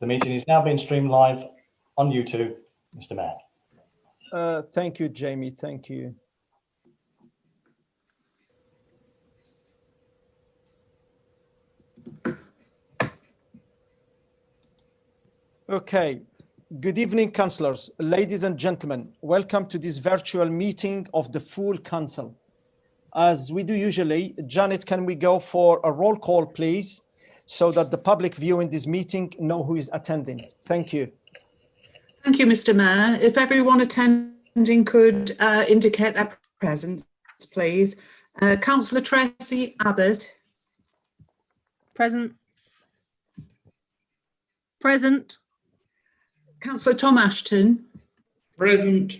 The meeting is now being streamed live on YouTube, Mr. Mayor. Thank you, Jamie. Thank you. Okay. Good evening, councillors, ladies and gentlemen. Welcome to this virtual meeting of the full council. As we do usually, Janet, can we go for a roll call, please, so that the public viewing this meeting know who is attending? Thank you. Thank you, Mr. Mayor. If everyone attending could indicate their presence, please. Councillor Tracy Abbott. Present. Present. Councillor Tom Ashton. Present.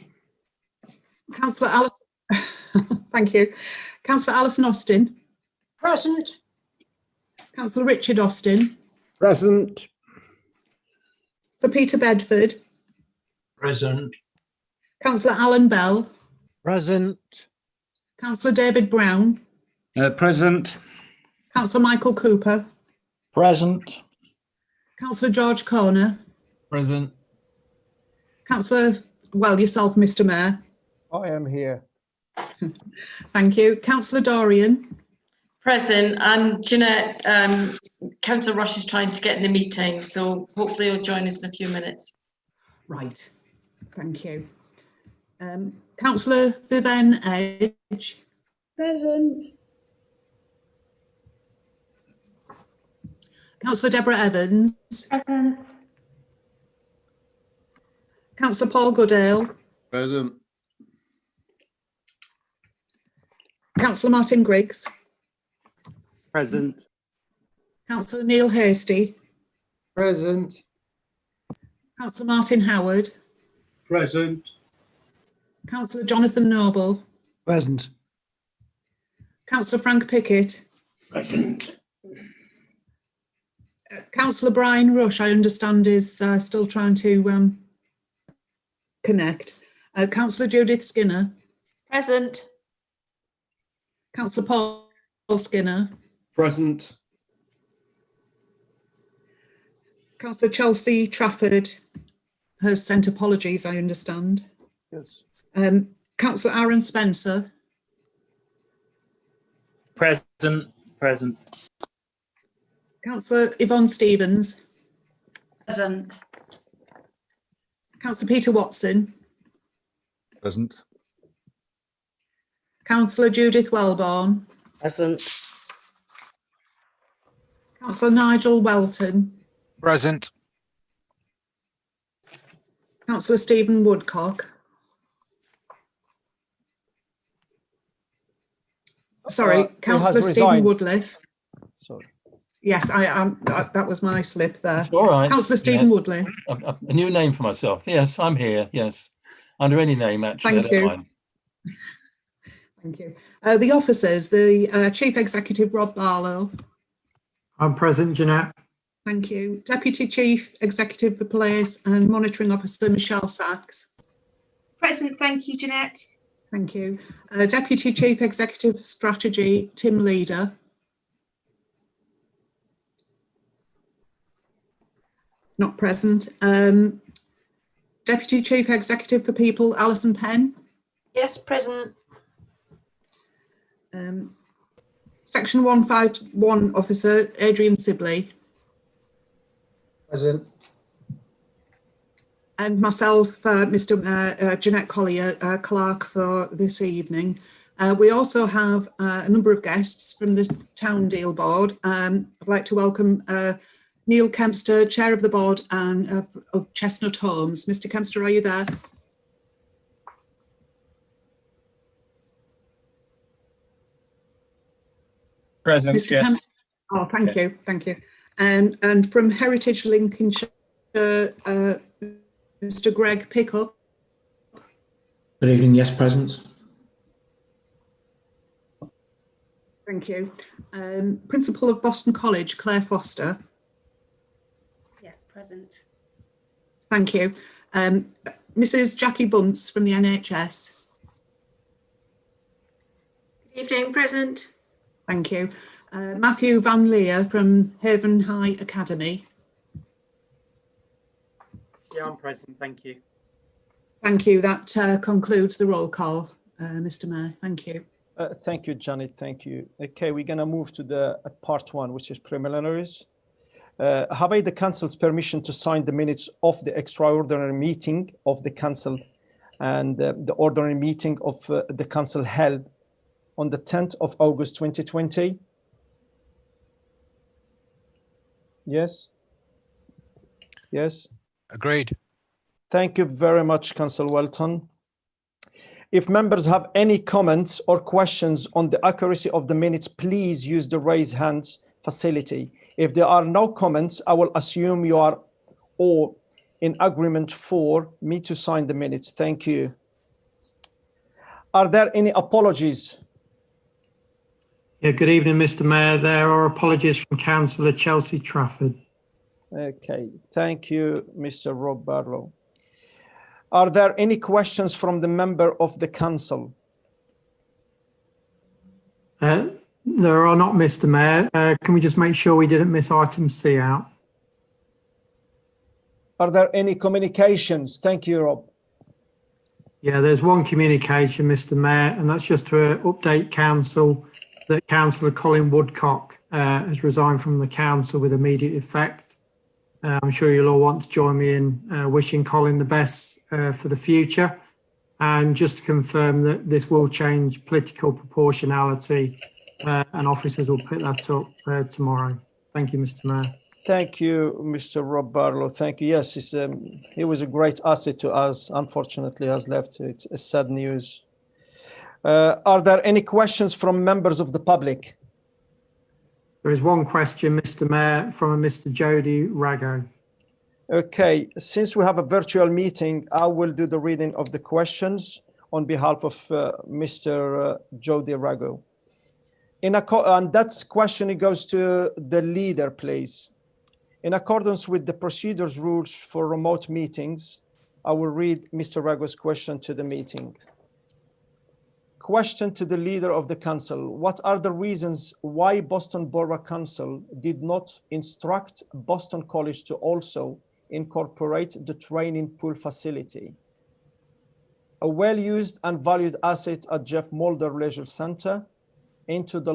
Councillor Alice. Thank you. Councillor Alison Austin. Present. Councillor Richard Austin. Present. Sir Peter Bedford. Present. Councillor Alan Bell. Present. Councillor David Brown. Present. Councillor Michael Cooper. Present. Councillor George Corner. Present. Councillor, well, yourself, Mr. Mayor. I am here. Thank you. Councillor Dorian. Present. And Jeanette, Councillor Rush is trying to get in the meeting, so hopefully he'll join us in a few minutes. Right. Thank you. Councillor Vivienne Edge. Present. Councillor Deborah Evans. Present. Councillor Paul Goodale. Present. Councillor Martin Griggs. Present. Councillor Neil Hasty. Present. Councillor Martin Howard. Present. Councillor Jonathan Noble. Present. Councillor Frank Pickett. Present. Councillor Brian Rush, I understand, is still trying to connect. Councillor Judith Skinner. Present. Councillor Paul Skinner. Present. Councillor Chelsea Trafford has sent apologies, I understand. Yes. Councillor Aaron Spencer. Present. Present. Councillor Yvonne Stevens. Present. Councillor Peter Watson. Present. Councillor Judith Wellborn. Present. Councillor Nigel Welton. Present. Councillor Stephen Woodcock. Sorry, He Councillor has Stephen resigned. Woodliff. Sorry. Yes, I am. That was my slip there. It's all right. Councillor Stephen Woodliff. A new name for myself. Yes, I'm here. Yes, under any name actually. Thank I don't you. mind. Thank you. The officers, the Chief Executive Rob Barlow. I'm present, Jeanette. Thank you. Deputy Chief Executive for Police and Monitoring Officer Michelle Sachs. Present, thank you, Jeanette. Thank you. Deputy Chief Executive Strategy Tim Leader. Not present. Deputy Chief Executive for People Alison Penn. Yes, present. Section 151 Officer Adrian Sibley. Present. And myself, Jeanette Collier, clerk for this evening. We also have a number of guests from the Town Deal Board. I'd like to welcome Neil Kempster, Chair of the Board and of Chestnut Homes. Mr. Kempster, are you there? Present, Mr. yes. Oh, thank you, thank you. And from Heritage Lincolnshire, Mr. Greg Pickup. Good evening. Yes, present. Thank you. Principal of Boston College, Claire Foster. Yes, present. Thank you. Mrs. Jackie Bunce from the NHS. Good evening, present. Thank you. Matthew Van Leer from Haven High Academy. Yeah, I'm present. Thank you. Thank you. That concludes the roll call, Mr. Mayor. Thank you. Thank you, Janet. Thank you. Okay, we're going to move to the part one, which is preliminaries. Have I the council's permission to sign the minutes of the extraordinary meeting of the council and the ordinary meeting of the council held on the 10th of August 2020? Yes? Yes? Agreed. Thank you very much, Councillor Welton. If members have any comments or questions on the accuracy of the minutes, please use the raise hands facility. If there are no comments, I will assume you are all in agreement for me to sign the minutes. Thank you. Are there any apologies? Yeah, good evening, Mr. Mayor. There are apologies from Councillor Chelsea Trafford. Okay, thank you, Mr. Rob Barlow. Are there any questions from the member of the council? There are not, Mr. Mayor. Can we just make sure we didn't miss item C out? Are there any communications? Thank you, Rob. Yeah, there's one communication, Mr. Mayor, and that's just to update council that Councillor Colin Woodcock has resigned from the council with immediate effect. I'm sure you'll all want to join me in wishing Colin the best for the future. And just to confirm that this will change political proportionality and officers will pick that up tomorrow. Thank you, Mr. Mayor. Thank you, Mr. Rob Barlow. Thank you. Yes, he was a great asset to us. Unfortunately, has left. It's sad news. Are there any questions from members of the public? There is one question, Mr. Mayor, from a Mr. Jody Rago. Okay, since we have a virtual meeting, I will do the reading of the questions on behalf of Mr. Jody Rago. And that question, it goes to the leader, please. In accordance with the procedures rules for remote meetings, I will read Mr. Rago's question to the meeting. Question to the leader of the council. What are the reasons why Boston Borough Council did not instruct Boston College to also incorporate the training pool facility? A well-used and valued asset at Jeff Mulder Leisure Center into the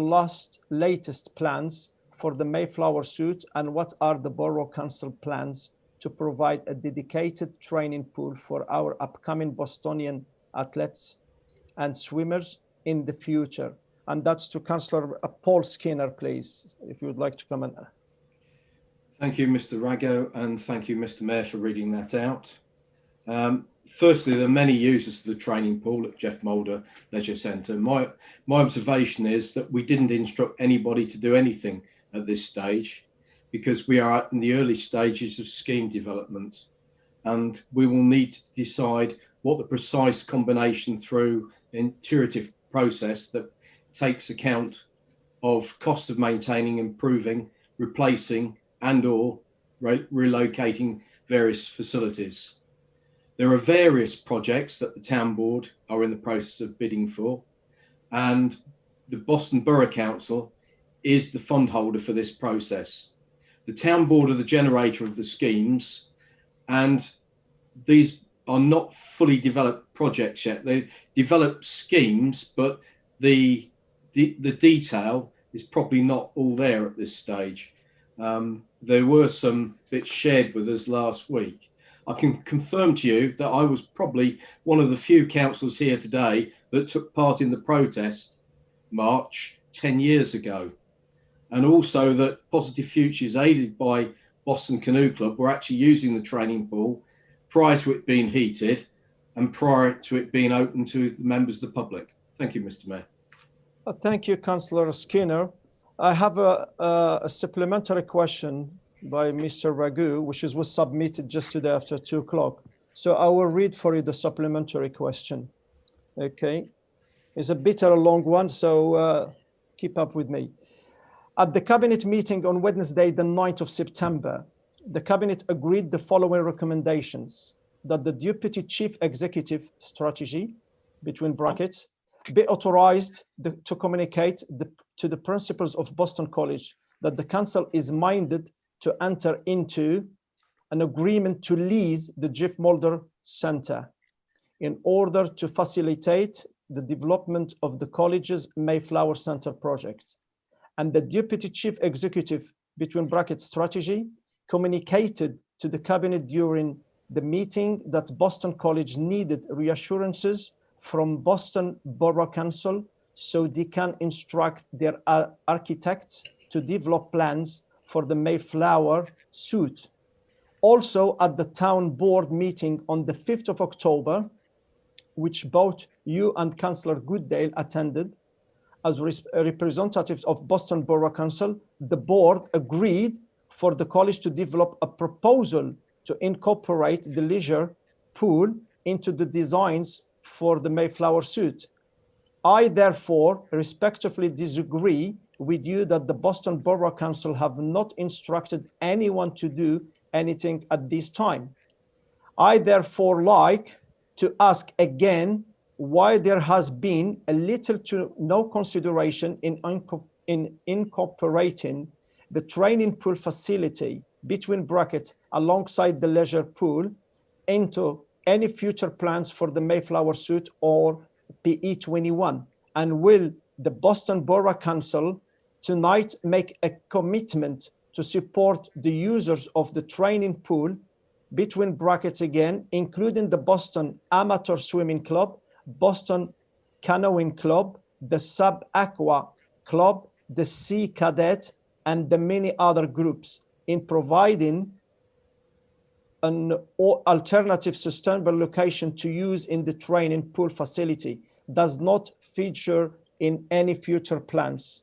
latest plans for the Mayflower suite, and what are the Borough Council plans to provide a dedicated training pool for our upcoming Bostonian athletes and swimmers in the future? And that's to Councillor Paul Skinner, please, if you would like to comment. Thank you, Mr. Rago, and thank you, Mr. Mayor, for reading that out. Firstly, there are many users of the training pool at Jeff Mulder Leisure Centre. My observation is that we didn't instruct anybody to do anything at this stage because we are in the early stages of scheme development, and we will need to decide what the precise combination through an iterative process that takes account of cost of maintaining, improving, replacing and or relocating various facilities. There are various projects that the town board are in the process of bidding for, and the Boston Borough Council is the fund holder for this process. The town board are the generator of the schemes, and these are not fully developed projects yet. They develop schemes, but the detail is probably not all there at this stage. There were some bits shared with us last week. I can confirm to you that I was probably one of the few councillors here today that took part in the protest march 10 years ago. And also that Positive Futures, aided by Boston Canoe Club, were actually using the training pool prior to it being heated and prior to it being open to the members of the public. Thank you, Mr. Mayor. Thank you, Councillor Skinner. I have a supplementary question by Mr. Ragu, which was submitted just today after 2 o'clock. So I will read for you the supplementary question. Okay, it's a bit of a long one, so keep up with me. At the cabinet meeting on Wednesday, the 9th of September, the cabinet agreed the following recommendations: that the deputy chief executive strategy, between brackets, be authorized to communicate to the principals of Boston College that the council is minded to enter into an agreement to lease the Jeff Mulder Center in order to facilitate the development of the college's Mayflower Center project. And the Deputy Chief Executive, between brackets strategy, communicated to the cabinet during the meeting that Boston College needed reassurances from Boston Borough Council so they can instruct their architects to develop plans for the Mayflower suite. Also at the town board meeting on the 5th of October, which both you and Councillor Goodale attended as representatives of Boston Borough Council, the board agreed for the college to develop a proposal to incorporate the leisure pool into the designs for the Mayflower suite. I therefore respectfully disagree with you that the Boston Borough Council have not instructed anyone to do anything at this time. I therefore like to ask again why there has been a little to no consideration in incorporating the training pool facility between brackets alongside the leisure pool into any future plans for the Mayflower suite or PE 21. And will the Boston Borough Council tonight make a commitment to support the users of the training pool between brackets again, including the Boston Amateur Swimming Club, Boston Canoeing Club, the Sub Aqua Club, the Sea Cadet, and the many other groups in providing an alternative sustainable location to use in the training pool facility does not feature in any future plans.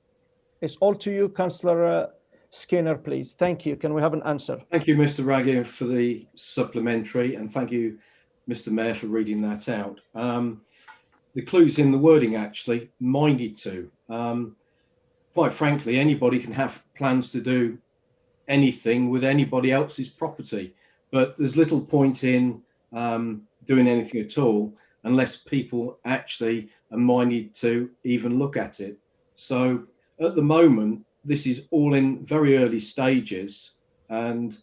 It's all to you, Councillor Skinner, please. Thank you. Can we have an answer? Thank you, Mr. Raggio, for the supplementary, and thank you, Mr. Mayor, for reading that out. The clue's in the wording, actually, minded to. Quite frankly, anybody can have plans to do anything with anybody else's property, but there's little point in doing anything at all unless people actually are minded to even look at it. So at the moment, this is all in very early stages, and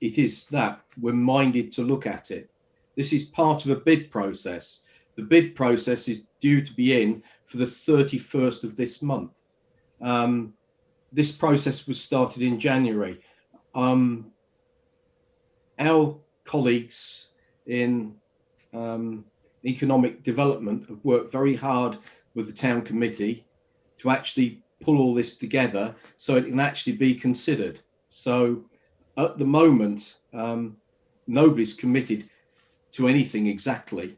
it is that we're minded to look at it. This is part of a bid process. The bid process is due to be in for the 31st of this month. This process was started in January. Our colleagues in economic development have worked very hard with the town committee to actually pull all this together so it can actually be considered. So at the moment, nobody's committed to anything exactly,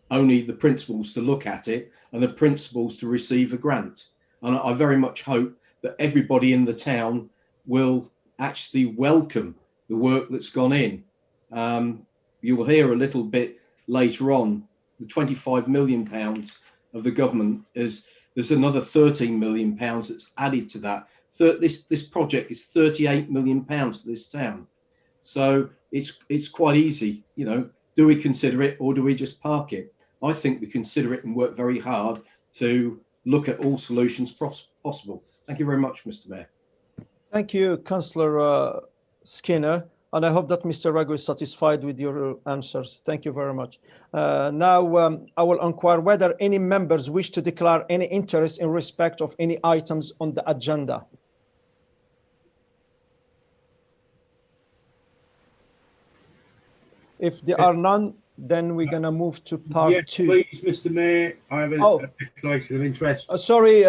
only the principals to look at it and the principals to receive a grant. And I very much hope that everybody in the town will actually welcome the work that's gone in. You will hear a little bit later on, the £25 million of the government is, there's another £13 million that's added to that. This project is £38 million to this town. So it's quite easy, you know, do we consider it or do we just park it? I think we consider it and work very hard to look at all solutions possible. Thank you very much, Mr. Mayor. Thank you, Councillor Skinner. And I hope that Mr. Rago is satisfied with your answers. Thank you very much. Now, I will inquire whether any members wish to declare any interest in respect of any items on the agenda. If there are none, then we're going to move to part two. Please, Mr. Mayor, I have a declaration of interest. Sorry,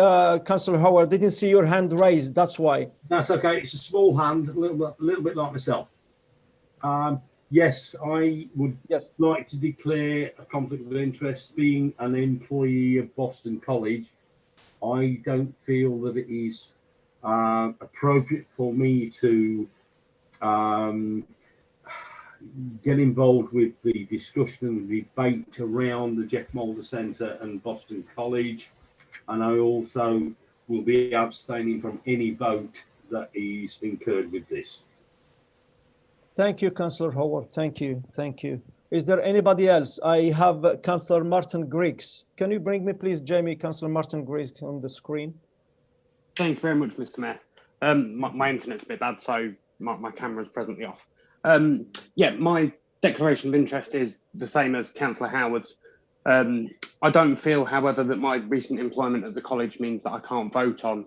Councillor Howard, didn't see your hand raised. That's why. That's okay. It's a small hand, a little bit like myself. Yes, I would like to declare a conflict of interest. Being an employee of Boston College, I don't feel that it is appropriate for me to get involved with the discussion and debate around the Jeff Mulder Centre and Boston College, and I also will be abstaining from any vote that is incurred with this. Thank you, Councillor Howard. Thank you. Thank you. Is there anybody else? I have Councillor Martin Griggs. Can you bring me, please, Jamie, Councillor Martin Griggs on the screen? Thank you very much, Mr. Mayor. My internet's a bit bad, so my camera is presently off. Yeah, my declaration of interest is the same as Councillor Howard's. I don't feel, however, that my recent employment at the college means that I can't vote on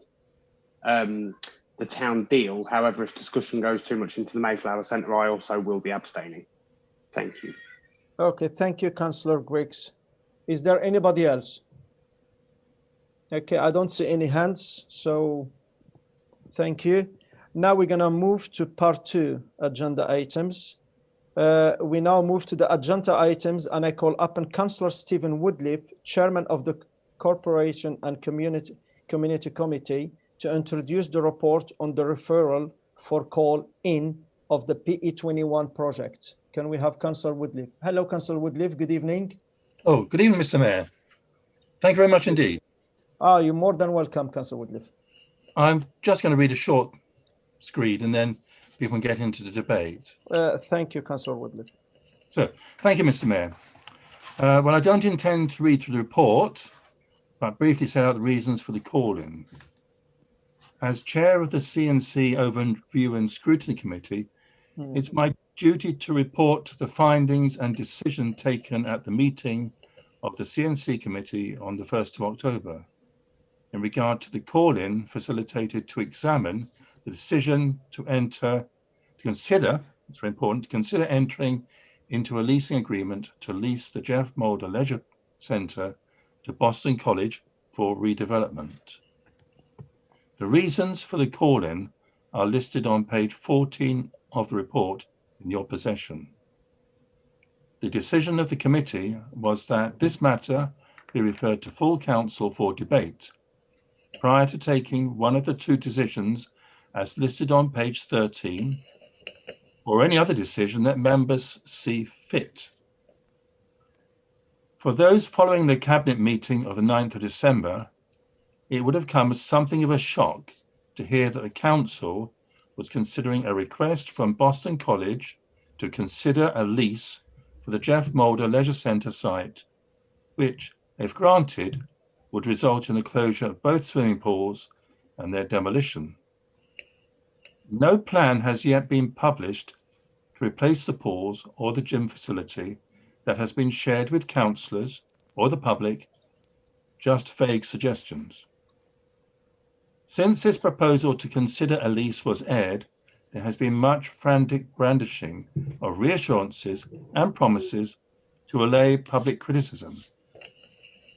the town deal. However, if discussion goes too much into the Mayflower Centre, I also will be abstaining. Thank you. Okay, thank you, Councillor Griggs. Is there anybody else? Okay, I don't see any hands, so thank you. Now we're gonna move to part 2 agenda items. We now move to the agenda items, and I call upon Councillor Stephen Woodliffe, Chairman of the Corporation and Community Committee, to introduce the report on the referral for call-in of the PE21 project. Can we have Councillor Woodliffe? Hello, Councillor Woodliffe, good evening. Oh, good evening, Mr. Mayor. Thank you very much indeed. You're more than welcome, Councillor Woodliffe. I'm just going to read a short screed and then we can get into the debate. Thank you, Councillor Woodliffe. So, thank you, Mr. Mayor. Well, I don't intend to read through the report, but briefly set out the reasons for the call-in. As chair of the CNC Overview and Scrutiny Committee, it's my duty to report the findings and decision taken at the meeting of the CNC Committee on the 1st of October in regard to the call-in facilitated to examine the decision to consider, it's very important, to consider entering into a leasing agreement to lease the Jeff Mulder Leisure Centre to Boston College for redevelopment. The reasons for the call-in are listed on page 14 of the report in your possession. The decision of the committee was that this matter be referred to full council for debate prior to taking one of the 2 decisions as listed on page 13 or any other decision that members see fit. For those following the cabinet meeting of the 9th of December, it would have come as something of a shock to hear that the council was considering a request from Boston College to consider a lease for the Jeff Mulder Leisure Centre site, which, if granted, would result in the closure of both swimming pools and their demolition. No plan has yet been published to replace the pools or the gym facility that has been shared with councillors or the public, just vague suggestions. Since this proposal to consider a lease was aired, there has been much frantic brandishing of reassurances and promises to allay public criticism.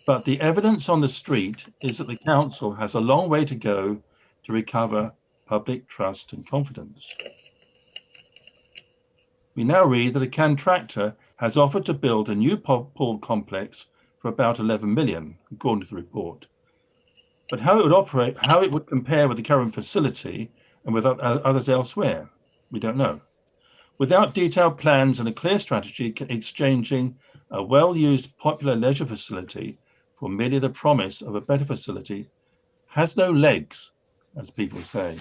But the evidence on the street is that the council has a long way to go to recover public trust and confidence. We now read that a contractor has offered to build a new pool complex for about 11 million, according to the report. But how it would operate, how it would compare with the current facility and with others elsewhere, we don't know. Without detailed plans and a clear strategy, exchanging a well-used popular leisure facility for merely the promise of a better facility has no legs, as people say.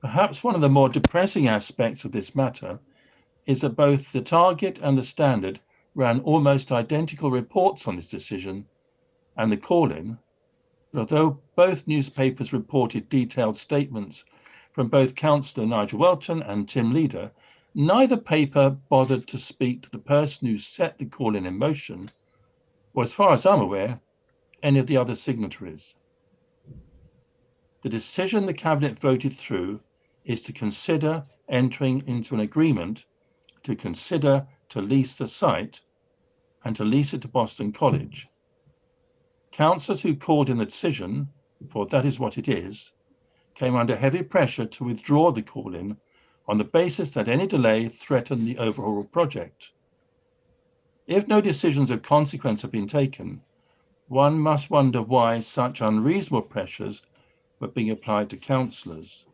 Perhaps one of the more depressing aspects of this matter is that both the Target and the Standard ran almost identical reports on this decision and the call-in. Although both newspapers reported detailed statements from both Councillor Nigel Welton and Tim Leader, neither paper bothered to speak to the person who set the call-in in motion, or as far as I'm aware, any of the other signatories. The decision the Cabinet voted through is to consider entering into an agreement to consider to lease the site and to lease it to Boston College. Councillors who called in the decision, for that is what it is, came under heavy pressure to withdraw the call-in on the basis that any delay threatened the overall project. If no decisions of consequence have been taken, one must wonder why such unreasonable pressures were being applied to councillors.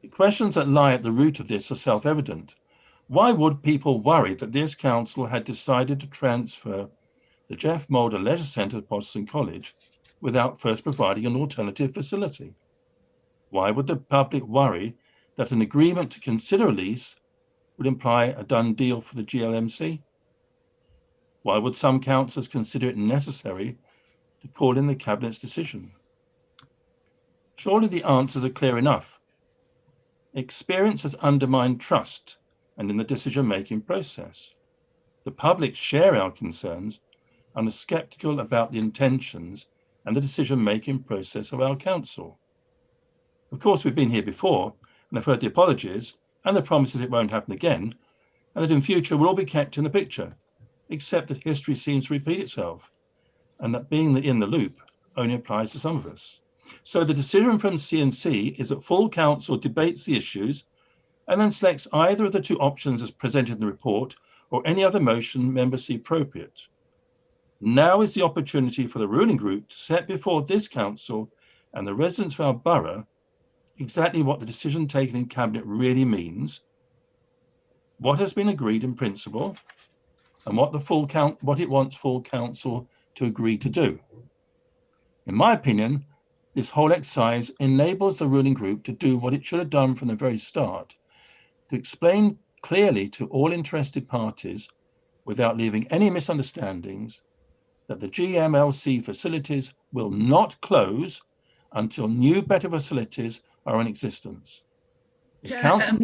The questions that lie at the root of this are self-evident. Why would people worry that this council had decided to transfer the Jeff Mulder Leisure Centre at Boston College without first providing an alternative facility? Why would the public worry that an agreement to consider a lease would imply a done deal for the GLMC? Why would some councillors consider it necessary to call in the Cabinet's decision? Surely the answers are clear enough. Experience has undermined trust and in the decision-making process. The public share our concerns and are sceptical about the intentions and the decision-making process of our council. Of course, we've been here before and have heard the apologies and the promises it won't happen again, and that in future we'll all be kept in the picture, except that history seems to repeat itself, and that being in the loop only applies to some of us. So the decision from CNC is that full council debates the issues and then selects either of the two options as presented in the report or any other motion members see appropriate. Now is the opportunity for the ruling group to set before this council and the residents of our borough exactly what the decision taken in cabinet really means, what has been agreed in principle, and what it wants full council to agree to do. In my opinion, this whole exercise enables the ruling group to do what it should have done from the very start, to explain clearly to all interested parties, without leaving any misunderstandings, that the GMLC facilities will not close until new, better facilities are in existence. If council,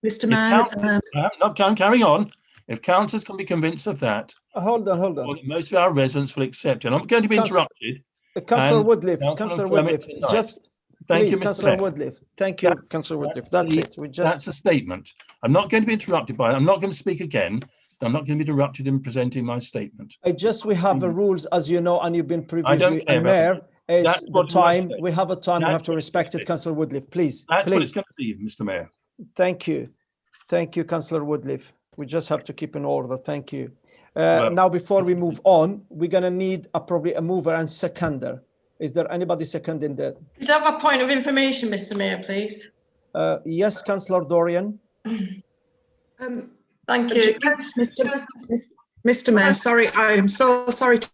Mr. Mayor, I'm carrying on. If councillors can be convinced of that, hold on. Most of our residents will accept it. I'm not going to be interrupted. Councillor Woodliff, just please, Councillor Woodliff. Thank you, Councillor Woodliff. That's it. That's a statement. I'm not going to be interrupted by it. I'm not going to speak again. I'm not going to be interrupted in presenting my statement. We have the rules, as you know, and you've been previously a mayor. Is the time we have a time we have to respect it, Councillor Woodliff. Please, That's what it's going to be, Mr. Mayor. Thank you, Councillor Woodliff. We just have to keep in order. Thank you. Now, before we move on, we're going to need probably a mover and seconder. Is there anybody seconding that? Could I have a point of information, Mr. Mayor, please? Yes, Councillor Dorian. Thank you. Mr. Mayor, sorry, I am so sorry to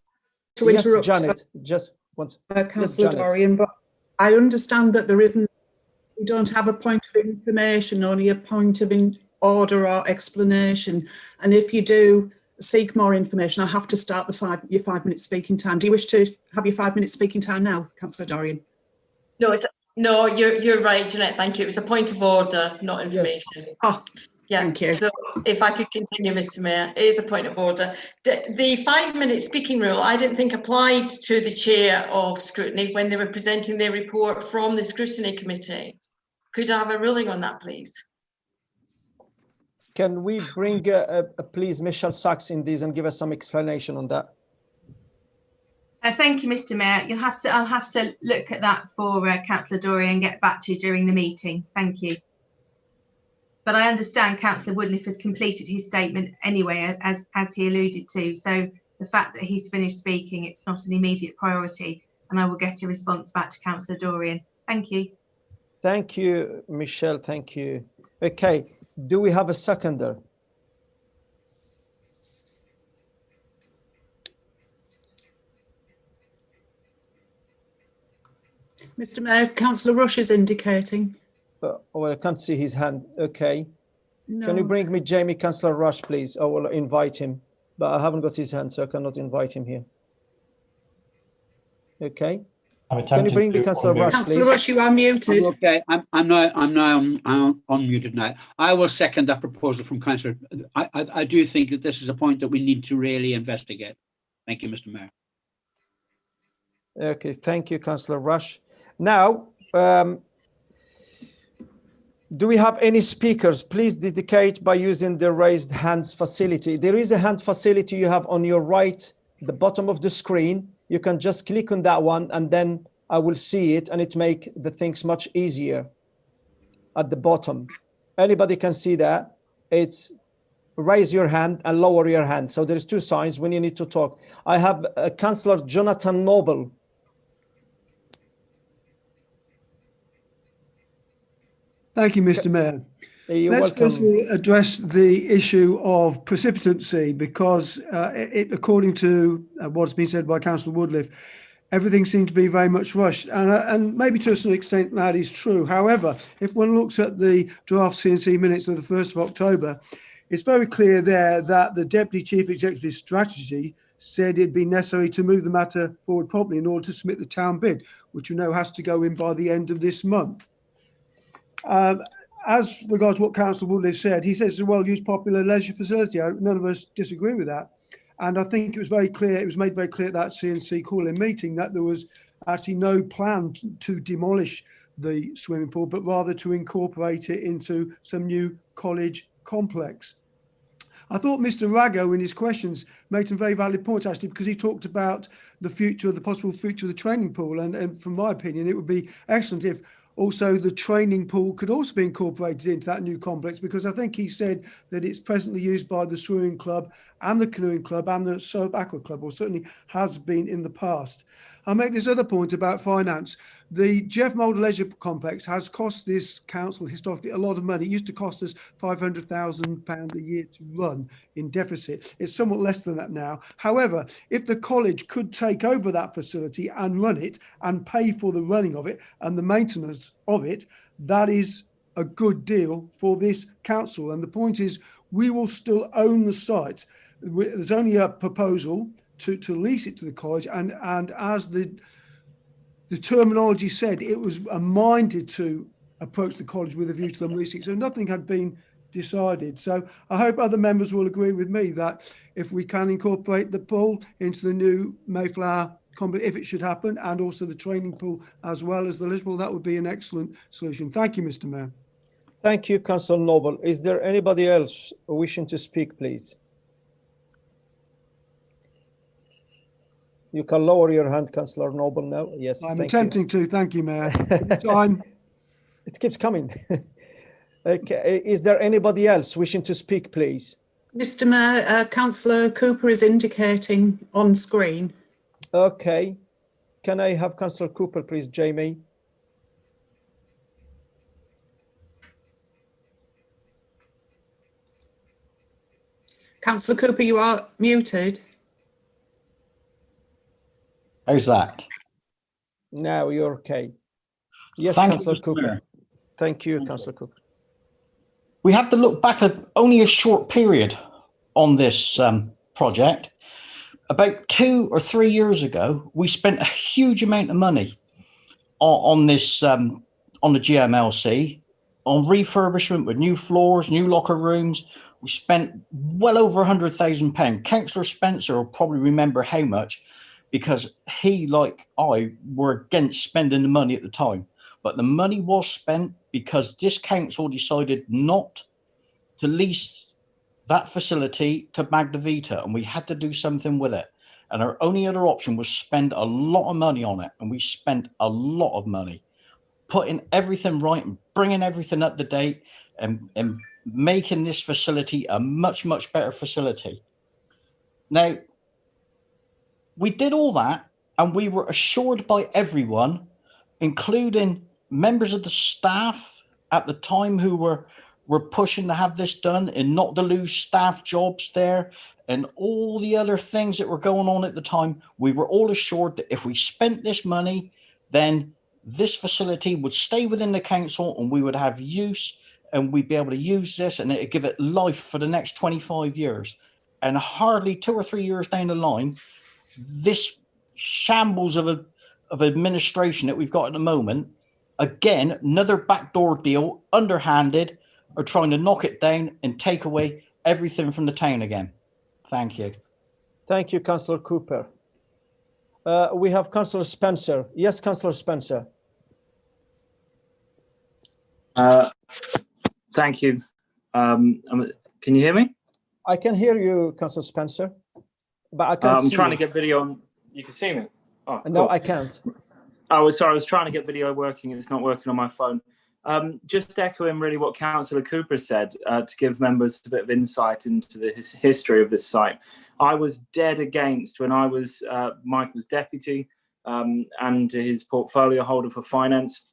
interrupt. Yes, Janet, just once. Councillor Dorian, but I understand that we don't have a point of information, only a point of order or explanation. And if you do seek more information, I have to start your 5 minute speaking time. Do you wish to have your 5 minute speaking time now, Councillor Dorian? No, you're right, Jeanette. Thank you. It was a point of order, not information. Oh, yeah. Thank you. So if I could continue, Mr. Mayor, it is a point of order. The 5 minute speaking rule, I didn't think applied to the chair of scrutiny when they were presenting their report from the scrutiny committee. Could I have a ruling on that, please? Can we bring, please, Michelle Sachs in this and give us some explanation on that? Thank you, Mr. Mayor. I'll have to look at that for Councillor Dorian and get back to you during the meeting. Thank you. But I understand Councillor Woodliff has completed his statement anyway, as he alluded to. So the fact that he's finished speaking, it's not an immediate priority, and I will get a response back to Councillor Dorian. Thank you. Thank you, Michelle. Thank you. Okay. Do we have a seconder? Mr. Mayor, Councillor Rush is indicating. Well, I can't see his hand. Okay. No. Can you bring me Jamie, Councillor Rush, please? I will invite him, but I haven't got his hand, so I cannot invite him here. Okay. Can you bring me Councillor Rush, please? Councillor Rush, you are muted. Okay, I'm now unmuted now. I will second that proposal from Councillor. I do think that this is a point that we need to really investigate. Thank you, Mr. Mayor. Okay, thank you, Councillor Rush. Now, do we have any speakers? Please indicate by using the raised hands facility. There is a hand facility you have on your right, the bottom of the screen. You can just click on that one and then I will see it, and it make the things much easier at the bottom. Anybody can see that. It's raise your hand and lower your hand. So there's two signs when you need to talk. I have Councillor Jonathan Noble. Thank you, Mr. Mayor. Let's first of all address the issue of precipitancy, because according to what's been said by Councillor Woodliff, everything seemed to be very much rushed, and maybe to a certain extent that is true. However, if one looks at the draft CNC minutes of the 1st of October, it's very clear there that the Deputy Chief Executive Strategy said it'd be necessary to move the matter forward properly in order to submit the town bid, which you know has to go in by the end of this month. as regards what Councillor Woodley said, he says it's a well-used popular leisure facility. None of us disagree with that. And I think it was very clear, it was made very clear at that CNC call-in meeting that there was actually no plan to demolish the swimming pool, but rather to incorporate it into some new college complex. I thought Mr. Rago in his questions made some very valid points, actually, because he talked about the future, the possible future of the training pool. And from my opinion, it would be excellent if also the training pool could also be incorporated into that new complex, because I think he said that it's presently used by the swimming club and the canoeing club and the surf aqua club, or certainly has been in the past. I'll make this other point about finance. The Jeff Moulder Leisure Complex has cost this council historically a lot of money. It used to cost us £500,000 a year to run in deficit. It's somewhat less than that now. However, if the college could take over that facility and run it and pay for the running of it and the maintenance of it, that is a good deal for this council. And the point is, we will still own the site. There's only a proposal to lease it to the college, and as the terminology said, it was minded to approach the college with a view to them leasing. So nothing had been decided. So I hope other members will agree with me that if we can incorporate the pool into the new Mayflower complex, if it should happen, and also the training pool as well as the leisure pool, that would be an excellent solution. Thank you, Mr. Mayor. Thank you, Councillor Noble. Is there anybody else wishing to speak, please? You can lower your hand, Councillor Noble, now. Yes, I'm attempting to. Thank you, Mayor. Time. It keeps coming. Okay. Is there anybody else wishing to speak, please? Mr. Mayor, Councillor Cooper is indicating on screen. Okay. Can I have Councillor Cooper, please, Jamie? Councillor Cooper, you are muted. How's that? Now you're okay. Yes, Thank Councillor you, Cooper. Mayor. Thank you, Councillor Cooper. We have to look back at only a short period on this project. About 2 or 3 years ago, we spent a huge amount of money on this, on the GMLC, on refurbishment with new floors, new locker rooms. We spent well over £100,000. Councillor Spencer will probably remember how much, because he, like I, were against spending the money at the time. But the money was spent because this council decided not to lease that facility to Magna Vita, and we had to do something with it. And our only other option was spend a lot of money on it, and we spent a lot of money putting everything right and bringing everything up to date and making this facility a much, much better facility. Now, we did all that, and we were assured by everyone, including members of the staff at the time who were pushing to have this done and not to lose staff jobs there, and all the other things that were going on at the time. We were all assured that if we spent this money, then this facility would stay within the council and we would have use, and we'd be able to use this, and it'd give it life for the next 25 years. And hardly 2 or 3 years down the line, this shambles of administration that we've got at the moment, again, another backdoor deal, underhanded, are trying to knock it down and take away everything from the town again. Thank you. Thank you, Councillor Cooper. We have Councillor Spencer. Yes, Councillor Spencer. Thank you. Can you hear me? I can hear you, Councillor Spencer, but I can't see I'm trying you. to get video on. You can see me? Oh, No, cool. I can't. Oh, sorry, I was trying to get video working. It's not working on my phone. Just echoing really what Councillor Cooper said, to give members a bit of insight into the history of this site. I was dead against, when I was Michael's deputy and his portfolio holder for finance,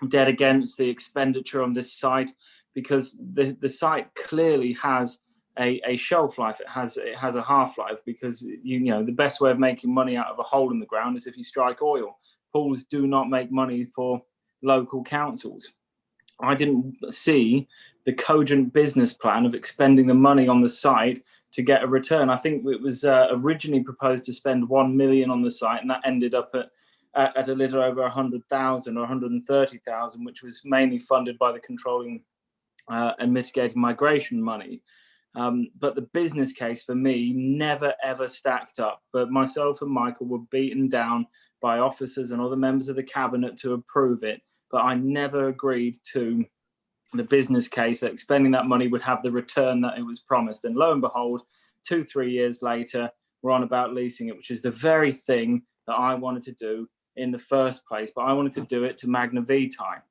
dead against the expenditure on this site, because the site clearly has a shelf life. It has a half-life, because you know the best way of making money out of a hole in the ground is if you strike oil. Pools do not make money for local councils. I didn't see the cogent business plan of expending the money on the site to get a return. I think it was originally proposed to spend 1 million on the site, and that ended up at a little over 100,000 or 130,000, which was mainly funded by the controlling and mitigating migration money. But the business case for me never ever stacked up. But myself and Michael were beaten down by officers and other members of the cabinet to approve it. But I never agreed to the business case that spending that money would have the return that it was promised. And lo and behold, 2-3 years later, we're on about leasing it, which is the very thing that I wanted to do in the first place. But I wanted to do it to Magna Vitae,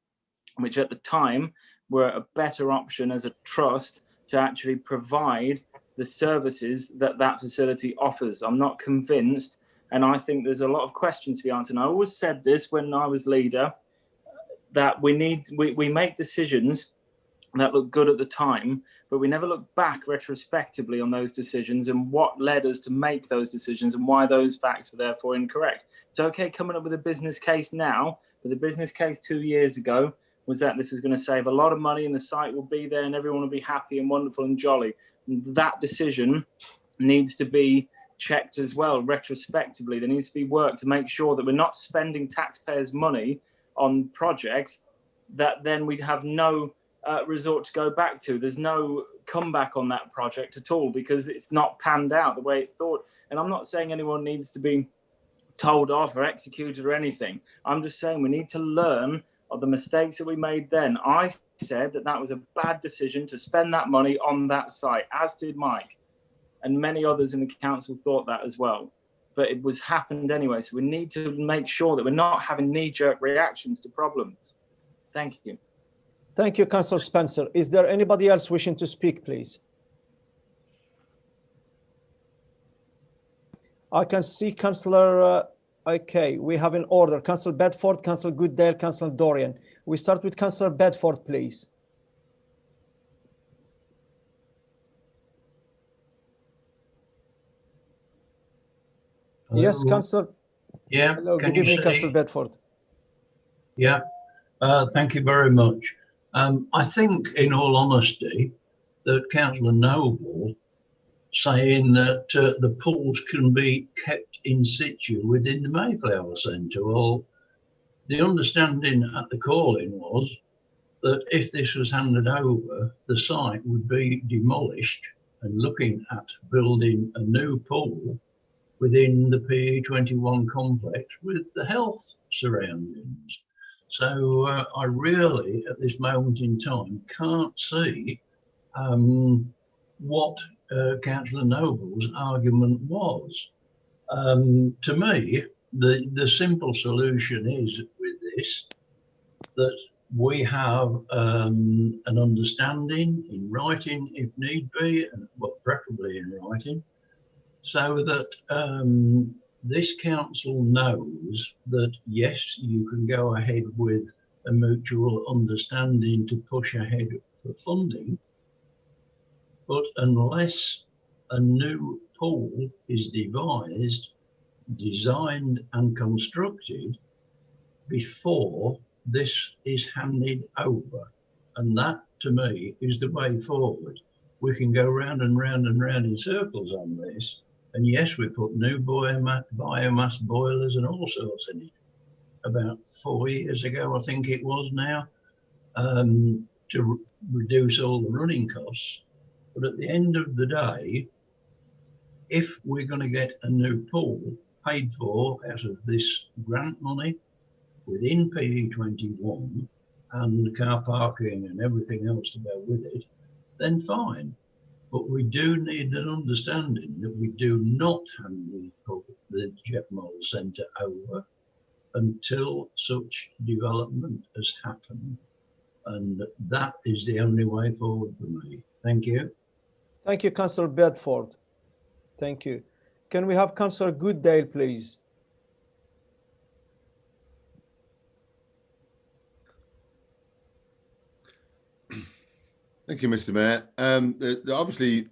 which at the time were a better option as a trust to actually provide the services that that facility offers. I'm not convinced, and I think there's a lot of questions to be answered. And I always said this when I was leader, that we make decisions that look good at the time, but we never look back retrospectively on those decisions and what led us to make those decisions and why those facts were therefore incorrect. It's okay coming up with a business case now, but the business case 2 years ago was that this was going to save a lot of money and the site will be there and everyone will be happy and wonderful and jolly. And that decision needs to be checked as well retrospectively. There needs to be work to make sure that we're not spending taxpayers' money on projects that then we'd have no resort to go back to. There's no comeback on that project at all because it's not panned out the way it thought. And I'm not saying anyone needs to be told off or executed or anything. I'm just saying we need to learn of the mistakes that we made then. I said that that was a bad decision to spend that money on that site, as did Mike. And many others in the council thought that as well. But it was happened anyway. So we need to make sure that we're not having knee-jerk reactions to problems. Thank you. Thank you, Councillor Spencer. Is there anybody else wishing to speak, please? I can see Councillor, okay, we have an order. Councillor Bedford, Councillor Goodale, Councillor Dorian. We start with Councillor Bedford, please. Hello. Yes, Councillor. Yeah. Hello, good evening, Councillor Bedford. Yeah, thank you very much. I think, in all honesty, that Councillor Noble saying that the pools can be kept in situ within the Mayflower Centre. Well, the understanding at the call-in was that if this was handed over, the site would be demolished and looking at building a new pool within the PE21 complex with the health surroundings. So I really, at this moment in time, can't see what Councillor Noble's argument was. To me, the simple solution is with this, that we have an understanding in writing if need be, and well, preferably in writing, so that this council knows that yes, you can go ahead with a mutual understanding to push ahead for funding, but unless a new pool is devised, designed and constructed before this is handed over, and that to me is the way forward. We can go round and round and round in circles on this. And yes, we put new biomass boilers and all sorts in it about 4 years ago, I think it was now, to reduce all the running costs. But at the end of the day, if we're going to get a new pool paid for out of this grant money within PE21 and car parking and everything else to go with it, then fine. But we do need an understanding that we do not hand the Jeff Mole Centre over until such development has happened. And that is the only way forward for me. Thank you. Thank you, Councillor Bedford. Thank you. Can we have Councillor Goodale, please? Thank you, Mr. Mayor. Obviously,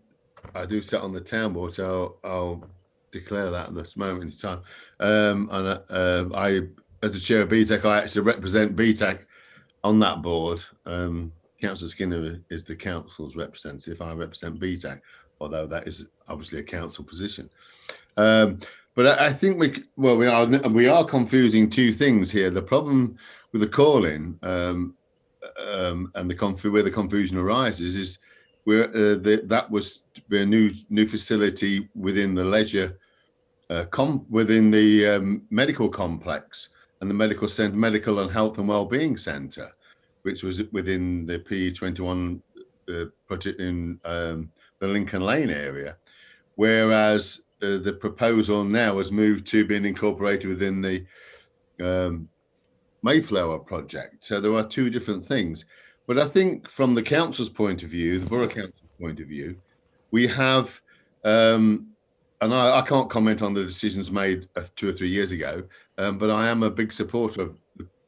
I do sit on the town board, so I'll declare that at this moment in time. I, as the chair of BTEC, I actually represent BTEC on that board. Councillor Skinner is the council's representative. I represent BTEC, although that is obviously a council position. But I think we are confusing two things here. The problem with the call-in, and where the confusion arises is where that was a new facility within the leisure within the medical complex and the medical and health and wellbeing centre, which was within the PE21 project in the Lincoln Lane area, whereas the proposal now has moved to being incorporated within the Mayflower project. So there are two different things. But I think from the council's point of view, the borough council's point of view, we have, and I can't comment on the decisions made 2 or 3 years ago, but I am a big supporter of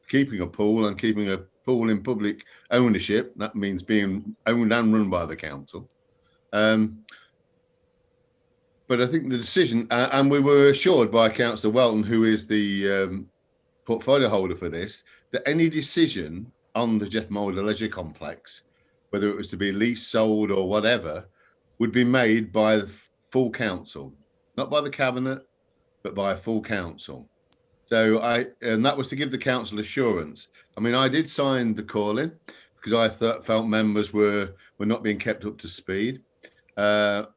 keeping a pool and keeping a pool in public ownership. That means being owned and run by the council. But I think the decision, and we were assured by Councillor Welton, who is the portfolio holder for this, that any decision on the Jeff Moulder Leisure Complex, whether it was to be leased, sold or whatever, would be made by the full council, not by the cabinet, but by a full council. So and that was to give the council assurance. I mean, I did sign the call-in because I felt members were not being kept up to speed. But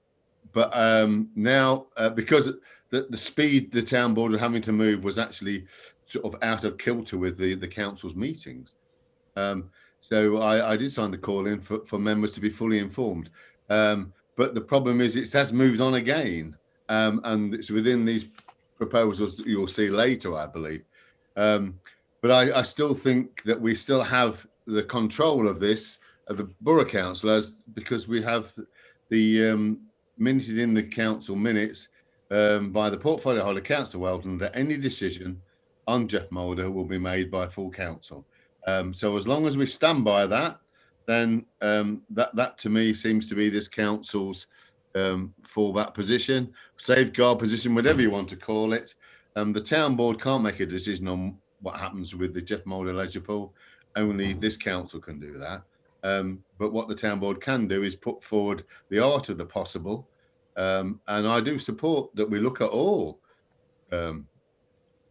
now, because the speed the town board were having to move was actually sort of out of kilter with the council's meetings. So I did sign the call in for members to be fully informed. But the problem is it has moved on again. And it's within these proposals that you'll see later, I believe. But I still think that we still have the control of this at the borough council, because we have the minuted in the council minutes by the portfolio holder, Councillor Welton, that any decision on Jeff Moulder will be made by full council. So as long as we stand by that, then that to me seems to be this council's fallback position, safeguard position, whatever you want to call it. The town board can't make a decision on what happens with the Jeff Moulder Leisure Pool. Only this council can do that. But what the town board can do is put forward the art of the possible. And I do support that we look at all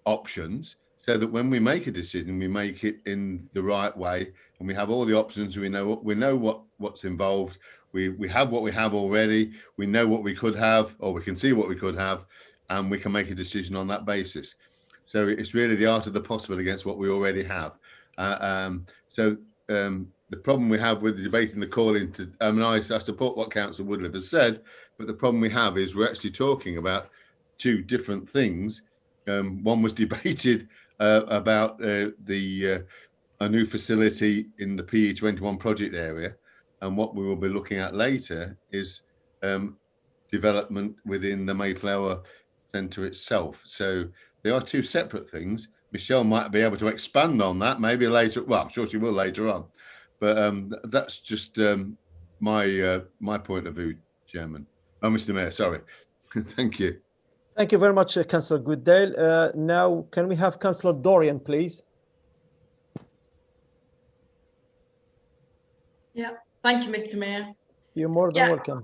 options, so that when we make a decision, we make it in the right way, and we have all the options. We know what's involved. We have what we have already. We know what we could have, or we can see what we could have, and we can make a decision on that basis. So it's really the art of the possible against what we already have. The problem we have with the debating the call into, I mean, I support what Councillor Woodliff has said, but the problem we have is we're actually talking about two different things. One was debated about a new facility in the PE21 project area, and what we will be looking at later is development within the Mayflower Centre itself. So they are two separate things. Michelle might be able to expand on that maybe later. Well, I'm sure she will later on. But that's just my point of view, Chairman. Oh, Mr. Mayor, sorry. Thank you. Thank you very much, Councillor Goodale. Now, can we have Councillor Dorian, please? Yeah, thank you, Mr. Mayor. You're more than welcome.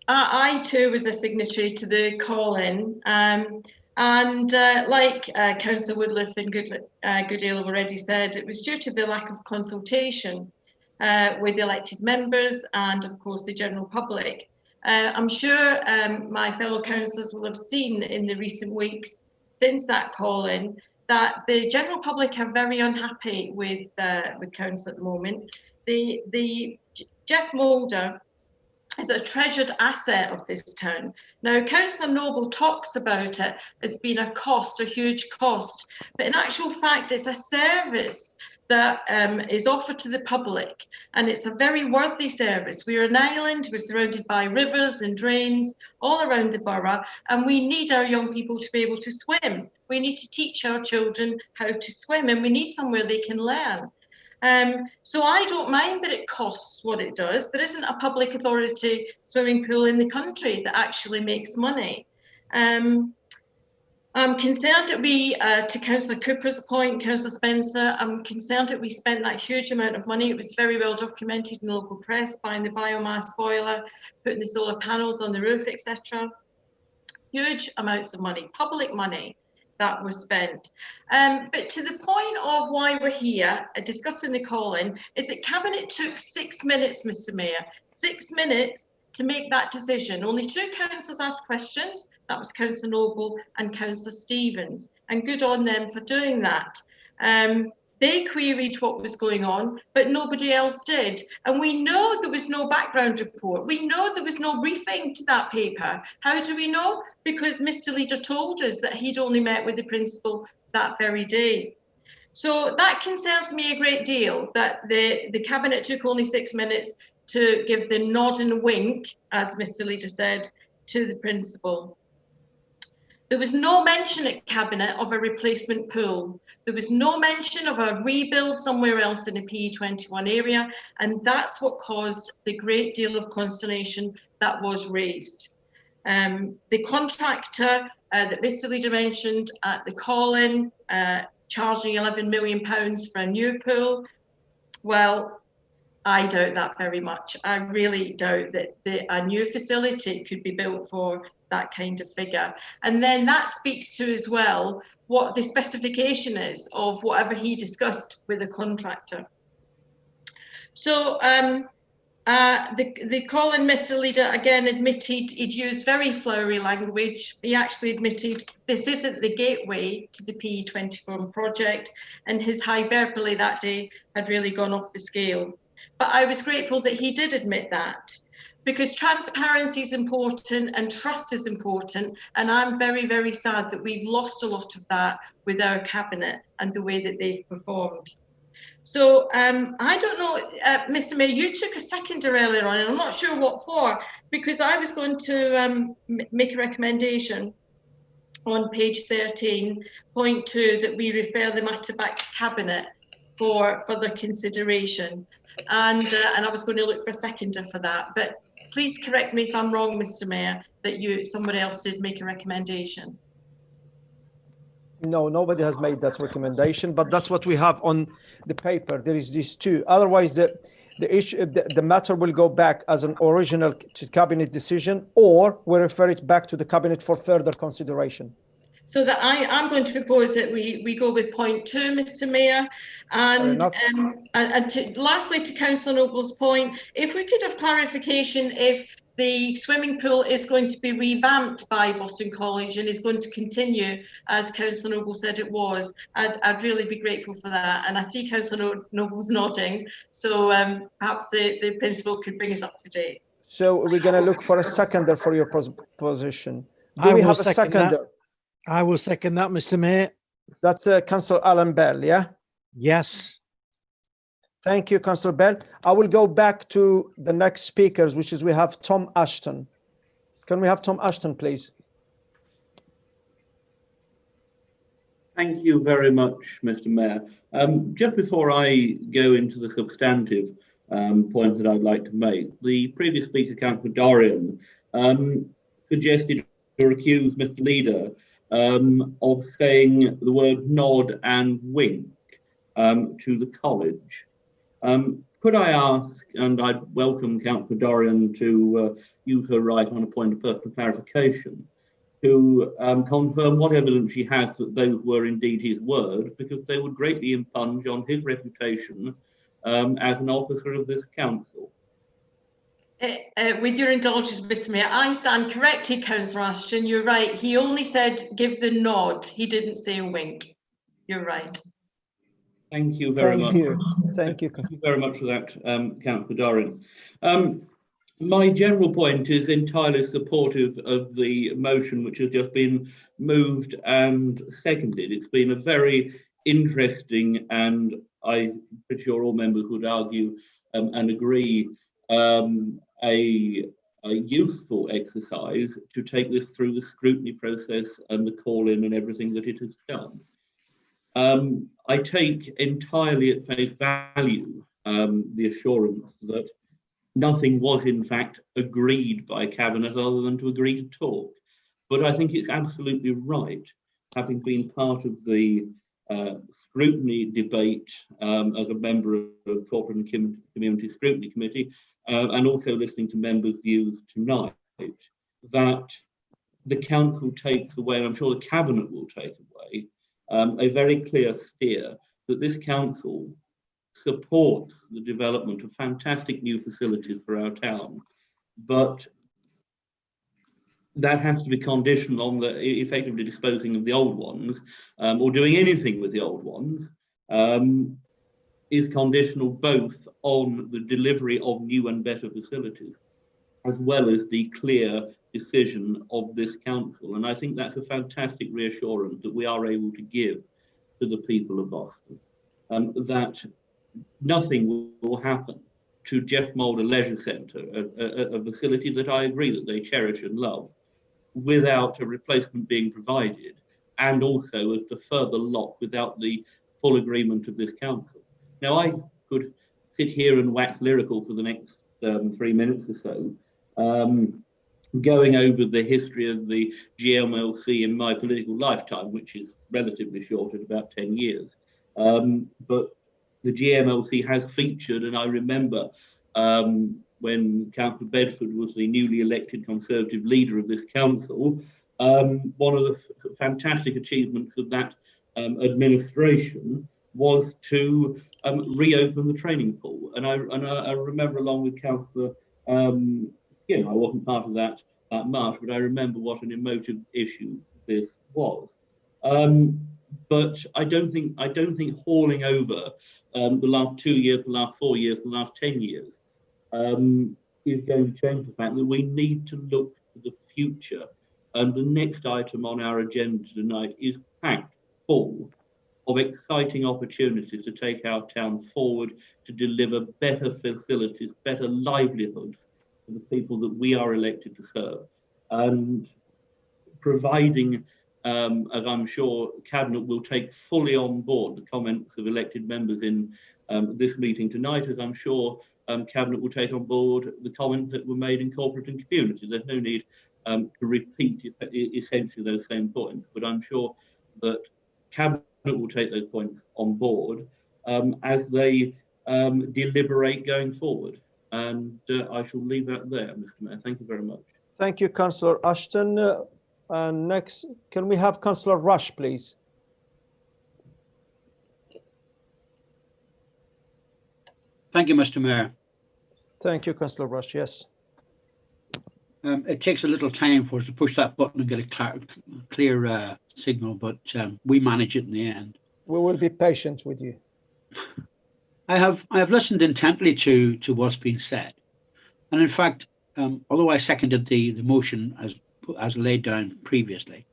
I too was a signatory to the call-in, and like Councillor Woodliff and Goodale have already said, it was due to the lack of consultation with the elected members and, of course, the general public. I'm sure my fellow councillors will have seen in the recent weeks since that call-in that the general public are very unhappy with council at the moment. The Jeff Moulder is a treasured asset of this town. Now, Councillor Noble talks about it as being a cost, a huge cost, but in actual fact, it's a service that is offered to the public, and it's a very worthy service. We're an island, we're surrounded by rivers and drains all around the borough, and we need our young people to be able to swim. We need to teach our children how to swim, and we need somewhere they can learn. So I don't mind that it costs what it does. There isn't a public authority swimming pool in the country that actually makes money. I'm concerned that we, to Councillor Cooper's point, Councillor Spencer, I'm concerned that we spent that huge amount of money. It was very well documented in the local press, buying the biomass boiler, putting the solar panels on the roof, etc. Huge amounts of money, public money. that was spent. But to the point of why we're here discussing the call-in, is that Cabinet took 6 minutes, Mr. Mayor, 6 minutes to make that decision. Only 2 councillors asked questions. That was Councillor Noble and Councillor Stevens, and good on them for doing that. They queried what was going on, but nobody else did. And we know there was no background report. We know there was no briefing to that paper. How do we know? Because Mr. Leader told us that he'd only met with the principal that very day. So that concerns me a great deal, that the Cabinet took only 6 minutes to give the nod and wink, as Mr. Leader said, to the principal. There was no mention at Cabinet of a replacement pool. There was no mention of a rebuild somewhere else in the PE21 area, and that's what caused the great deal of consternation that was raised. The contractor that Mr. Leader mentioned at the call-in, charging £11 million for a new pool, well, I doubt that very much. I really doubt that a new facility could be built for that kind of figure. And then that speaks to as well what the specification is of whatever he discussed with the contractor. So the call-in Mr. Leader again admitted he'd used very flowery language. He actually admitted this isn't the gateway to the PE21 project, and his hyperbole that day had really gone off the scale. But I was grateful that he did admit that, because transparency is important and trust is important. And I'm very, very sad that we've lost a lot of that with our Cabinet and the way that they've performed. So I don't know, Mr. Mayor, you took a seconder earlier on, and I'm not sure what for, because I was going to make a recommendation on page 13.2 that we refer the matter back to Cabinet for further consideration. And I was going to look for a seconder for that. But please correct me if I'm wrong, Mr. Mayor, that somebody else did make a recommendation. No, nobody has made that recommendation, but that's what we have on the paper. There is these 2. Otherwise, the issue, the matter will go back as an original to Cabinet decision, or we refer it back to the Cabinet for further consideration. So that I'm going to propose that we go with point 2, Mr. Mayor, and lastly to Councillor Noble's point, if we could have clarification if the swimming pool is going to be revamped by Boston College and is going to continue as Councillor Noble said it was, I'd really be grateful for that. And I see Councillor Noble's nodding, so perhaps the principal could bring us up to date. So we're going to look for a seconder for your position. Do we have a seconder? I will second that, Mr. Mayor. That's Councillor Alan Bell, yeah? Yes. Thank you, Councillor Bell. I will go back to the next speakers, which is we have Tom Ashton. Can we have Tom Ashton, please? Thank you very much, Mr. Mayor. Just before I go into the substantive point that I'd like to make, the previous speaker, Councillor Dorian, suggested to accuse Mr. Leader of saying the word nod and wink to the college. Could I ask, and I'd welcome Councillor Dorian to use her right on a point of personal clarification, to confirm what evidence she has that those were indeed his words, because they would greatly impinge on his reputation as an officer of this council. With your indulgence, Mr. Mayor, I stand corrected, Councillor Ashton. You're right. He only said give the nod. He didn't say a wink. You're right. Thank you very much. Thank you. Thank you very much for that, Councillor Dorian. My general point is entirely supportive of the motion which has just been moved and seconded. It's been a very interesting, and I'm pretty sure all members would argue and agree, a useful exercise to take this through the scrutiny process and the call-in and everything that it has done. I take entirely at face value the assurance that nothing was in fact agreed by Cabinet other than to agree to talk. But I think it's absolutely right, having been part of the scrutiny debate as a member of the Corporate and Community Scrutiny Committee, and also listening to members' views tonight, that the council takes away, and I'm sure the cabinet will take away, a very clear steer that this council supports the development of fantastic new facilities for our town, but that has to be conditional on the effectively disposing of the old ones, or doing anything with the old ones, is conditional both on the delivery of new and better facilities, as well as the clear decision of this council. And I think that's a fantastic reassurance that we are able to give to the people of Boston, that nothing will happen to Jeff Moulder Leisure Centre, a facility that I agree that they cherish and love, without a replacement being provided, and also as the further lot without the full agreement of this council. Now, I could sit here and wax lyrical for the next 3 minutes or so, going over the history of the GMLC in my political lifetime, which is relatively short at about 10 years. But the GMLC has featured, and I remember when Councillor Bedford was the newly elected Conservative leader of this council, one of the fantastic achievements of that administration was to reopen the training pool. And I remember, along with Councillor, I wasn't part of that march, but I remember what an emotive issue this was. But I don't think hauling over the last 2 years, the last 4 years, the last 10 years is going to change the fact that we need to look to the future. And the next item on our agenda tonight is packed full of exciting opportunities to take our town forward, to deliver better facilities, better livelihoods for the people that we are elected to serve, and providing, as I'm sure Cabinet will take fully on board the comments of elected members in this meeting tonight, as I'm sure Cabinet will take on board the comments that were made in corporate and community. There's no need to repeat essentially those same points, but I'm sure that Cabinet will take those points on board as they deliberate going forward. And I shall leave that there, Mr. Mayor. Thank you very much. Thank you, Councillor Ashton. And next, can we have Councillor Rush, please? Thank you, Mr. Mayor. Thank you, Councillor Rush. Yes. It takes a little time for us to push that button and get a clear signal, but we manage it in the end. We will be patient with you. I have listened intently to what's being said, and in fact, although I seconded the motion as laid down previously,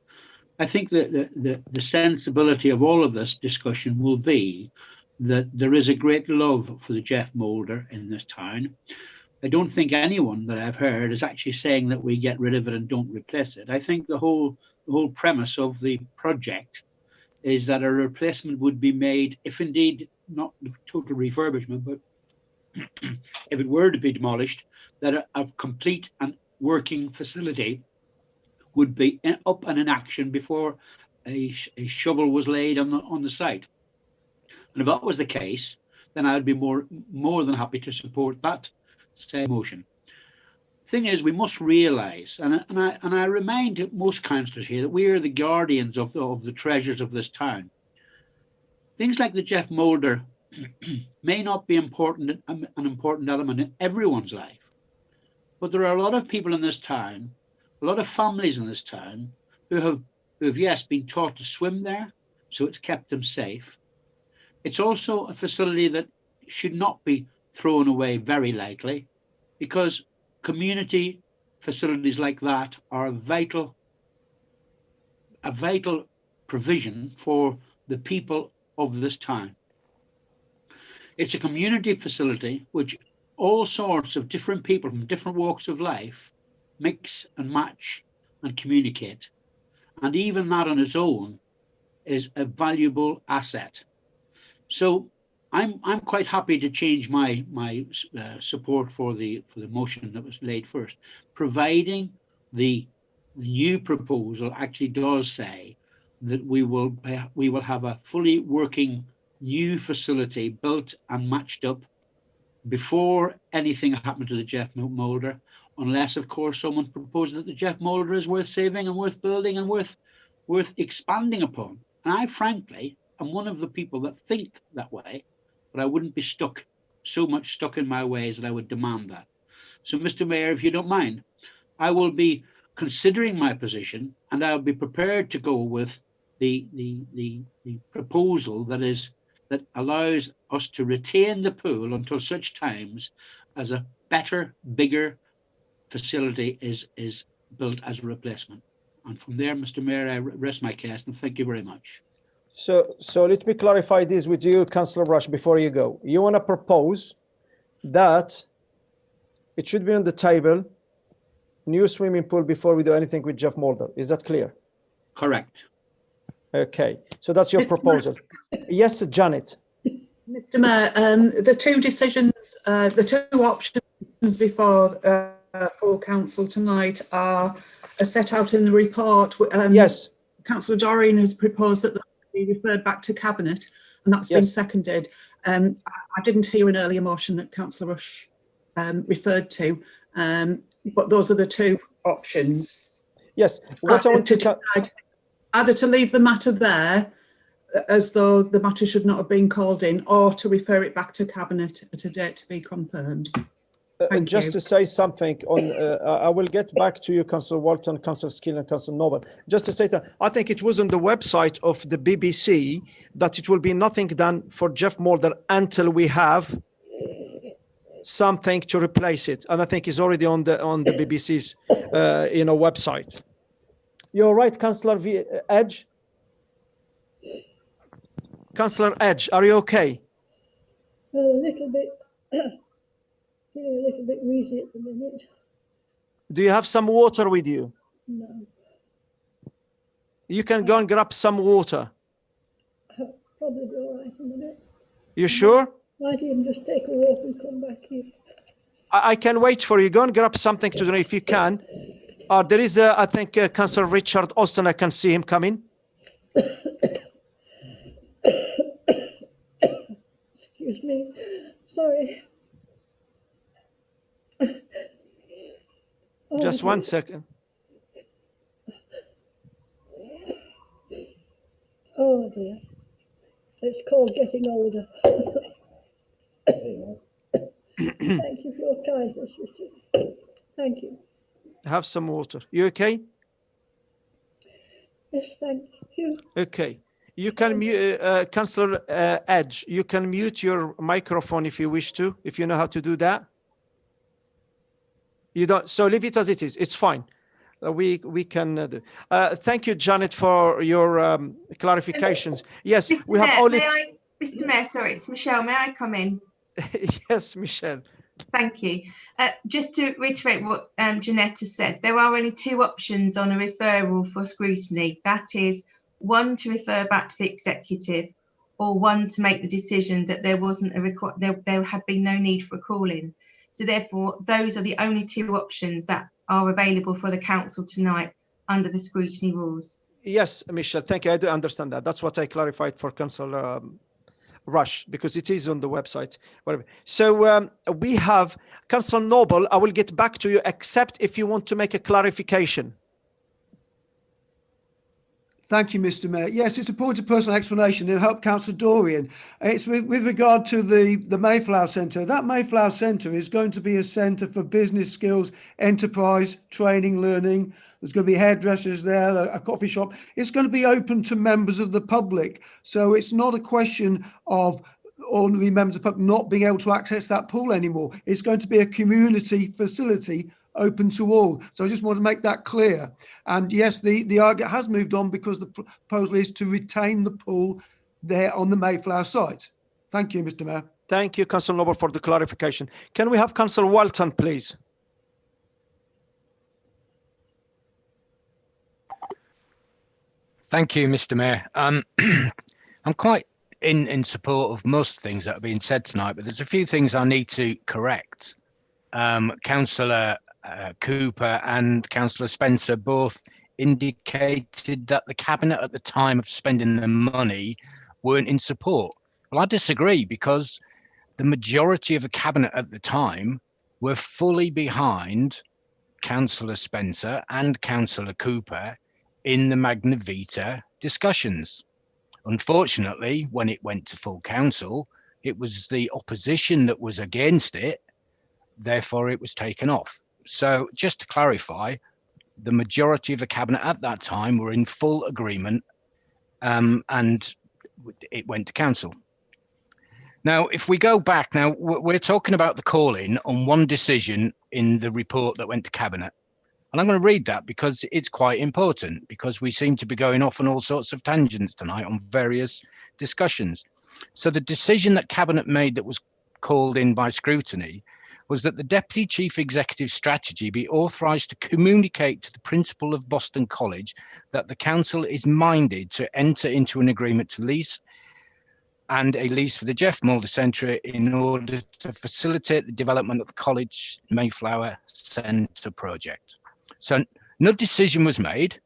I think that the sensibility of all of this discussion will be that there is a great love for the Jeff Moulder in this town. I don't think anyone that I've heard is actually saying that we get rid of it and don't replace it. I think the whole premise of the project is that a replacement would be made, if indeed not total refurbishment, but if it were to be demolished, that a complete and working facility would be up and in action before a shovel was laid on the site. And if that was the case, then I would be more than happy to support that same motion. Thing is, we must realise, and I remind most councillors here, that we are the guardians of the treasures of this town. Things like the Jeff Moulder may not be an important element in everyone's life, but there are a lot of people in this town, a lot of families in this town who have yes, been taught to swim there, so it's kept them safe. It's also a facility that should not be thrown away very lightly, because community facilities like that are a vital provision for the people of this town. It's a community facility which all sorts of different people from different walks of life mix and match and communicate. And even that on its own is a valuable asset. So I'm quite happy to change my support for the motion that was laid first, providing the new proposal actually does say that we will have a fully working new facility built and matched up before anything happened to the Jeff Moulder, unless, of course, someone proposes that the Jeff Moulder is worth saving and worth building and worth expanding upon. And I, frankly, am one of the people that think that way, but I wouldn't be stuck in my ways that I would demand that. So, Mr. Mayor, if you don't mind, I will be considering my position, and I'll be prepared to go with the proposal that allows us to retain the pool until such times as a better, bigger facility is built as a replacement. And from there, Mr. Mayor, I rest my case, and thank you very much. So let me clarify this with you, Councillor Rush, before you go. You want to propose that it should be on the table, new swimming pool before we do anything with Jeff Moulder. Is that clear? Correct. Okay, so that's your proposal. Yes, Janet. Mr. Mayor, the two decisions, the two options before full council tonight are set out in the report. Yes. Councillor Doreen has proposed that be referred back to Cabinet, and that's been seconded. I didn't hear an earlier motion that Councillor Rush referred to, but those are the two options. Yes, what I want to decide either to leave the matter there, as though the matter should not have been called in, or to refer it back to Cabinet at a date to be confirmed. Just to say something on, I will get back to you, Councillor Walton, Councillor Skill and Councillor Noble. Just to say that I think it was on the website of the BBC that it will be nothing done for Jeff Moulder until we have something to replace it. And I think it's already on the BBC's website. You're right, Councillor Edge. Councillor Edge, are you okay? Well, a little bit. Feeling a little bit wheezy at the minute. Do you have some water with you? No. You can go and grab some water. I'll probably be all right in a minute. You sure? Might even just take a walk and come back here. I can wait for you. Go and grab something to drink if you can. There is, I think, Councillor Richard Austin. I can see him coming. Excuse me. Sorry. Just 1 second. Oh dear. It's called getting older. Thank you for your kindness, Richard. Thank you. Have some water. You okay? Yes, thank you. Okay. You can mute, Councillor Edge, you can mute your microphone if you wish to, if you know how to do that. You don't, so leave it as it is. It's fine. We can do. Thank you, Janet, for your clarifications. Yes, Mr. we have Mayor, only. Mr. Mayor, sorry, it's Michelle. May I come in? Yes, Michelle. Thank you. Just to reiterate what Jeanette has said, there are only two options on a referral for scrutiny. That is, one to refer back to the executive, or one to make the decision that there wasn't there had been no need for a call-in. So therefore, those are the only two options that are available for the council tonight under the scrutiny rules. Yes, Michelle, thank you. I do understand that. That's what I clarified for Councillor Rush, because it is on the website. Whatever. So we have Councillor Noble. I will get back to you, except if you want to make a clarification. Thank you, Mr. Mayor. Yes, it's a point of personal explanation to help Councillor Dorian. It's with regard to the Mayflower Centre. That Mayflower Centre is going to be a centre for business skills, enterprise, training, learning. There's going to be hairdressers there, a coffee shop. It's going to be open to members of the public. So it's not a question of only members of the public not being able to access that pool anymore. It's going to be a community facility open to all. So I just want to make that clear. And yes, the argument has moved on because the proposal is to retain the pool there on the Mayflower site. Thank you, Mr. Mayor. Thank you, Councillor Noble, for the clarification. Can we have Councillor Walton, please? Thank you, Mr. Mayor. I'm quite in support of most things that have been said tonight, but there's a few things I need to correct. Councillor Cooper and Councillor Spencer both indicated that the Cabinet at the time of spending the money weren't in support. Well, I disagree, because the majority of the Cabinet at the time were fully behind Councillor Spencer and Councillor Cooper in the Magna Vita discussions. Unfortunately, when it went to full council, it was the opposition that was against it, therefore it was taken off. So just to clarify, the majority of the cabinet at that time were in full agreement, and it went to council. Now, if we go back, now we're talking about the call-in on one decision in the report that went to cabinet. And I'm going to read that because it's quite important, because we seem to be going off on all sorts of tangents tonight on various discussions. So the decision that cabinet made that was called in by scrutiny was that the Deputy Chief Executive Strategy be authorised to communicate to the Principal of Boston College that the council is minded to enter into an agreement to lease and a lease for the Jeff Mulder Centre in order to facilitate the development of the College Mayflower Centre project. So no decision was made.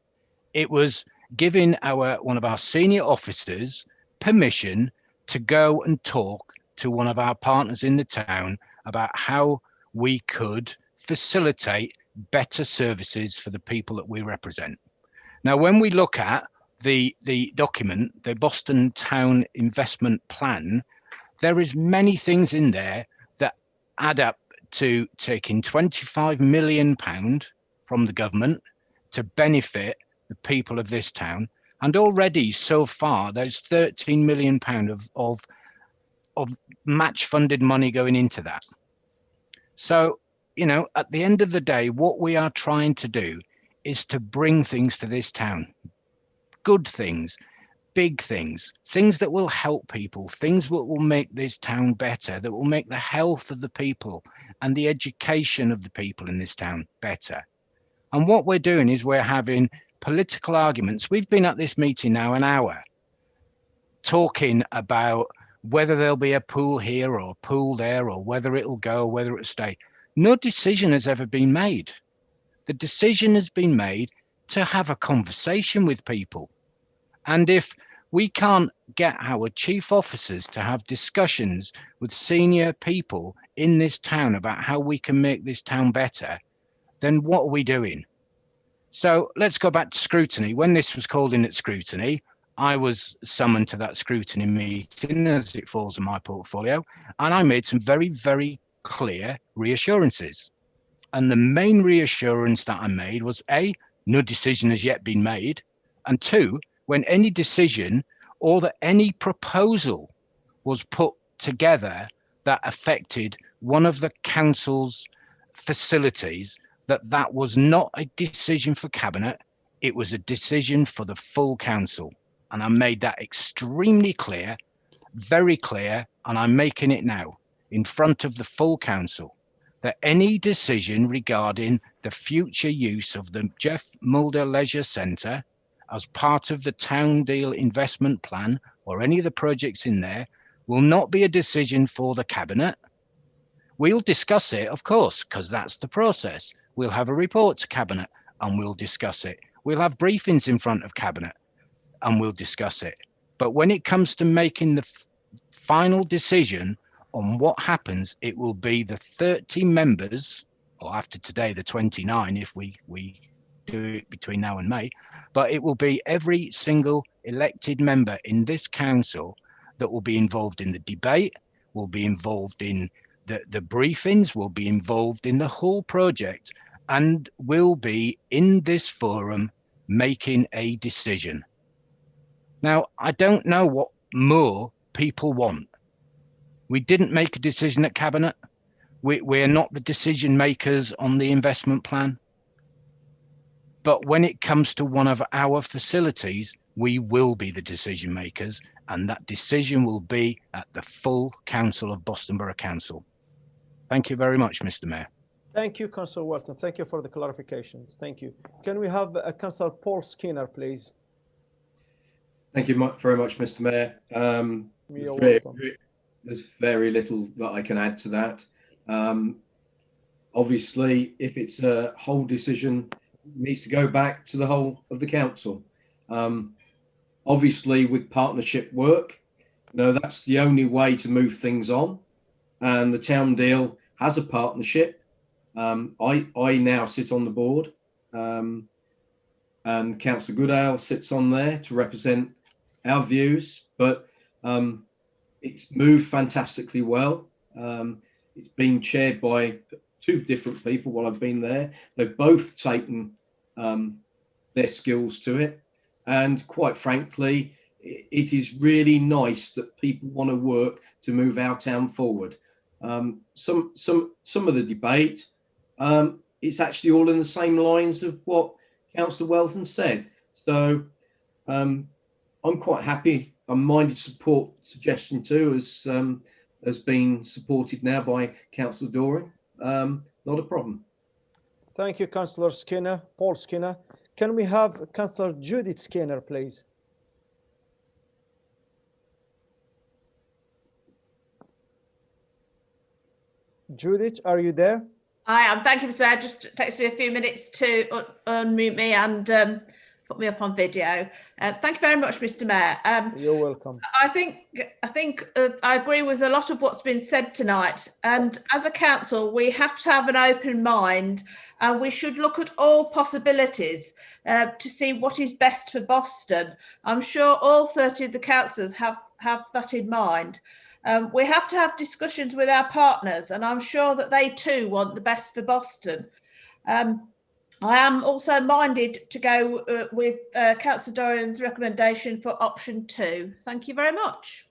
It was giving one of our senior officers permission to go and talk to one of our partners in the town about how we could facilitate better services for the people that we represent. Now, when we look at the document, the Boston Town Investment Plan, there is many things in there that add up to taking £25 million from the government to benefit the people of this town. And already so far, there's £13 million of match funded money going into that. So, you know, at the end of the day, what we are trying to do is to bring things to this town. Good things, big things, things that will help people, things that will make this town better, that will make the health of the people and the education of the people in this town better. And what we're doing is we're having political arguments. We've been at this meeting now an hour talking about whether there'll be a pool here or a pool there, or whether it'll go, whether it'll stay. No decision has ever been made. The decision has been made to have a conversation with people. And if we can't get our chief officers to have discussions with senior people in this town about how we can make this town better, then what are we doing? So let's go back to scrutiny. When this was called in at scrutiny, I was summoned to that scrutiny meeting, as it falls in my portfolio, and I made some very, very clear reassurances. And the main reassurance that I made was A, no decision has yet been made, and two, when any decision or that any proposal was put together that affected one of the council's facilities, that was not a decision for cabinet, it was a decision for the full council. And I made that extremely clear, very clear, and I'm making it now in front of the full council, that any decision regarding the future use of the Jeff Mulder Leisure Centre as part of the Town Deal Investment Plan or any of the projects in there will not be a decision for the cabinet. We'll discuss it, of course, because that's the process. We'll have a report to cabinet and we'll discuss it. We'll have briefings in front of cabinet and we'll discuss it. But when it comes to making the final decision on what happens, it will be the 30 members, or after today, the 29, if we do it between now and May, but it will be every single elected member in this council that will be involved in the debate, will be involved in the briefings, will be involved in the whole project, and will be in this forum making a decision. Now, I don't know what more people want. We didn't make a decision at cabinet. We're not the decision makers on the investment plan. But when it comes to one of our facilities, we will be the decision makers, and that decision will be at the full council of Boston Borough Council. Thank you very much, Mr. Mayor. Thank you, Councillor Walton. Thank you for the clarifications. Thank you. Can we have Councillor Paul Skinner, please? Thank you very much, Mr. Mayor. There's very little that I can add to that. Obviously, if it's a whole decision, it needs to go back to the whole of the council. Obviously, with partnership work, that's the only way to move things on. And the town deal has a partnership. I now sit on the board, and Councillor Goodale sits on there to represent our views, but it's moved fantastically well. It's been chaired by two different people while I've been there. They've both taken their skills to it, and quite frankly, it is really nice that people want to work to move our town forward. Some of the debate, it's actually all in the same lines of what Councillor Welton said. So I'm quite happy. I'm minded support suggestion too has been supported now by Councillor Doring. Not a problem. Thank you, Councillor Skinner, Paul Skinner. Can we have Councillor Judith Skinner, please? Judith, are you there? I am. Thank you, Mr. Mayor. Just takes me a few minutes to unmute me and put me up on video. Thank you very much, Mr. Mayor. You're welcome. I think I agree with a lot of what's been said tonight. And as a council, we have to have an open mind, and we should look at all possibilities to see what is best for Boston. I'm sure all 30 of the councillors have that in mind. We have to have discussions with our partners, and I'm sure that they too want the best for Boston. I am also minded to go with Councillor Dorian's recommendation for option 2. Thank you very much.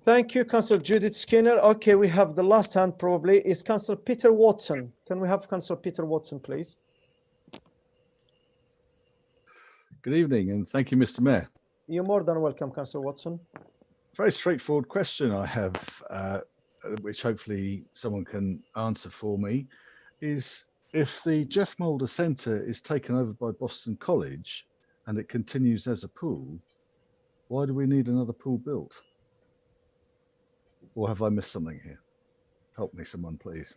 Thank you, Councillor Judith Skinner. Okay, we have the last hand probably is Councillor Peter Watson. Can we have Councillor Peter Watson, please? Good evening, and thank you, Mr. Mayor. You're more than welcome, Councillor Watson. Very straightforward question I have, which hopefully someone can answer for me, is if the Jeff Mulder Centre is taken over by Boston College and it continues as a pool, why do we need another pool built? Or have I missed something here? Help me, someone, please.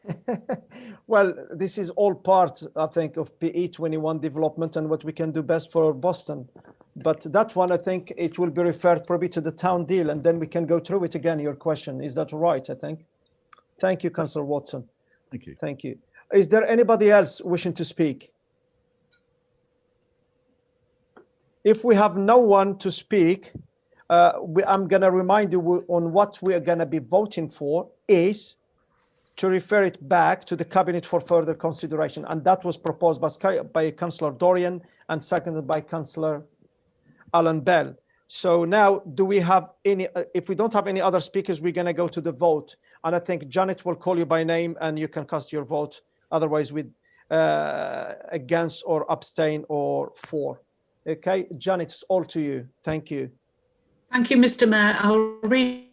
Well, this is all part, I think, of PE 21 development and what we can do best for Boston. But that one, I think it will be referred probably to the town deal, and then we can go through it again, your question. Is that right, I think? Thank you, Councillor Watson. Thank you. Thank you. Is there anybody else wishing to speak? If we have no one to speak, I'm going to remind you on what we are going to be voting for is to refer it back to the Cabinet for further consideration. And that was proposed by Councillor Dorian and seconded by Councillor Alan Bell. So now, do we have any, if we don't have any other speakers, we're going to go to the vote. And I think Janet will call you by name and you can cast your vote. Otherwise, with against or abstain or for. Okay, Janet, it's all to you. Thank you. Thank you, Mr. Mayor. I'll read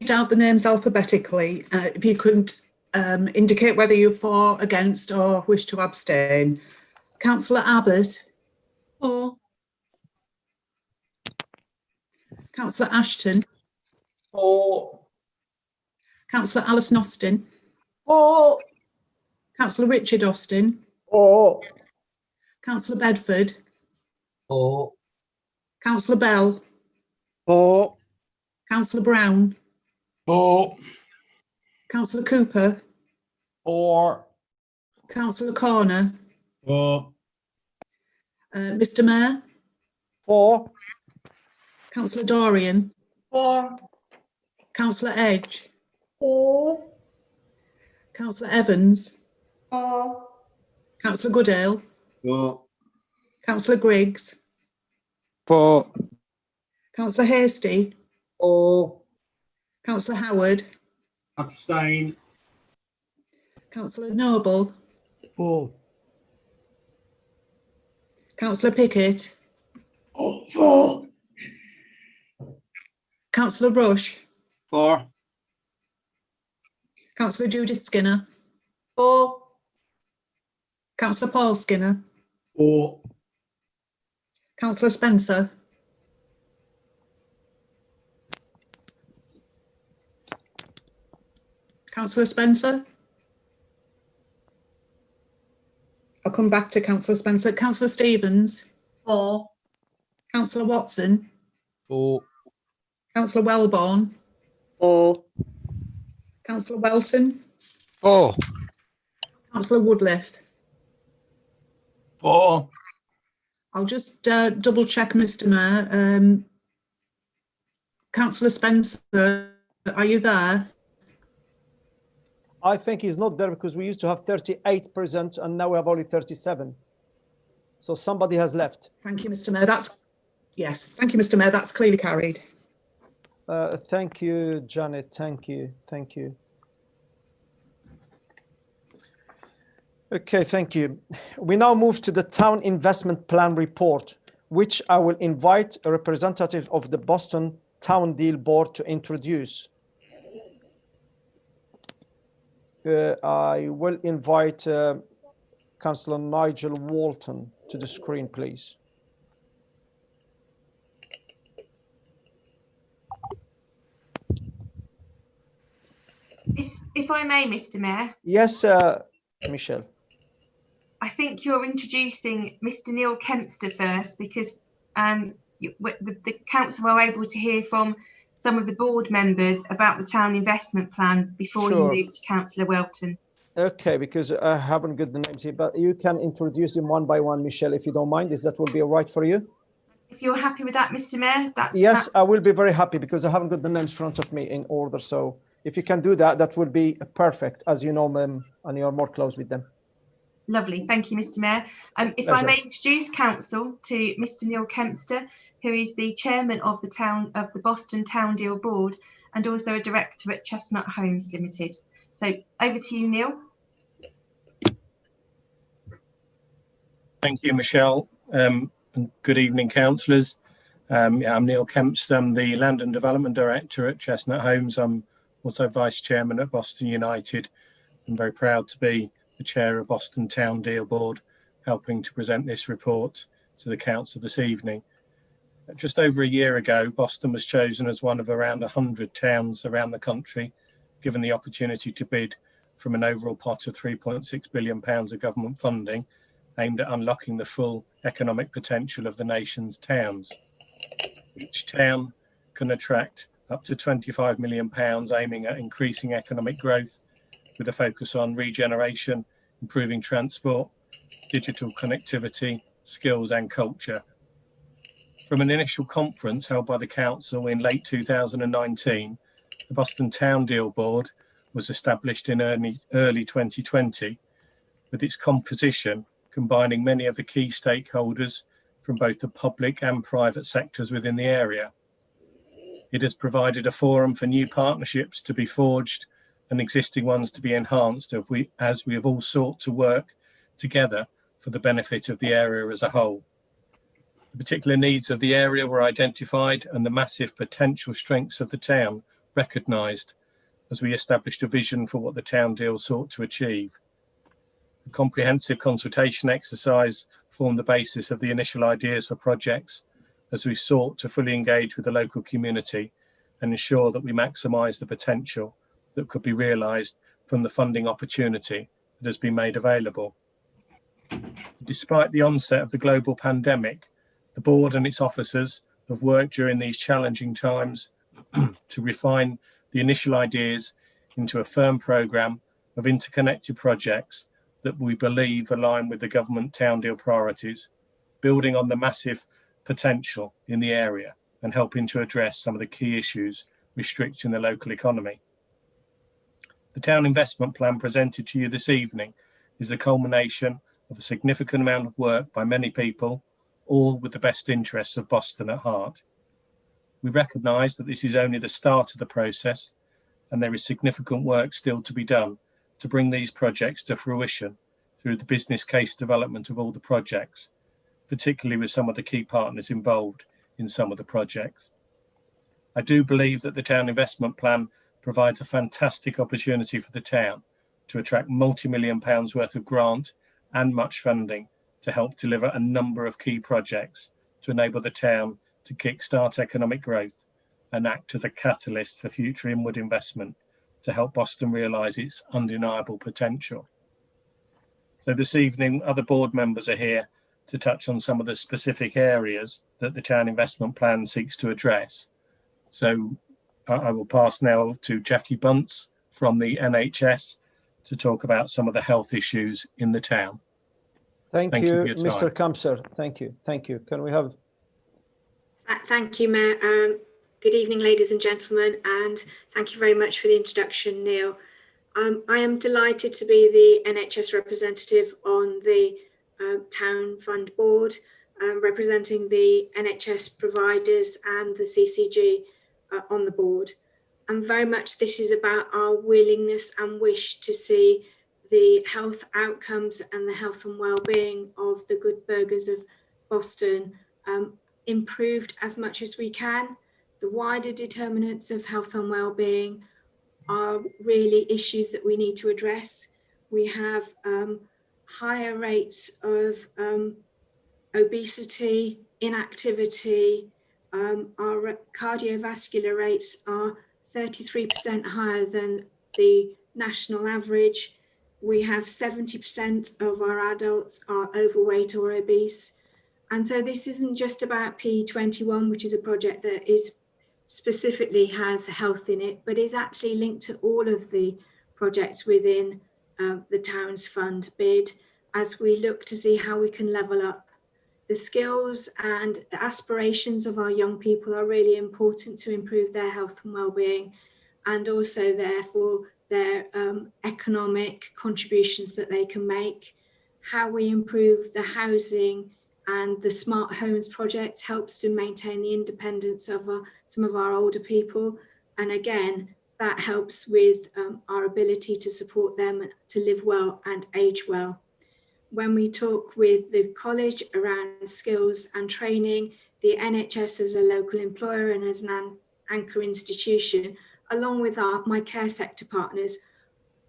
out the names alphabetically. If you could indicate whether you're for, against, or wish to abstain. Councillor Abbott. For. Councillor Ashton. For. Councillor Alison Austin. For. Councillor Richard Austin. For. Councillor Bedford. For. Councillor Bell. For. Councillor Brown. For. Councillor Cooper. For. Councillor Corner. For. Mr. Mayor. For. Councillor Dorian. For. Councillor Edge. For. Councillor Evans. For. Councillor Goodale. For. Councillor Griggs. For. Councillor Hasty. For. Councillor Howard. Abstain. Councillor Noble. For. Councillor Pickett. For. Councillor Rush. For. Councillor Judith Skinner. For. Councillor Paul Skinner. For. Councillor Spencer. Councillor Spencer. I'll come back to Councillor Spencer. Councillor Stevens. For. Councillor Watson. For. Councillor Wellborn. For. Councillor Welton. For. Councillor Woodliff. For. I'll just double check, Mr. Mayor. Councillor Spencer, are you there? I think he's not there because we used to have 38 present and now we have only 37. So somebody has left. Thank you, Mr. Mayor. Yes, thank you, Mr. Mayor. That's clearly carried. Thank you, Janet. Thank you. Thank you. Okay, thank you. We now move to the Town Investment Plan report, which I will invite a representative of the Boston Town Deal Board to introduce. I will invite Councillor Nigel Walton to the screen, please. If I may, Mr. Mayor. Yes, Michelle. I think you're introducing Mr. Neil Kempster first because the council were able to hear from some of the board members about the town investment plan before Sure. you move to Councillor Welton. Okay, because I haven't got the names here, but you can introduce them one by one, Michelle, if you don't mind. Is that will be all right for you? If you're happy with that, Mr. Mayor, Yes, I will be very happy because I haven't got the names in front of me in order. So if you can do that, that would be perfect, as you know them and you're more close with them. Lovely, thank you, Mr. Mayor. If Pleasure. I may introduce council to Mr. Neil Kempster, who is the chairman of the Boston Town Deal Board and also a director at Chestnut Homes Limited. So over to you, Neil. Thank you, Michelle. And good evening, councillors. I'm Neil Kempster. I'm the Land and Development Director at Chestnut Homes. I'm also Vice Chairman at Boston United. I'm very proud to be the Chair of Boston Town Deal Board, helping to present this report to the Council this evening. Just over a year ago, Boston was chosen as one of around 100 towns around the country, given the opportunity to bid from an overall pot of £3.6 billion of government funding aimed at unlocking the full economic potential of the nation's towns. Each town can attract up to £25 million, aiming at increasing economic growth with a focus on regeneration, improving transport, digital connectivity, skills and culture. From an initial conference held by the Council in late 2019, the Boston Town Deal Board was established in early 2020, with its composition combining many of the key stakeholders from both the public and private sectors within the area. It has provided a forum for new partnerships to be forged and existing ones to be enhanced as we have all sought to work together for the benefit of the area as a whole. The particular needs of the area were identified and the massive potential strengths of the town recognised as we established a vision for what the town deal sought to achieve. A comprehensive consultation exercise formed the basis of the initial ideas for projects as we sought to fully engage with the local community and ensure that we maximise the potential that could be realised from the funding opportunity that has been made available. Despite the onset of the global pandemic, the board and its officers have worked during these challenging times to refine the initial ideas into a firm programme of interconnected projects that we believe align with the government town deal priorities, building on the massive potential in the area and helping to address some of the key issues restricting the local economy. The town investment plan presented to you this evening is the culmination of a significant amount of work by many people, all with the best interests of Boston at heart. We recognise that this is only the start of the process and there is significant work still to be done to bring these projects to fruition through the business case development of all the projects, particularly with some of the key partners involved in some of the projects. I do believe that the town investment plan provides a fantastic opportunity for the town to attract multi-million pounds worth of grant and much funding to help deliver a number of key projects to enable the town to kickstart economic growth and act as a catalyst for future inward investment to help Boston realise its undeniable potential. So this evening, other board members are here to touch on some of the specific areas that the town investment plan seeks to address. So I will pass now to Jackie Bunce from the NHS to talk about some of the health issues in the town. Thank for you, your time. Mr. Kamser. Thank you. Thank you. Can we have? Thank you, Mayor. Good evening, ladies and gentlemen, and thank you very much for the introduction, Neil. I am delighted to be the NHS representative on the Town Fund Board, representing the NHS providers and the CCG on the board. And very much this is about our willingness and wish to see the health outcomes and the health and well-being of the good burghers of Boston improved as much as we can. The wider determinants of health and well-being are really issues that we need to address. We have higher rates of obesity, inactivity. Our cardiovascular rates are 33% higher than the national average. We have 70% of our adults are overweight or obese. And so this isn't just about P21, which is a project that is specifically has health in it, but is actually linked to all of the projects within the Town's Fund bid as we look to see how we can level up. The skills and aspirations of our young people are really important to improve their health and well-being, and also therefore their economic contributions that they can make. How we improve the housing and the smart homes project helps to maintain the independence of some of our older people. And again, that helps with our ability to support them to live well and age well. When we talk with the college around skills and training, the NHS as a local employer and as an anchor institution, along with my care sector partners,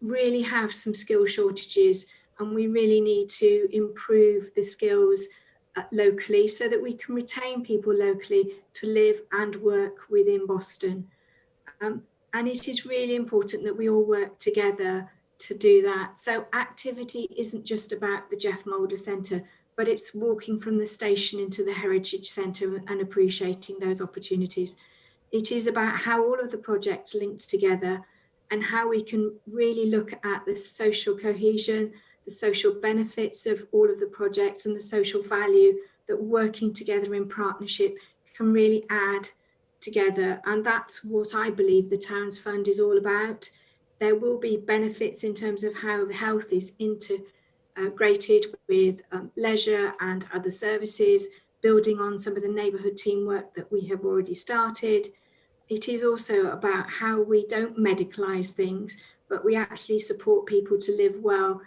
really have some skill shortages, and we really need to improve the skills locally so that we can retain people locally to live and work within Boston. And it is really important that we all work together to do that. So activity isn't just about the Jeff Moulder Centre, but it's walking from the station into the Heritage Centre and appreciating those opportunities. It is about how all of the projects link together and how we can really look at the social cohesion, the social benefits of all of the projects and the social value that working together in partnership can really add together. And that's what I believe the Town's Fund is all about. There will be benefits in terms of how the health is integrated with leisure and other services, building on some of the neighbourhood teamwork that we have already started. It is also about how we don't medicalise things, but we actually support people to live well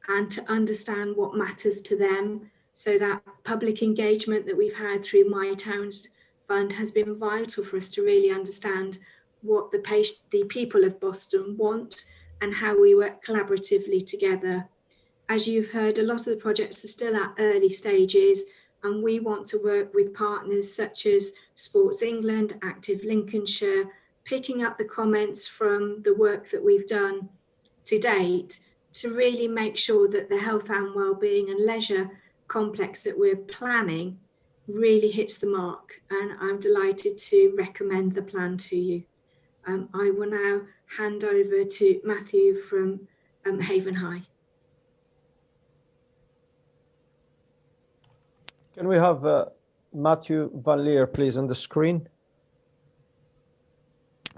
and to understand what matters to them. So that public engagement that we've had through My Town's Fund has been vital for us to really understand what the people of Boston want and how we work collaboratively together. As you've heard, a lot of the projects are still at early stages, and we want to work with partners such as Sports England, Active Lincolnshire, picking up the comments from the work that we've done to date to really make sure that the health and wellbeing and leisure complex that we're planning really hits the mark. And I'm delighted to recommend the plan to you. I will now hand over to Matthew from Haven High. Can we have Matthew Van Leer, please, on the screen?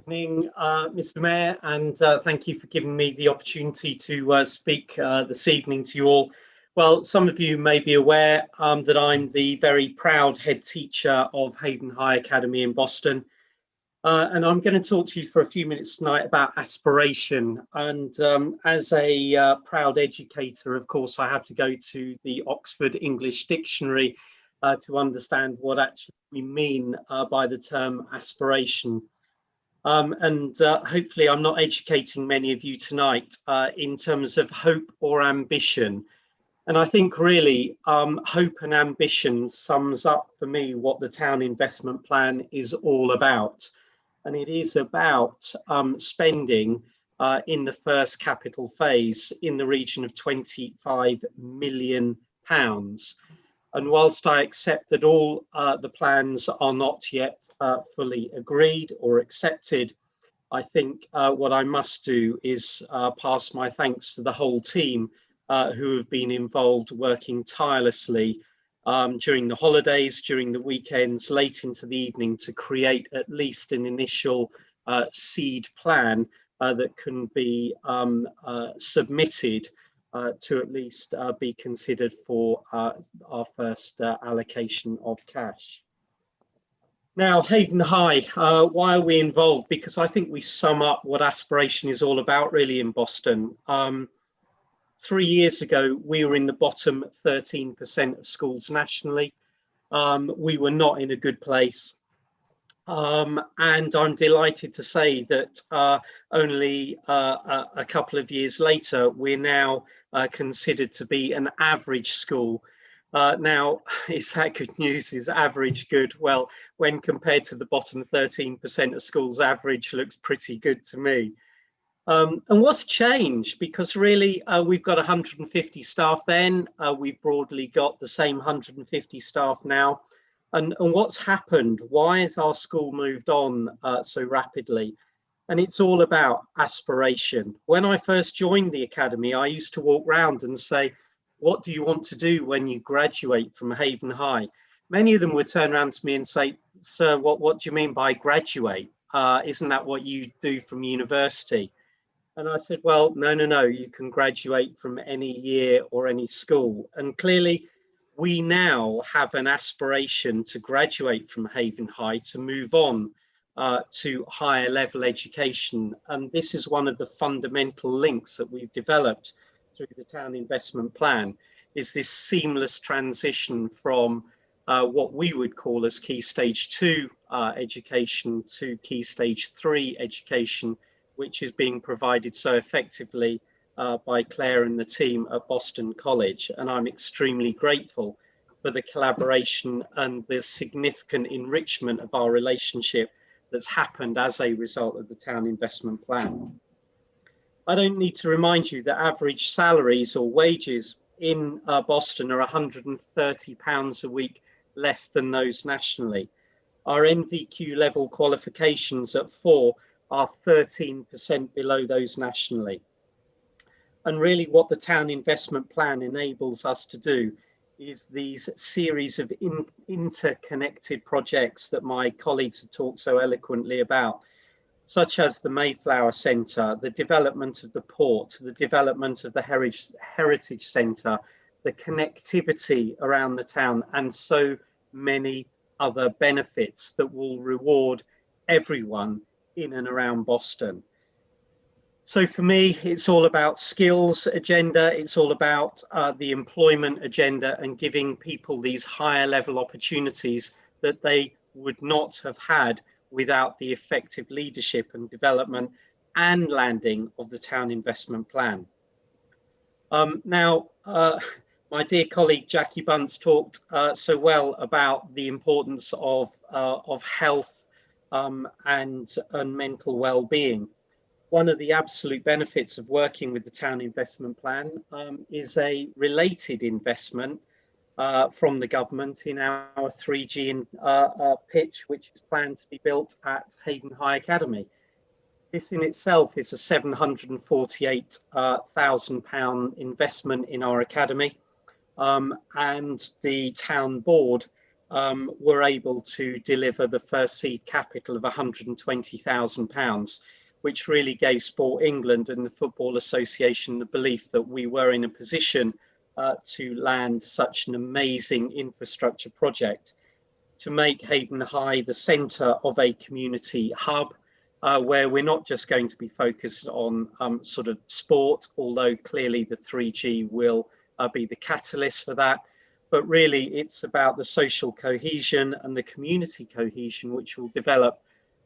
Good evening, Mr. Mayor, and thank you for giving me the opportunity to speak this evening to you all. Well, some of you may be aware that I'm the very proud head teacher of Haven High Academy in Boston. And I'm going to talk to you for a few minutes tonight about aspiration. And as a proud educator, of course, I have to go to the Oxford English Dictionary to understand what actually we mean by the term aspiration. Hopefully I'm not educating many of you tonight in terms of hope or ambition. And I think really hope and ambition sums up for me what the town investment plan is all about. And it is about spending in the first capital phase in the region of £25 million. And whilst I accept that all the plans are not yet fully agreed or accepted, I think what I must do is pass my thanks to the whole team who have been involved working tirelessly during the holidays, during the weekends, late into the evening to create at least an initial seed plan that can be submitted to at least be considered for our first allocation of cash. Now, Haven High, why are we involved? Because I think we sum up what aspiration is all about really in Boston. 3 years ago, we were in the bottom 13% of schools nationally. We were not in a good place. And I'm delighted to say that only a couple of years later, we're now considered to be an average school. Now, is that good news? Is average good? Well, when compared to the bottom 13% of schools, average looks pretty good to me. And what's changed? Because really, we've got 150 staff then. We've broadly got the same 150 staff now. And what's happened? Why has our school moved on so rapidly? And it's all about aspiration. When I first joined the academy, I used to walk around and say, what do you want to do when you graduate from Haven High? Many of them would turn around to me and say, sir, what do you mean by graduate? Isn't that what you do from university? And I said, well, no, you can graduate from any year or any school. And clearly, we now have an aspiration to graduate from Haven High, to move on to higher level education. And this is one of the fundamental links that we've developed through the town investment plan, is this seamless transition from what we would call as Key Stage 2 education to Key Stage 3 education, which is being provided so effectively by Claire and the team at Boston College. And I'm extremely grateful for the collaboration and the significant enrichment of our relationship that's happened as a result of the town investment plan. I don't need to remind you that average salaries or wages in Boston are £130 a week less than those nationally. Our NVQ level qualifications at 4 are 13% below those nationally. And really what the town investment plan enables us to do is these series of interconnected projects that my colleagues have talked so eloquently about, such as the Mayflower Centre, the development of the port, the development of the Heritage Centre, the connectivity around the town, and so many other benefits that will reward everyone in and around Boston. So for me, it's all about skills agenda. It's all about the employment agenda and giving people these higher level opportunities that they would not have had without the effective leadership and development and landing of the town investment plan. Now, my dear colleague Jackie Bunce talked so well about the importance of health and mental well-being. One of the absolute benefits of working with the town investment plan is a related investment from the government in our 3G pitch, which is planned to be built at Haven High Academy. This in itself is a £748,000 investment in our academy, and the town board were able to deliver the first seed capital of £120,000, which really gave Sport England and the Football Association the belief that we were in a position to land such an amazing infrastructure project to make Haven High the centre of a community hub, where we're not just going to be focused on sort of sport, although clearly the 3G will be the catalyst for that. But really it's about the social cohesion and the community cohesion, which will develop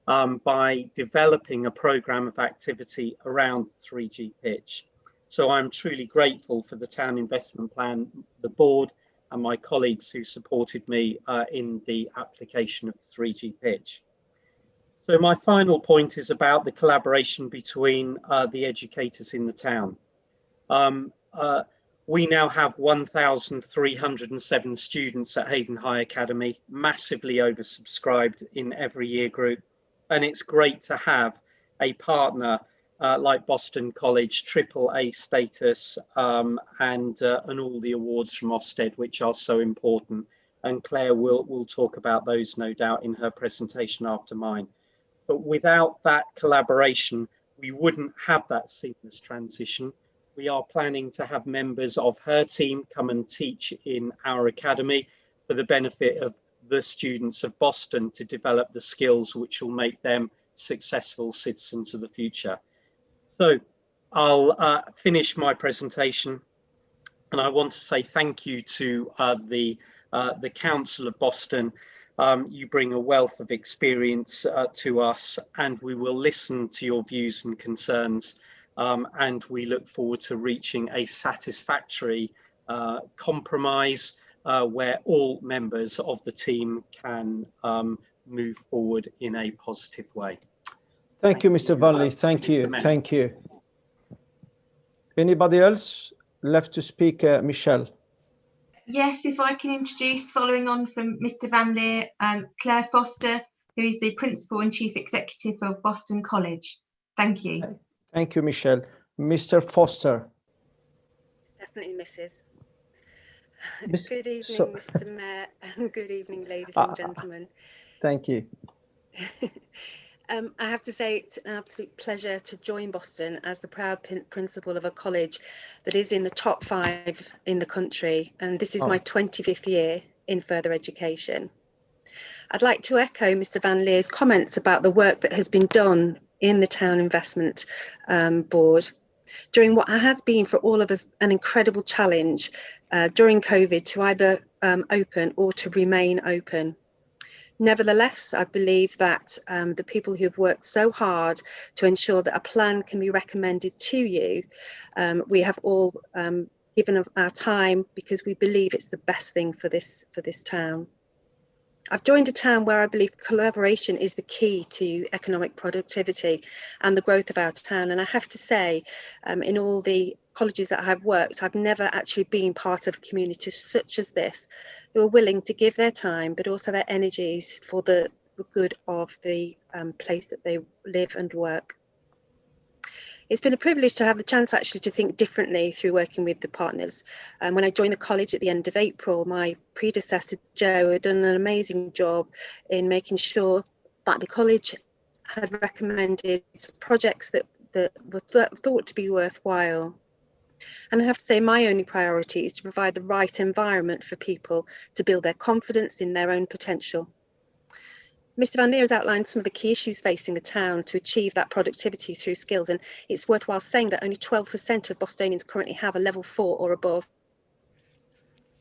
by developing a programme of activity around the 3G pitch. So I'm truly grateful for the town investment plan, the board and my colleagues who supported me in the application of the 3G pitch. So my final point is about the collaboration between the educators in the town. We now have 1,307 students at Haven High Academy, massively oversubscribed in every year group. And it's great to have a partner like Boston College, AAA status, and all the awards from Ofsted, which are so important. And Claire will talk about those, no doubt, in her presentation after mine. But without that collaboration, we wouldn't have that seamless transition. We are planning to have members of her team come and teach in our academy for the benefit of the students of Boston to develop the skills which will make them successful citizens of the future. So I'll finish my presentation, and I want to say thank you to the Council of Boston. You bring a wealth of experience to us, and we will listen to your views and concerns, and we look forward to reaching a satisfactory compromise where all members of the team can move forward in a positive way. Thank you, Mr. Vanley. Thank you. Thank you. Anybody else left to speak? Michelle. Yes, if I can introduce, following on from Mr. Van Leer, Claire Foster, who is the Principal and Chief Executive of Boston College. Thank you. Thank you, Michelle. Mr. Foster. Definitely Mrs. Good evening, Mr. Mayor, and good evening, ladies and gentlemen. Thank you. I have to say it's an absolute pleasure to join Boston as the proud principal of a college that is in the top 5 in the country, and this is my 25th year in further education. I'd like to echo Mr. Van Leer's comments about the work that has been done in the Town Investment Board during what has been for all of us an incredible challenge during COVID to either open or to remain open. Nevertheless, I believe that the people who have worked so hard to ensure that a plan can be recommended to you, we have all given of our time because we believe it's the best thing for this town. I've joined a town where I believe collaboration is the key to economic productivity and the growth of our town. And I have to say, in all the colleges that I've worked, I've never actually been part of a community such as this, who are willing to give their time, but also their energies for the good of the place that they live and work. It's been a privilege to have the chance actually to think differently through working with the partners. When I joined the college at the end of April, my predecessor, Joe, had done an amazing job in making sure that the college had recommended projects that were thought to be worthwhile. And I have to say my only priority is to provide the right environment for people to build their confidence in their own potential. Mr. Van Leer has outlined some of the key issues facing the town to achieve that productivity through skills, and it's worthwhile saying that only 12% of Bostonians currently have a level 4 or above.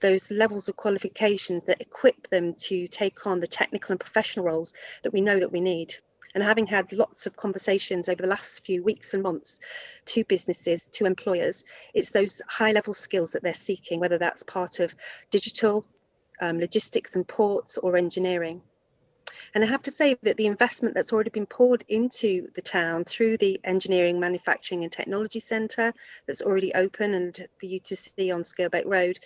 Those levels of qualifications that equip them to take on the technical and professional roles that we know that we need. And having had lots of conversations over the last few weeks and months to businesses, to employers, it's those high-level skills that they're seeking, whether that's part of digital, logistics and ports, or engineering. And I have to say that the investment that's already been poured into the town through the Engineering, Manufacturing and Technology Centre that's already open and for you to see on Skirbeck Road,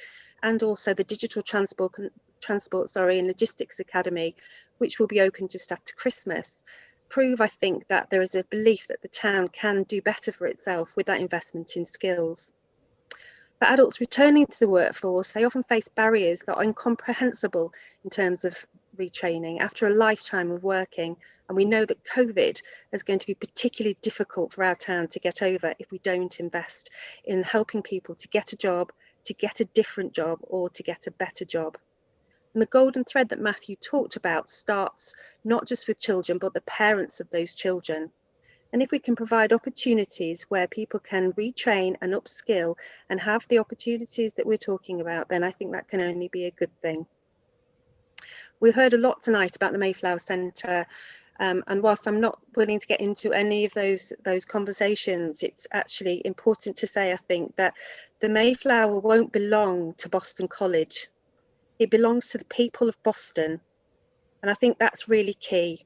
and also the Digital Transport and Logistics Academy, which will be open just after Christmas, prove, I think, that there is a belief that the town can do better for itself with that investment in skills. For adults returning to the workforce, they often face barriers that are incomprehensible in terms of retraining after a lifetime of working, and we know that COVID is going to be particularly difficult for our town to get over if we don't invest in helping people to get a job, to get a different job, or to get a better job. And the golden thread that Matthew talked about starts not just with children, but the parents of those children. And if we can provide opportunities where people can retrain and upskill and have the opportunities that we're talking about, then I think that can only be a good thing. We've heard a lot tonight about the Mayflower Centre, and whilst I'm not willing to get into any of those conversations, it's actually important to say, I think, that the Mayflower won't belong to Boston College. It belongs to the people of Boston. And I think that's really key,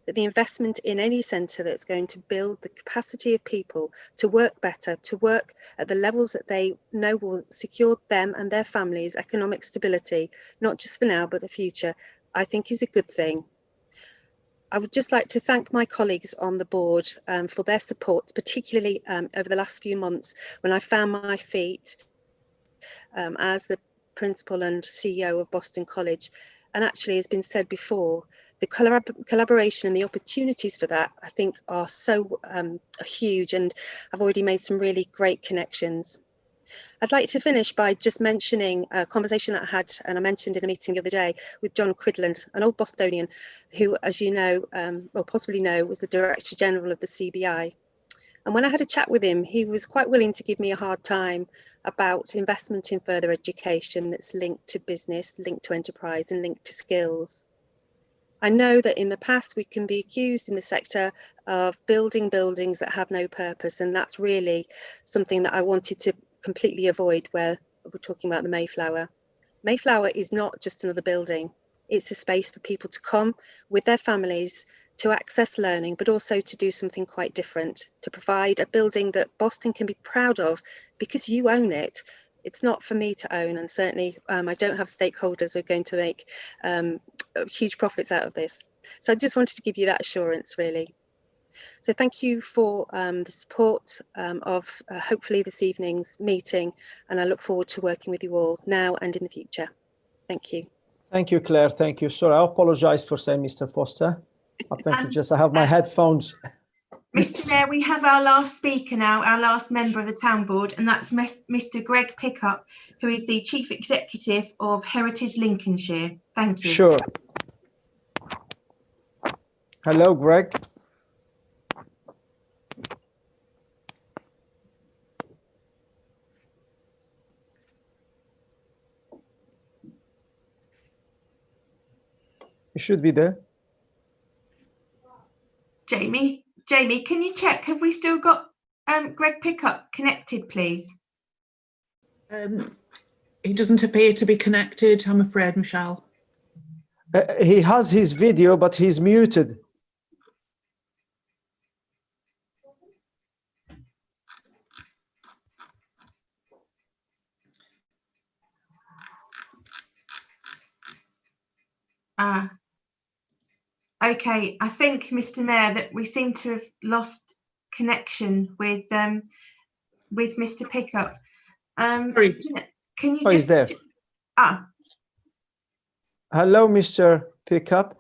that the investment in any centre that's going to build the capacity of people to work better, to work at the levels that they know will secure them and their families' economic stability, not just for now, but the future, I think is a good thing. I would just like to thank my colleagues on the board for their support, particularly over the last few months when I found my feet as the principal and CEO of Boston College. And actually, as been said before, the collaboration and the opportunities for that, I think, are so huge, and I've already made some really great connections. I'd like to finish by just mentioning a conversation that I had, and I mentioned in a meeting the other day, with John Cridland, an old Bostonian who, as you know, or possibly know, was the Director General of the CBI. And when I had a chat with him, he was quite willing to give me a hard time about investment in further education that's linked to business, linked to enterprise, and linked to skills. I know that in the past we can be accused in the sector of building buildings that have no purpose, and that's really something that I wanted to completely avoid where we're talking about the Mayflower. Mayflower is not just another building. It's a space for people to come with their families to access learning, but also to do something quite different, to provide a building that Boston can be proud of because you own it. It's not for me to own, and certainly I don't have stakeholders who are going to make huge profits out of this. So I just wanted to give you that assurance, really. So thank you for the support of hopefully this evening's meeting, and I look forward to working with you all now and in the future. Thank you. Thank you, Claire. Thank you. Sorry, I apologize for saying Mr. Foster. I think I have my headphones. Mr. Mayor, we have our last speaker now, our last member of the town board, and that's Mr. Greg Pickup, who is the Chief Executive of Heritage Lincolnshire. Thank you. Sure. Hello, Greg. You should be there. Jamie, can you check? Have we still got Greg Pickup connected, please? He doesn't appear to be connected, I'm afraid, Michelle. He has his video, but he's muted. Okay, I think, Mr. Mayor, that we seem to have lost connection with Mr. Pickup. Sorry. Can you Oh, he's there. Hello, Mr. Pickup.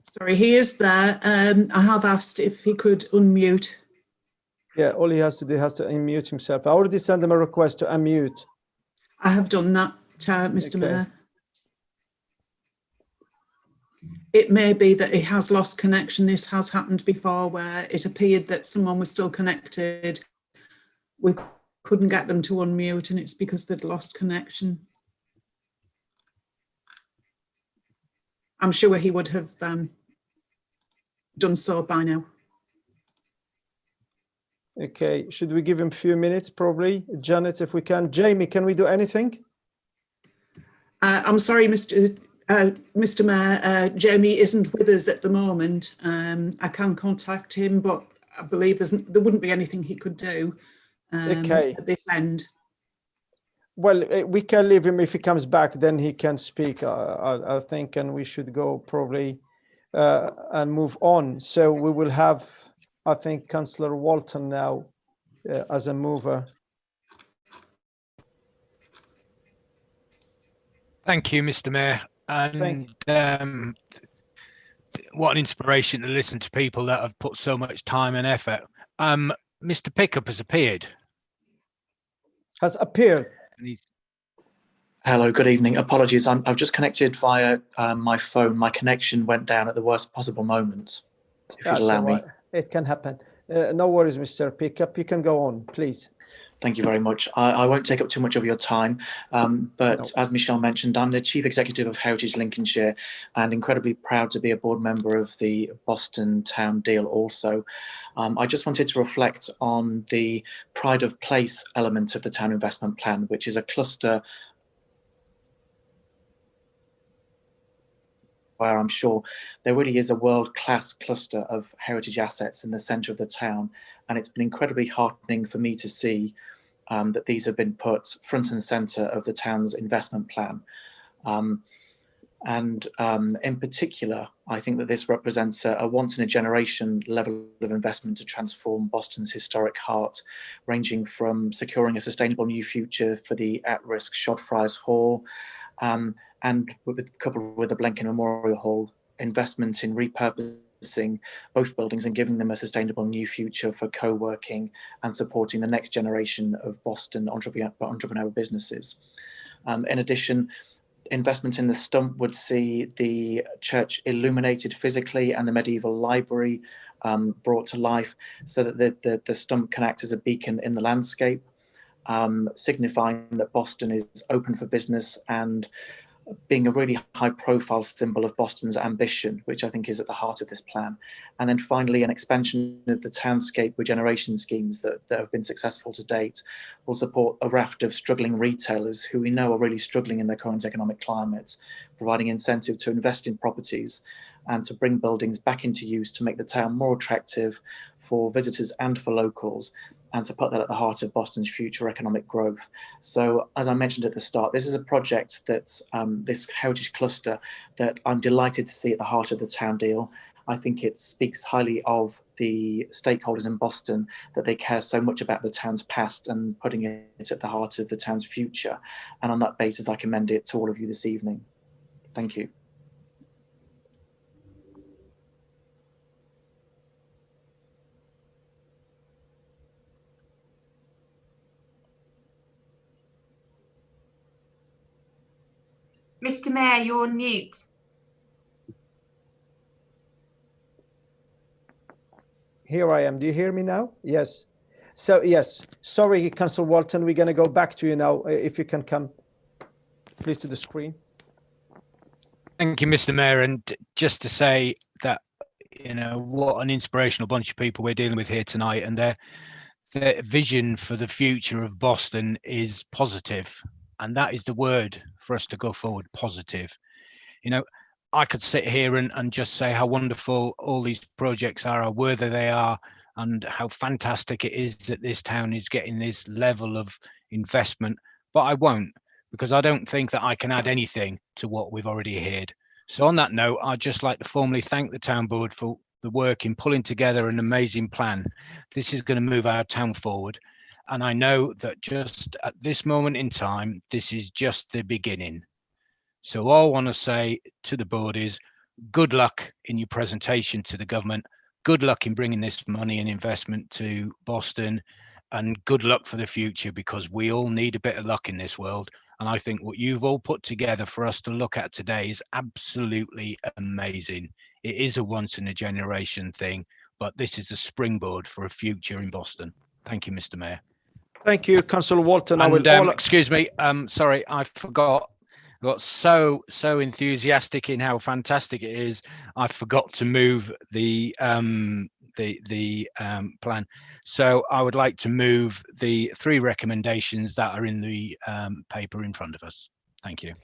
Sorry, he is there. I have asked if he could unmute. Yeah, all he has to do is to unmute himself. I already sent him a request to unmute. I have done that, Mr. Mayor. It may be that he has lost connection. This has happened before where it appeared that someone was still connected. We couldn't get them to unmute, and it's because they'd lost connection. I'm sure he would have done so by now. Okay, should we give him a few minutes, probably? Janet, if we can. Jamie, can we do anything? I'm sorry, Mr. Mayor, Jamie isn't with us at the moment. I can contact him, but I believe there wouldn't be anything he could do at this end. Well, we can leave him. If he comes back, then he can speak, I think, and we should go probably and move on. So we will have, I think, Councillor Walton now as a mover. Thank you, Mr. Mayor. And what an inspiration to listen to people that have put so much time and effort. Mr. Pickup has appeared. Has appeared. Hello, good evening. Apologies, I've just connected via my phone. My connection went down at the worst possible moment. If you'd allow me. It can happen. No worries, Mr. Pickup. You can go on, please. Thank you very much. I won't take up too much of your time, but as Michelle mentioned, I'm the Chief Executive of Heritage Lincolnshire and incredibly proud to be a board member of the Boston Town Deal also. I just wanted to reflect on the pride of place element of the Town Investment Plan, which is a cluster where I'm sure there really is a world-class cluster of heritage assets in the centre of the town. And it's been incredibly heartening for me to see that these have been put front and centre of the town's investment plan. In particular, I think that this represents a once-in-a-generation level of investment to transform Boston's historic heart, ranging from securing a sustainable new future for the at-risk Shodfriars Hall, and coupled with the Blenkin Memorial Hall, investment in repurposing both buildings and giving them a sustainable new future for co-working and supporting the next generation of Boston entrepreneurial businesses. In addition, investment in the stump would see the church illuminated physically and the medieval library brought to life, so that the stump can act as a beacon in the landscape, signifying that Boston is open for business and being a really high profile symbol of Boston's ambition, which I think is at the heart of this plan. And then finally, an expansion of the townscape regeneration schemes that have been successful to date will support a raft of struggling retailers who we know are really struggling in their current economic climate, providing incentive to invest in properties and to bring buildings back into use to make the town more attractive for visitors and for locals, and to put that at the heart of Boston's future economic growth. So, as I mentioned at the start, this is a project that this heritage cluster that I'm delighted to see at the heart of the town deal. I think it speaks highly of the stakeholders in Boston, that they care so much about the town's past and putting it at the heart of the town's future. And on that basis, I commend it to all of you this evening. Thank you. Mr. Mayor, you're on mute. Here I am. Do you hear me now? Yes. So yes, sorry, Councillor Walton, we're going to go back to you now. If you can come, please, to the screen. Thank you, Mr. Mayor. And just to say that, you know, what an inspirational bunch of people we're dealing with here tonight, and their vision for the future of Boston is positive. And that is the word for us to go forward, positive. You know, I could sit here and just say how wonderful all these projects are, how worthy they are, and how fantastic it is that this town is getting this level of investment. But I won't, because I don't think that I can add anything to what we've already heard. So on that note, I'd just like to formally thank the town board for the work in pulling together an amazing plan. This is going to move our town forward. And I know that just at this moment in time, this is just the beginning. So all I want to say to the board is good luck in your presentation to the government. Good luck in bringing this money and investment to Boston, and good luck for the future, because we all need a bit of luck in this world. And I think what you've all put together for us to look at today is absolutely amazing. It is a once in a generation thing, but this is a springboard for a future in Boston. Thank you, Mr. Mayor. Thank you, Councillor Walton. And, excuse me, sorry, I forgot. I got so enthusiastic in how fantastic it is, I forgot to move the plan. So I would like to move the 3 recommendations that are in the paper in front of us. Thank you.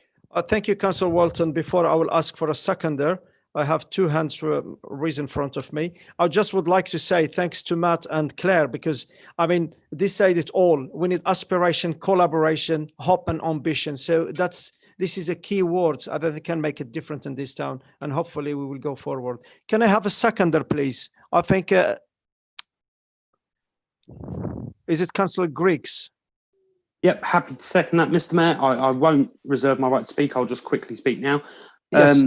Thank you, Councillor Walton. Before I will ask for a seconder, I have 2 hands raised in front of me. I just would like to say thanks to Matt and Claire, because I mean, this said it all. We need aspiration, collaboration, hope and ambition. So this is a key word. I think it can make a difference in this town, and hopefully we will go forward. Can I have a seconder, please? I think, is it Councillor Griggs? Yep, happy to second that, Mr. Mayor. I won't reserve my right to speak. I'll just quickly speak now. Yes.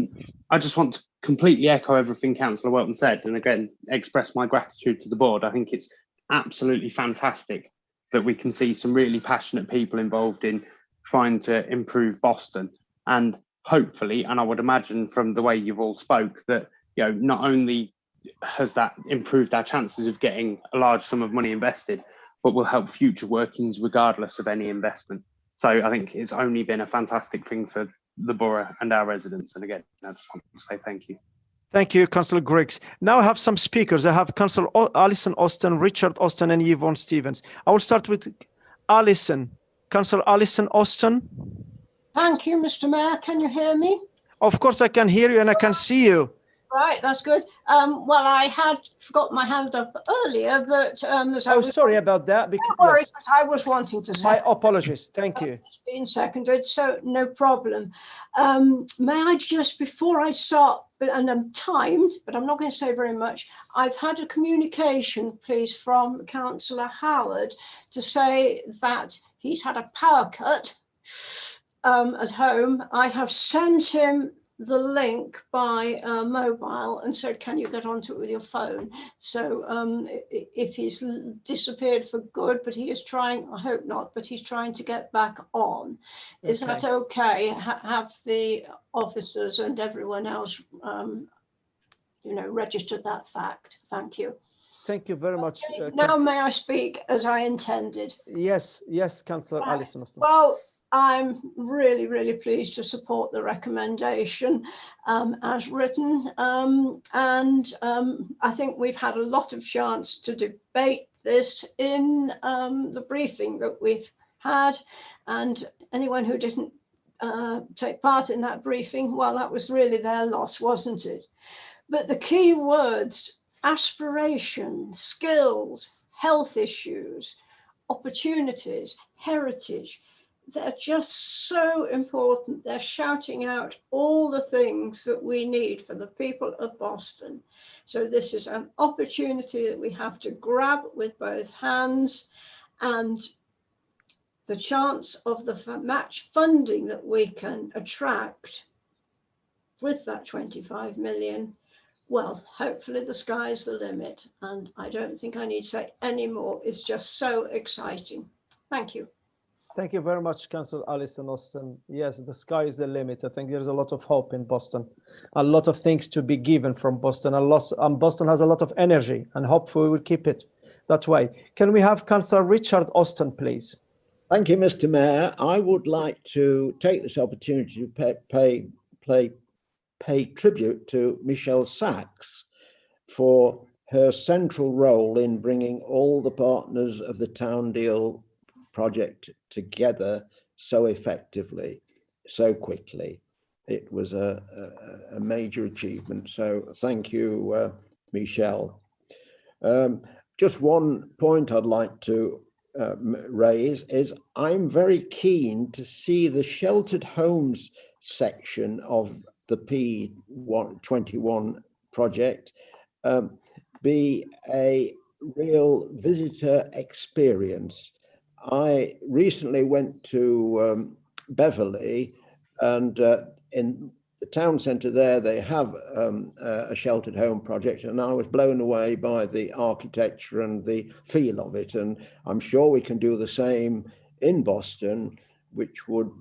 I just want to completely echo everything Councillor Welton said, and again, express my gratitude to the board. I think it's absolutely fantastic that we can see some really passionate people involved in trying to improve Boston. And hopefully, and I would imagine from the way you've all spoke, that, you know, not only has that improved our chances of getting a large sum of money invested, but will help future workings regardless of any investment. So I think it's only been a fantastic thing for the borough and our residents. And again, I just want to say thank you. Thank you, Councillor Griggs. Now I have some speakers. I have Councillor Alison Austin, Richard Austin, and Yvonne Stevens. I will start with Alison. Councillor Alison Austin. Thank you, Mr. Mayor. Can you hear me? Of course I can hear you and I can see you. Right, that's good. Well, I had forgot my hand up earlier, but oh, sorry about that. Don't worry, Yes. because I was wanting to say. My apologies. Thank you. It's been seconded, so no problem. May I just, before I start, and I'm timed, but I'm not going to say very much. I've had a communication, please, from Councillor Howard to say that he's had a power cut at home. I have sent him the link by mobile and said, can you get onto it with your phone? So if he's disappeared for good, but he is trying, I hope not, but he's trying to get back on. Is that okay? Have the officers and everyone else, registered that fact? Thank you. Thank you very much. Now may I speak as I intended? Yes, Councillor Alison. Well, I'm really, really pleased to support the recommendation as written. I think we've had a lot of chance to debate this in the briefing that we've had. And anyone who didn't take part in that briefing, well, that was really their loss, wasn't it? But the key words, aspiration, skills, health issues, opportunities, heritage, they're just so important. They're shouting out all the things that we need for the people of Boston. So this is an opportunity that we have to grab with both hands, and the chance of the match funding that we can attract with that 25 million, well, hopefully the sky's the limit. And I don't think I need to say any more. It's just so exciting. Thank you. Thank you very much, Councillor Alison Austin. Yes, the sky is the limit. I think there's a lot of hope in Boston, a lot of things to be given from Boston. Boston has a lot of energy, and hopefully we will keep it that way. Can we have Councillor Richard Austin, please? Thank you, Mr. Mayor. I would like to take this opportunity to pay tribute to Michelle Sachs for her central role in bringing all the partners of the Town Deal project together so effectively, so quickly. It was a major achievement. So thank you, Michelle. Just one point I'd like to raise is I'm very keen to see the sheltered homes section of the P21 project be a real visitor experience. I recently went to Beverley, and in the town centre there, they have a sheltered home project, and I was blown away by the architecture and the feel of it. And I'm sure we can do the same in Boston, which would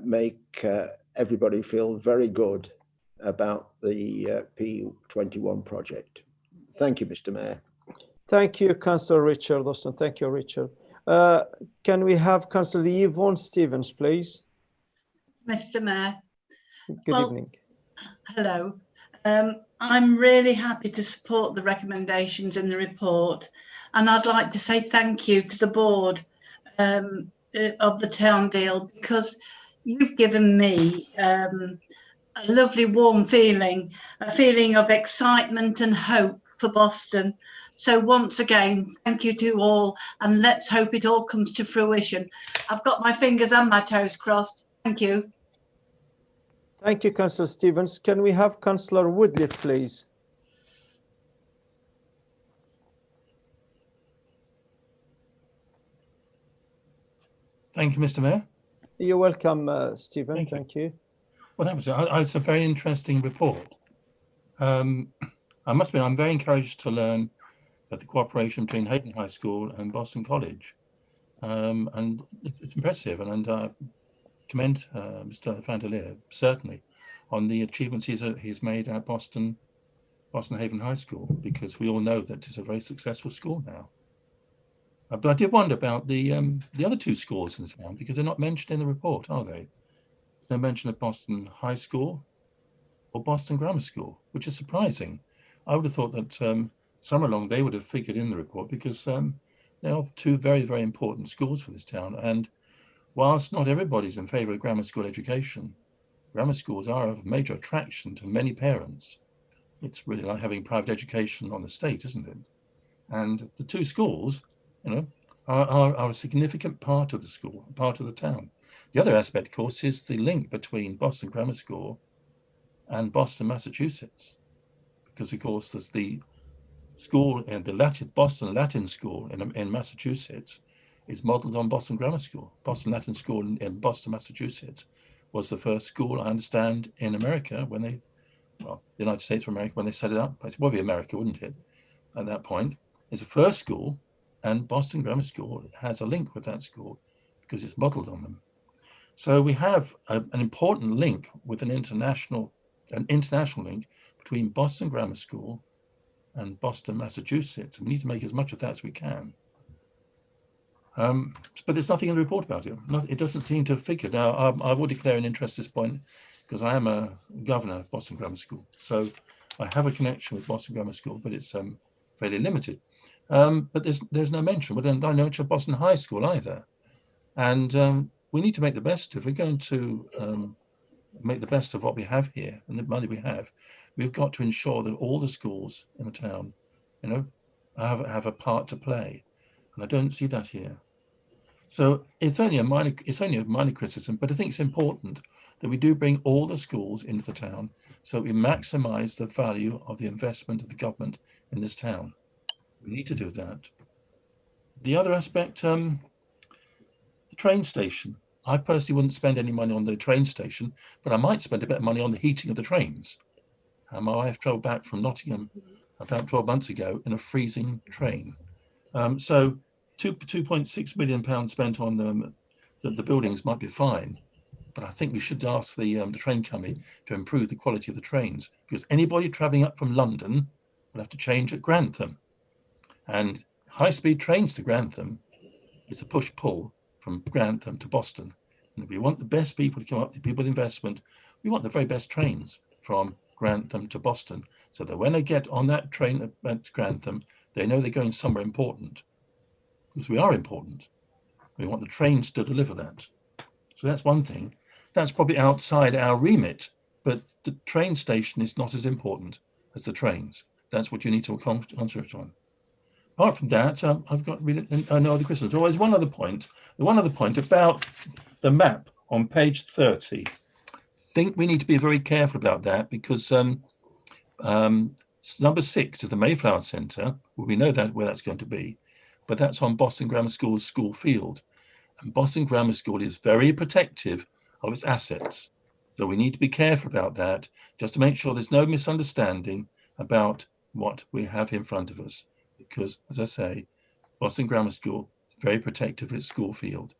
make everybody feel very good about the P21 project. Thank you, Mr. Mayor. Thank you, Councillor Richard Austin. Thank you, Richard. Can we have Councillor Yvonne Stevens, please? Mr. Mayor. Good evening. Hello. I'm really happy to support the recommendations in the report, and I'd like to say thank you to the board of the Town Deal, because you've given me a lovely warm feeling, a feeling of excitement and hope for Boston. So once again, thank you to all, and let's hope it all comes to fruition. I've got my fingers and my toes crossed. Thank you. Thank you, Councillor Stevens. Can we have Councillor Woodliffe, please? Thank you, Mr. Mayor. You're welcome, Stephen. Thank you. Well, that was it's a very interesting report. I must admit, I'm very encouraged to learn of the cooperation between Haven High School and Boston College, and it's impressive. And I commend Mr. Fantelier certainly on the achievements he's made at Boston Haven High School, because we all know that it's a very successful school now. But I did wonder about the other two schools in the town, because they're not mentioned in the report, are they? There's no mention of Boston High School or Boston Grammar School, which is surprising. I would have thought that somewhere along they would have figured in the report, because they are two very, very important schools for this town. And whilst not everybody's in favour of grammar school education, grammar schools are a major attraction to many parents. It's really like having private education on the state, isn't it? And the two schools, you know, are a significant part of the school, part of the town. The other aspect, of course, is the link between Boston Grammar School and Boston, Massachusetts, because of course there's the school and the Boston Latin School in Massachusetts is modeled on Boston Grammar School. Boston Latin School in Boston, Massachusetts was the first school, I understand, in America when they, well, the United States of America, when they set it up. It would be America, wouldn't it? At that point, it's the first school, and Boston Grammar School has a link with that school because it's modeled on them. So we have an important link with an international link between Boston Grammar School and Boston, Massachusetts. We need to make as much of that as we can. But there's nothing in the report about it. It doesn't seem to have figured. Now, I will declare an interest at this point because I am a governor of Boston Grammar School. So I have a connection with Boston Grammar School, but it's fairly limited. But there's no mention. Well, then I know of Boston High School either. And we need to make the best. If we're going to make the best of what we have here and the money we have, we've got to ensure that all the schools in the town, you know, have a part to play. And I don't see that here. So it's only a minor criticism, but I think it's important that we do bring all the schools into the town so that we maximize the value of the investment of the government in this town. We need to do that. The other aspect, the train station. I personally wouldn't spend any money on the train station, but I might spend a bit of money on the heating of the trains. My wife traveled back from Nottingham about 12 months ago in a freezing train. So £2.6 million spent on the buildings might be fine, but I think we should ask the train company to improve the quality of the trains, because anybody travelling up from London will have to change at Grantham. And high-speed trains to Grantham is a push-pull from Grantham to Boston. And if we want the best people to come up, the people with investment, we want the very best trains from Grantham to Boston, so that when they get on that train at Grantham, they know they're going somewhere important, because we are important. We want the trains to deliver that. So that's one thing. That's probably outside our remit, but the train station is not as important as the trains. That's what you need to concentrate on. Apart from that, I've got really no other questions. There's one other point. One other point about the map on page 30. I think we need to be very careful about that, because number 6 is the Mayflower Centre. Well, we know that where that's going to be, but that's on Boston Grammar School's school field. And Boston Grammar School is very protective of its assets. So we need to be careful about that, just to make sure there's no misunderstanding about what we have in front of us. Because, as I say, Boston Grammar School is very protective of its school field.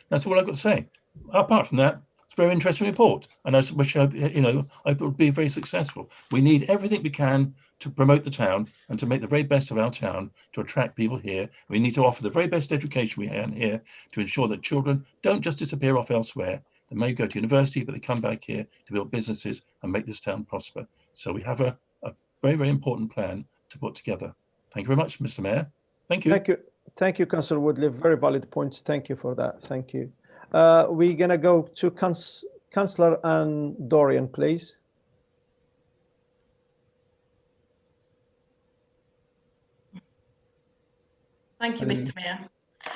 That's all I've got to say. Apart from that, it's a very interesting report, and I wish I hope it will be very successful. We need everything we can to promote the town and to make the very best of our town, to attract people here. We need to offer the very best education we can here to ensure that children don't just disappear off elsewhere. They may go to university, but they come back here to build businesses and make this town prosper. So we have a very, very important plan to put together. Thank you very much, Mr. Mayor. Thank you. Thank you, Councillor Woodley. Very valid points. Thank you for that. Thank you. We're going to go to Councillor Anne Dorian, please. Thank you, Mr. Mayor.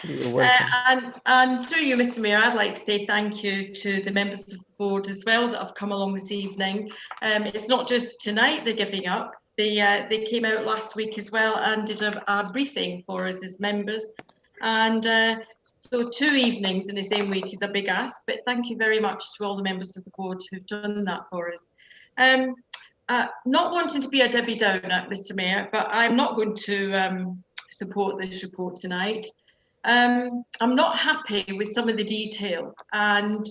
You're welcome. And through you, Mr. Mayor, I'd like to say thank you to the members of the board as well that have come along this evening. It's not just tonight they're giving up. They came out last week as well and did a briefing for us as members. And so 2 evenings in the same week is a big ask, but thank you very much to all the members of the board who've done that for us. Not wanting to be a Debbie Downer, Mr. Mayor, but I'm not going to support this report tonight. I'm not happy with some of the detail, and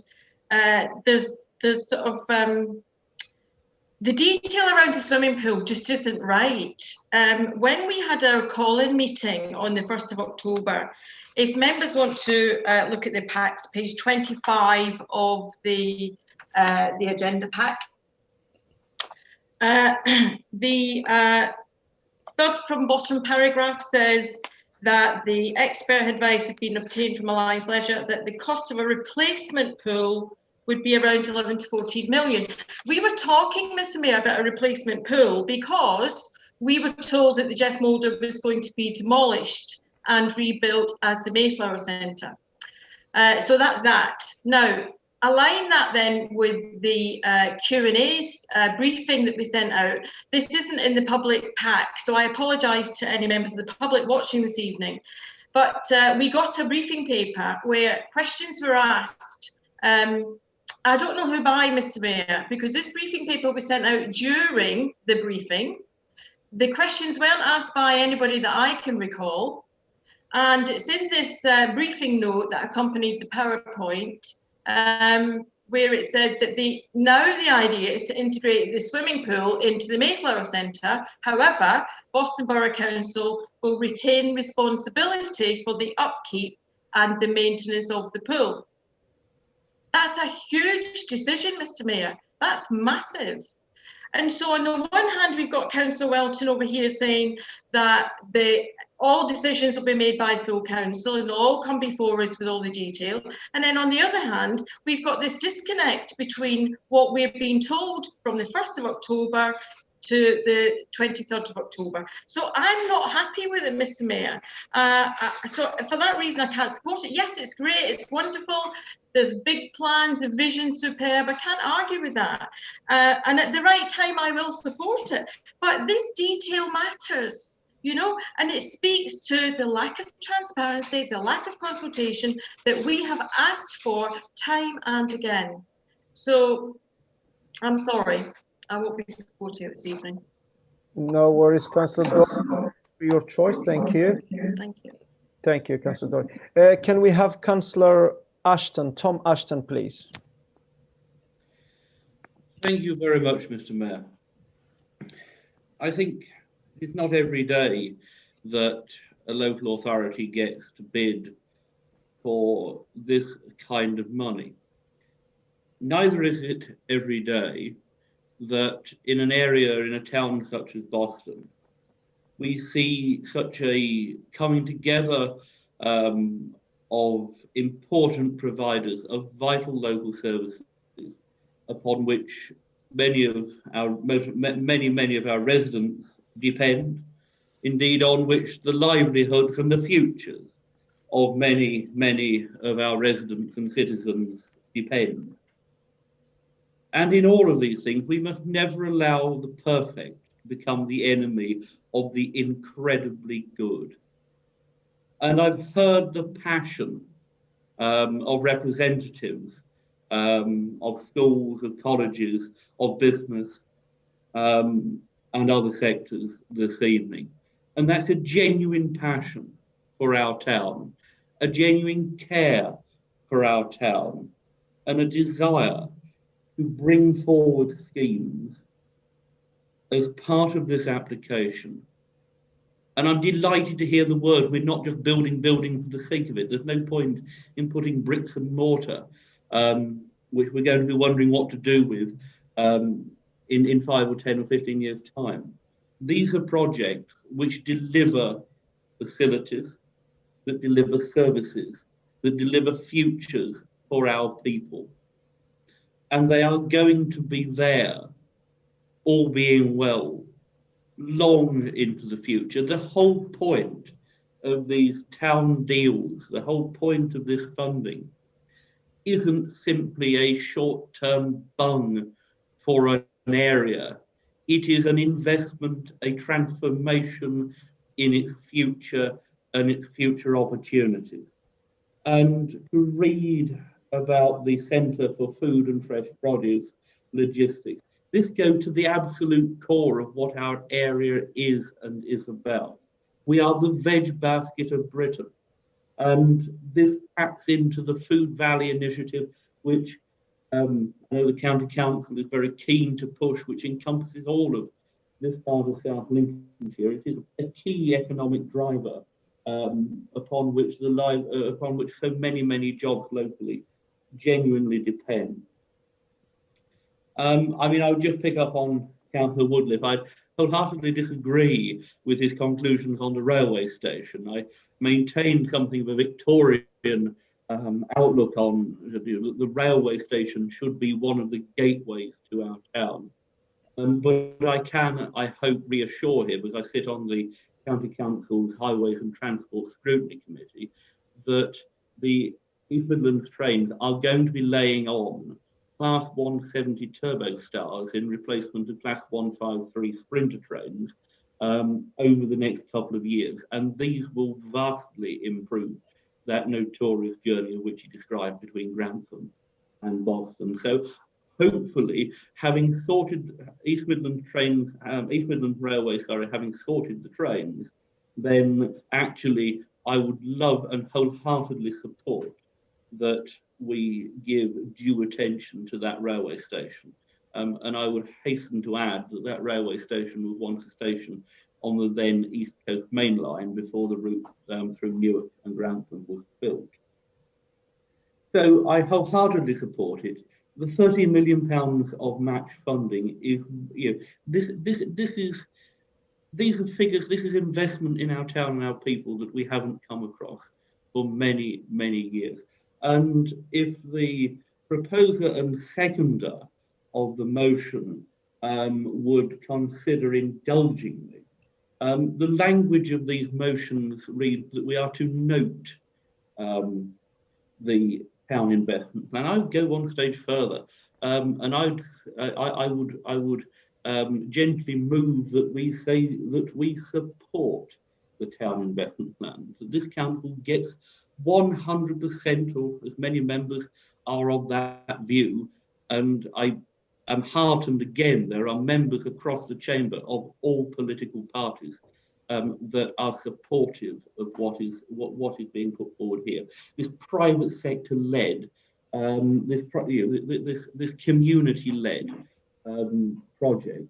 there's sort of the detail around the swimming pool just isn't right. When we had our call-in meeting on the 1st of October, if members want to look at the packs, page 25 of the agenda pack, the third from bottom paragraph says that the expert advice had been obtained from Alliance Leisure that the cost of a replacement pool would be around 11 to 14 million. We were talking, Mr. Mayor, about a replacement pool because we were told that the Jeff Moulder was going to be demolished and rebuilt as the Mayflower Centre. So that's that. Now, align that then with the Q&A's briefing that we sent out. This isn't in the public pack, so I apologise to any members of the public watching this evening. But we got a briefing paper where questions were asked. I don't know who by, Mr. Mayor, because this briefing paper was sent out during the briefing. The questions weren't asked by anybody that I can recall. And it's in this briefing note that accompanied the PowerPoint, where it said that now the idea is to integrate the swimming pool into the Mayflower Centre. However, Boston Borough Council will retain responsibility for the upkeep and the maintenance of the pool. That's a huge decision, Mr. Mayor. That's massive. And so on the one hand, we've got Councillor Welton over here saying that all decisions will be made by full council and they'll all come before us with all the detail. And then on the other hand, we've got this disconnect between what we're being told from the 1st of October to the 23rd of October. So I'm not happy with it, Mr. Mayor. So for that reason, I can't support it. Yes, it's great, it's wonderful. There's big plans, a vision, superb. I can't argue with that. And at the right time, I will support it. But this detail matters, you know, and it speaks to the lack of transparency, the lack of consultation that we have asked for time and again. So I'm sorry, I won't be supporting it this evening. No worries, Councillor Doyle, for your choice. Thank you. Thank you. Thank you, Councillor Doyle. Can we have Councillor Ashton, Tom Ashton, please? Thank you very much, Mr. Mayor. I think it's not every day that a local authority gets to bid for this kind of money. Neither is it every day that in an area, in a town such as Boston, we see such a coming together of important providers of vital local services upon which many of our residents depend, indeed on which the livelihoods and the futures of many of our residents and citizens depend. And in all of these things, we must never allow the perfect to become the enemy of the incredibly good. And I've heard the passion of representatives of schools, of colleges, of business, and other sectors this evening. And that's a genuine passion for our town, a genuine care for our town, and a desire to bring forward schemes as part of this application. And I'm delighted to hear the word, we're not just building for the sake of it. There's no point in putting bricks and mortar, which we're going to be wondering what to do with in 5 or 10 or 15 years' time. These are projects which deliver facilities, that deliver services, that deliver futures for our people. And they are going to be there, all being well, long into the future. The whole point of these town deals, the whole point of this funding, isn't simply a short-term bung for an area. It is an investment, a transformation in its future and its future opportunities. And to read about the Centre for Food and Fresh Produce logistics, this goes to the absolute core of what our area is and is about. We are the veg basket of Britain. And this taps into the Food Valley initiative, which I know the County Council is very keen to push, which encompasses all of this part of South Lincolnshire. It is a key economic driver upon which so many jobs locally genuinely depend. I mean, I would just pick up on Councillor Woodliff. I wholeheartedly disagree with his conclusions on the railway station. I maintain something of a Victorian outlook on the railway station should be one of the gateways to our town. But I can, I hope, reassure him, as I sit on the County Council's Highways and Transport Scrutiny Committee, that the East Midlands trains are going to be laying on Class 170 Turbo Stars in replacement of Class 153 Sprinter trains over the next couple of years. And these will vastly improve that notorious journey of which he described between Grantham and Boston. So hopefully, having sorted East Midlands Railway, having sorted the trains, then actually I would love and wholeheartedly support that we give due attention to that railway station. And I would hasten to add that that railway station was once a station on the then East Coast Main Line before the route through Newark and Grantham was built. So I wholeheartedly support it. The £30 million of match funding is, these are figures, this is investment in our town and our people that we haven't come across for many, many years. And if the proposer and seconder of the motion would consider indulging me, the language of these motions reads that we are to note the town investment plan. I would go one stage further, and I would gently move that we say that we support the town investment plan. That this council gets 100%, or as many members are of that view, and I am heartened again. There are members across the chamber of all political parties that are supportive of what is being put forward here. This private sector led, this community led project,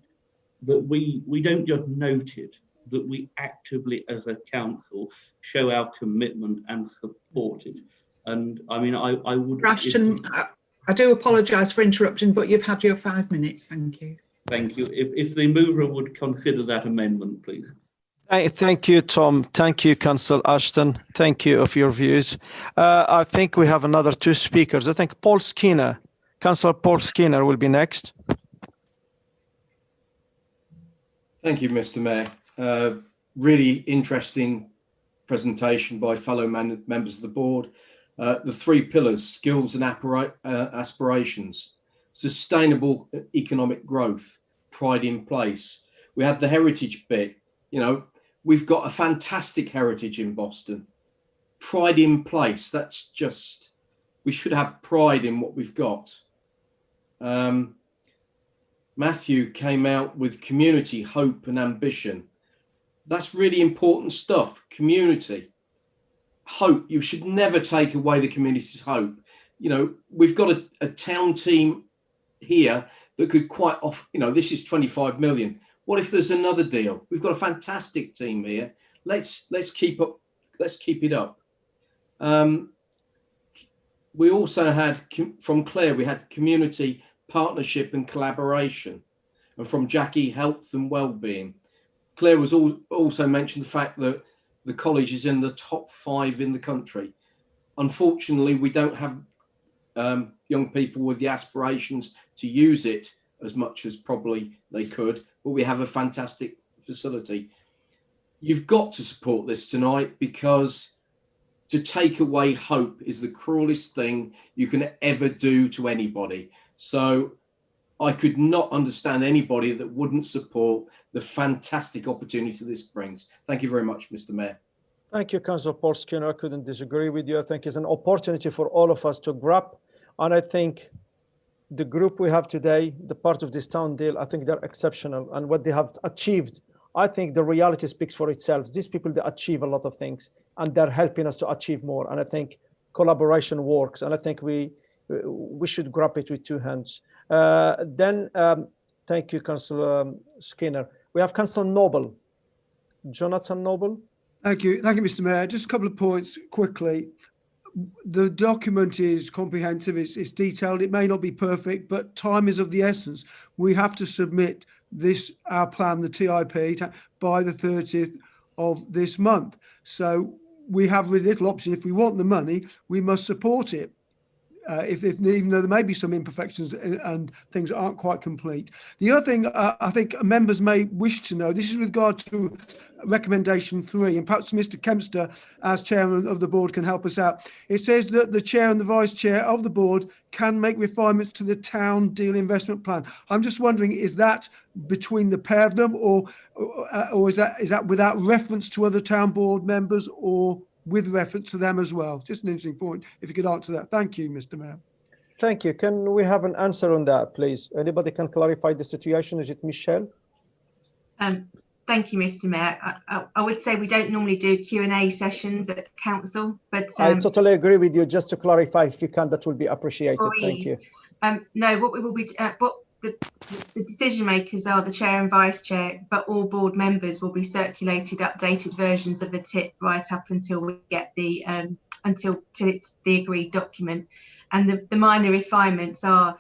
that we don't just note it, that we actively as a council show our commitment and support it. And I mean, I would. Ashton, I do apologise for interrupting, but you've had your 5 minutes. Thank you. Thank you. If the mover would consider that amendment, please. Thank you, Tom. Thank you, Councillor Ashton. Thank you of your views. I think we have another 2 speakers. I think Paul Skinner, Councillor Paul Skinner will be next. Thank you, Mr. Mayor. Really interesting presentation by fellow members of the board. The 3 pillars: skills and aspirations, sustainable economic growth, pride in place. We had the heritage bit. You know, we've got a fantastic heritage in Boston. Pride in place. That's just, we should have pride in what we've got. Matthew came out with community, hope and ambition. That's really important stuff. Community, hope. You should never take away the community's hope. You know, we've got a town team here that could quite often, you know, this is 25 million. What if there's another deal? We've got a fantastic team here. Let's keep up. Let's keep it up. We also had from Claire, we had community partnership and collaboration, and from Jackie, health and well-being. Claire was also mentioned the fact that the college is in the top 5 in the country. Unfortunately, we don't have young people with the aspirations to use it as much as probably they could, but we have a fantastic facility. You've got to support this tonight, because to take away hope is the cruelest thing you can ever do to anybody. So I could not understand anybody that wouldn't support the fantastic opportunity this brings. Thank you very much, Mr. Mayor. Thank you, Councillor Paul Skinner. I couldn't disagree with you. I think it's an opportunity for all of us to grab. And I think the group we have today, the part of this town deal, I think they're exceptional. And what they have achieved, I think the reality speaks for itself. These people, they achieve a lot of things, and they're helping us to achieve more. And I think collaboration works. And I think we should grab it with 2 hands. Thank you, Councillor Skinner. We have Councillor Noble, Jonathan Noble. Thank you, Mr. Mayor. Just a couple of points quickly. The document is comprehensive, it's detailed. It may not be perfect, but time is of the essence. We have to submit our plan, the TIP, by the 30th of this month. So we have really little option. If we want the money, we must support it. Even though there may be some imperfections and things that aren't quite complete. The other thing I think members may wish to know, this is with regard to recommendation 3, and perhaps Mr. Kempster, as chairman of the board, can help us out. It says that the chair and the vice chair of the board can make refinements to the town deal investment plan. I'm just wondering, is that between the pair of them, or is that without reference to other town board members, or with reference to them as well? Just an interesting point, if you could answer that. Thank you, Mr. Mayor. Thank you. Can we have an answer on that, please? Anybody can clarify the situation? Is it Michelle? Thank you, Mr. Mayor. I would say we don't normally do Q&A sessions at council, but I totally agree with you. Just to clarify, if you can, that will be appreciated. Thank you. No, what we will be, the decision makers are the chair and vice chair, but all board members will be circulated updated versions of the tip right up until we get the until it's the agreed document. And the minor refinements are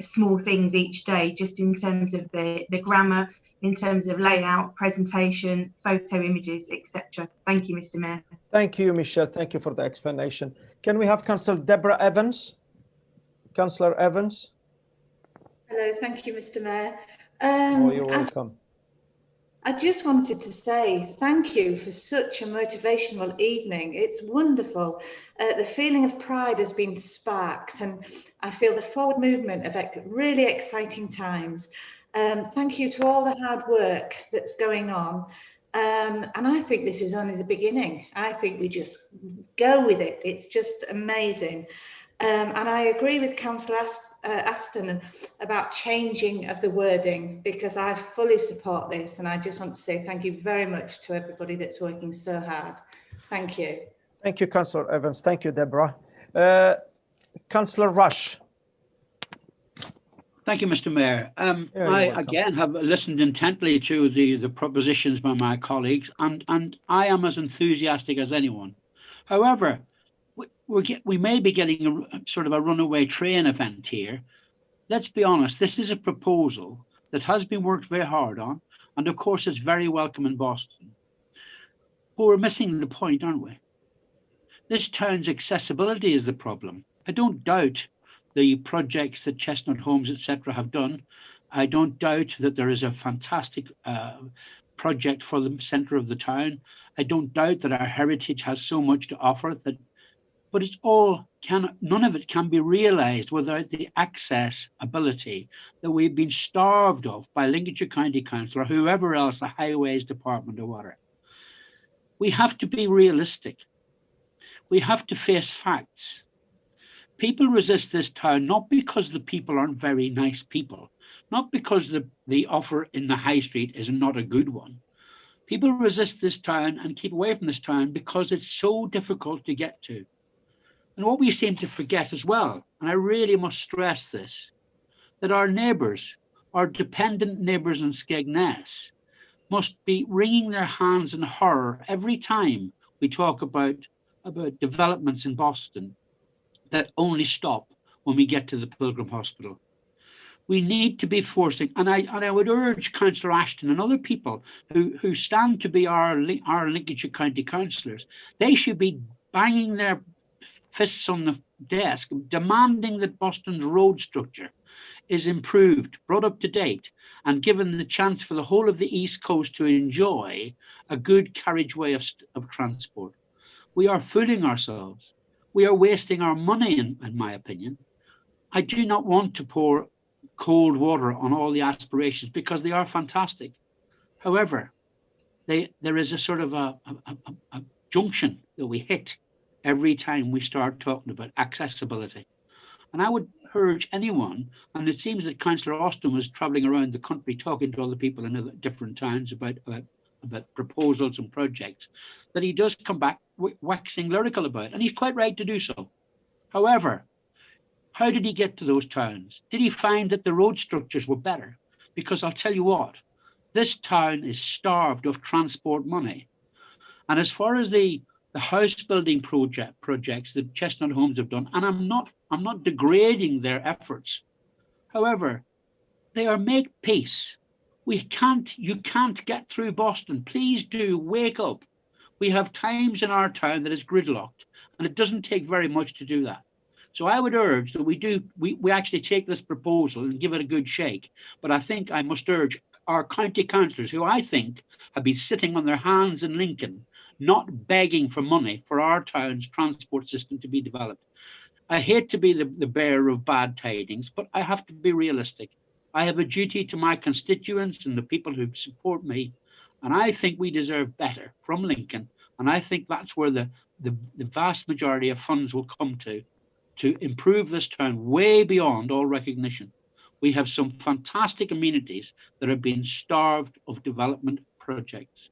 small things each day, just in terms of the grammar, in terms of layout, presentation, photo images, etc. Thank you, Mr. Mayor. Thank you, Michelle. Thank you for the explanation. Can we have Councillor Deborah Evans? Councillor Evans. Hello, thank you, Mr. Mayor. You're welcome. I just wanted to say thank you for such a motivational evening. It's wonderful. The feeling of pride has been sparked, and I feel the forward movement of really exciting times. Thank you to all the hard work that's going on. And I think this is only the beginning. I think we just go with it. It's just amazing. And I agree with Councillor Aston about changing of the wording, because I fully support this, and I just want to say thank you very much to everybody that's working so hard. Thank you. Thank you, Councillor Evans. Thank you, Deborah. Councillor Rush. Thank you, Mr. Mayor. I again have listened intently to the propositions by my colleagues, and I am as enthusiastic as anyone. However, we may be getting a sort of a runaway train event here. Let's be honest, this is a proposal that has been worked very hard on, and of course it's very welcome in Boston. But we're missing the point, aren't we? This town's accessibility is the problem. I don't doubt the projects that Chestnut Homes, etc. have done. I don't doubt that there is a fantastic project for the centre of the town. I don't doubt that our heritage has so much to offer that. But it's all none of it can be realised without the accessibility that we've been starved of by Lincolnshire County Council or whoever else, the Highways Department or whatever. We have to be realistic. We have to face facts. People resist this town not because the people aren't very nice people, not because the offer in the high street is not a good one. People resist this town and keep away from this town because it's so difficult to get to. And what we seem to forget as well, and I really must stress this, that our neighbours, our dependent neighbours in Skegness, must be wringing their hands in horror every time we talk about developments in Boston that only stop when we get to the Pilgrim Hospital. We need to be forcing, and I would urge Councillor Ashton and other people who stand to be our Lincolnshire County councillors, they should be banging their fists on the desk, demanding that Boston's road structure is improved, brought up to date, and given the chance for the whole of the East Coast to enjoy a good carriageway of transport. We are fooling ourselves. We are wasting our money, in my opinion. I do not want to pour cold water on all the aspirations because they are fantastic. However, there is a sort of a junction that we hit every time we start talking about accessibility. And I would urge anyone, and it seems that Councillor Austin was travelling around the country talking to other people in other different towns about proposals and projects, that he does come back waxing lyrical about, and he's quite right to do so. However, how did he get to those towns? Did he find that the road structures were better? Because I'll tell you what, this town is starved of transport money. And as far as the house building projects that Chestnut Homes have done, and I'm not degrading their efforts. However, they are makepeace. You can't get through Boston. Please do wake up. We have times in our town that is gridlocked, and it doesn't take very much to do that. So I would urge that we actually take this proposal and give it a good shake. But I think I must urge our county councillors, who I think have been sitting on their hands in Lincoln, not begging for money for our town's transport system to be developed. I hate to be the bearer of bad tidings, but I have to be realistic. I have a duty to my constituents and the people who support me, and I think we deserve better from Lincoln. And I think that's where the vast majority of funds will come to improve this town way beyond all recognition. We have some fantastic amenities that have been starved of development projects.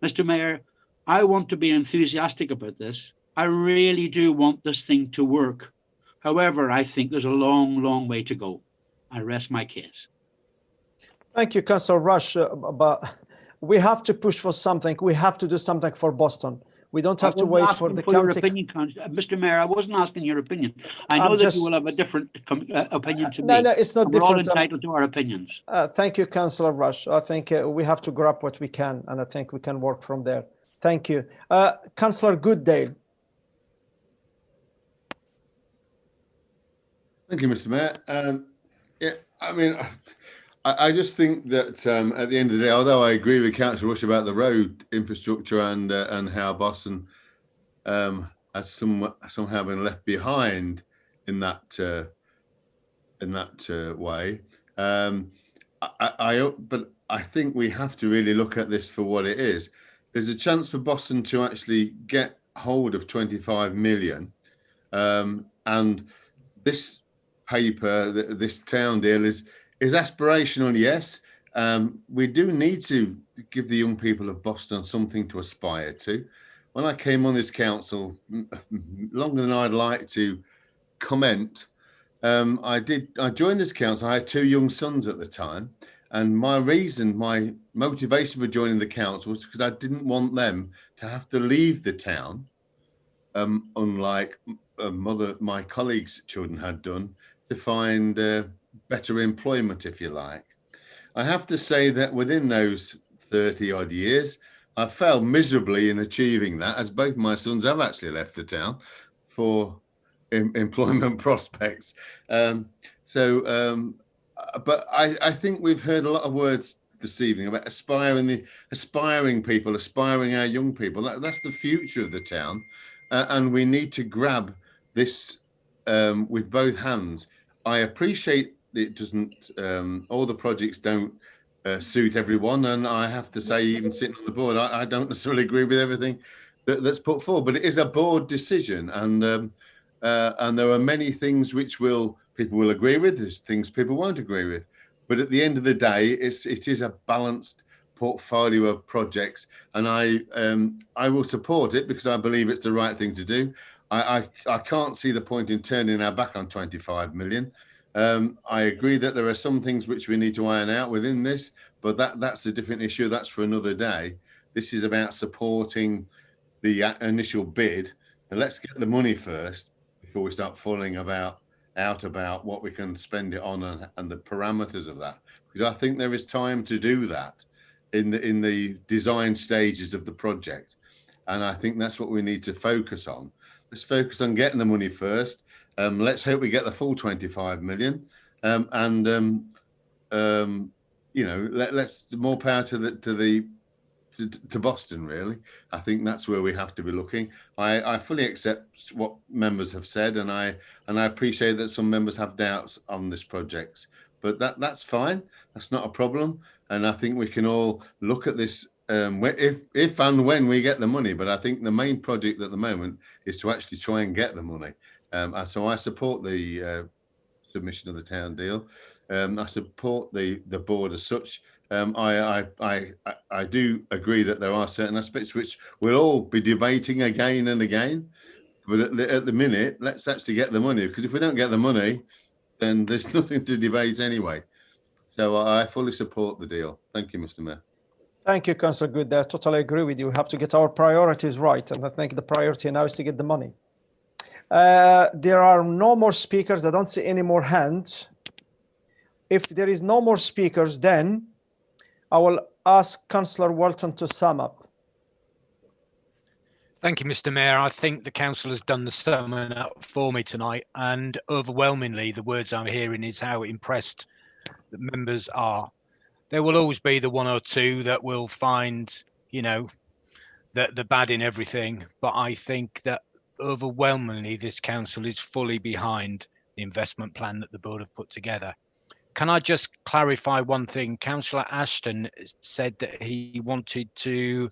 Mr. Mayor, I want to be enthusiastic about this. I really do want this thing to work. However, I think there's a long, long way to go. I rest my case. Thank you, Councillor Rush. But we have to push for something. We have to do something for Boston. We don't have to wait for the county. Your opinion, Mr. Mayor, I wasn't asking your opinion. I know that you will have a different opinion to me. No, it's not different. We're all entitled to our opinions. Thank you, Councillor Rush. I think we have to grab what we can, and I think we can work from there. Thank you. Councillor Goodale. Thank you, Mr. Mayor. Yeah, I mean, I just think that at the end of the day, although I agree with Councillor Rush about the road infrastructure and how Boston has somehow been left behind in that way, but I think we have to really look at this for what it is. There's a chance for Boston to actually get hold of 25 million, and this paper, this town deal is aspirational, yes. We do need to give the young people of Boston something to aspire to. When I came on this council, longer than I'd like to comment, I joined this council. I had 2 young sons at the time, and my motivation for joining the council was because I didn't want them to have to leave the town, unlike my colleagues' children had done, to find better employment, if you like. I have to say that within those 30 odd years, I failed miserably in achieving that, as both my sons have actually left the town for employment prospects. But I think we've heard a lot of words this evening about aspiring people, aspiring our young people. That's the future of the town, and we need to grab this with both hands. I appreciate it doesn't, all the projects don't suit everyone, and I have to say, even sitting on the board, I don't necessarily agree with everything that's put forward, but it is a board decision, and there are many things which people will agree with, there's things people won't agree with, but at the end of the day, it is a balanced portfolio of projects, and I will support it because I believe it's the right thing to do. I can't see the point in turning our back on 25 million. I agree that there are some things which we need to iron out within this, but that's a different issue. That's for another day. This is about supporting the initial bid, and let's get the money first before we start falling out about what we can spend it on and the parameters of that. Because I think there is time to do that in the design stages of the project, and I think that's what we need to focus on. Let's focus on getting the money first. Let's hope we get the full 25 million, you know, let's more power to Boston. Really, I think that's where we have to be looking. I fully accept what members have said, and I appreciate that some members have doubts on this project, but that's fine. That's not a problem, and I think we can all look at this. If and when we get the money, but I think the main project at the moment is to actually try and get the money. So I support the submission of the town deal. I support the board as such. I do agree that there are certain aspects which we'll all be debating again and again. But at the minute, let's actually get the money, because if we don't get the money, then there's nothing to debate anyway. So I fully support the deal. Thank you, Mr. Mayor. Thank you, Councillor Good. I totally agree with you. We have to get our priorities right, and I think the priority now is to get the money. There are no more speakers. I don't see any more hands. If there is no more speakers, then I will ask Councillor Walton to sum up. Thank you, Mr. Mayor. I think the council has done the summing up for me tonight, and overwhelmingly the words I'm hearing is how impressed the members are. There will always be the one or two that will find, you know, the bad in everything, but I think that overwhelmingly this council is fully behind the investment plan that the board have put together. Can I just clarify one thing? Councillor Ashton said that he wanted to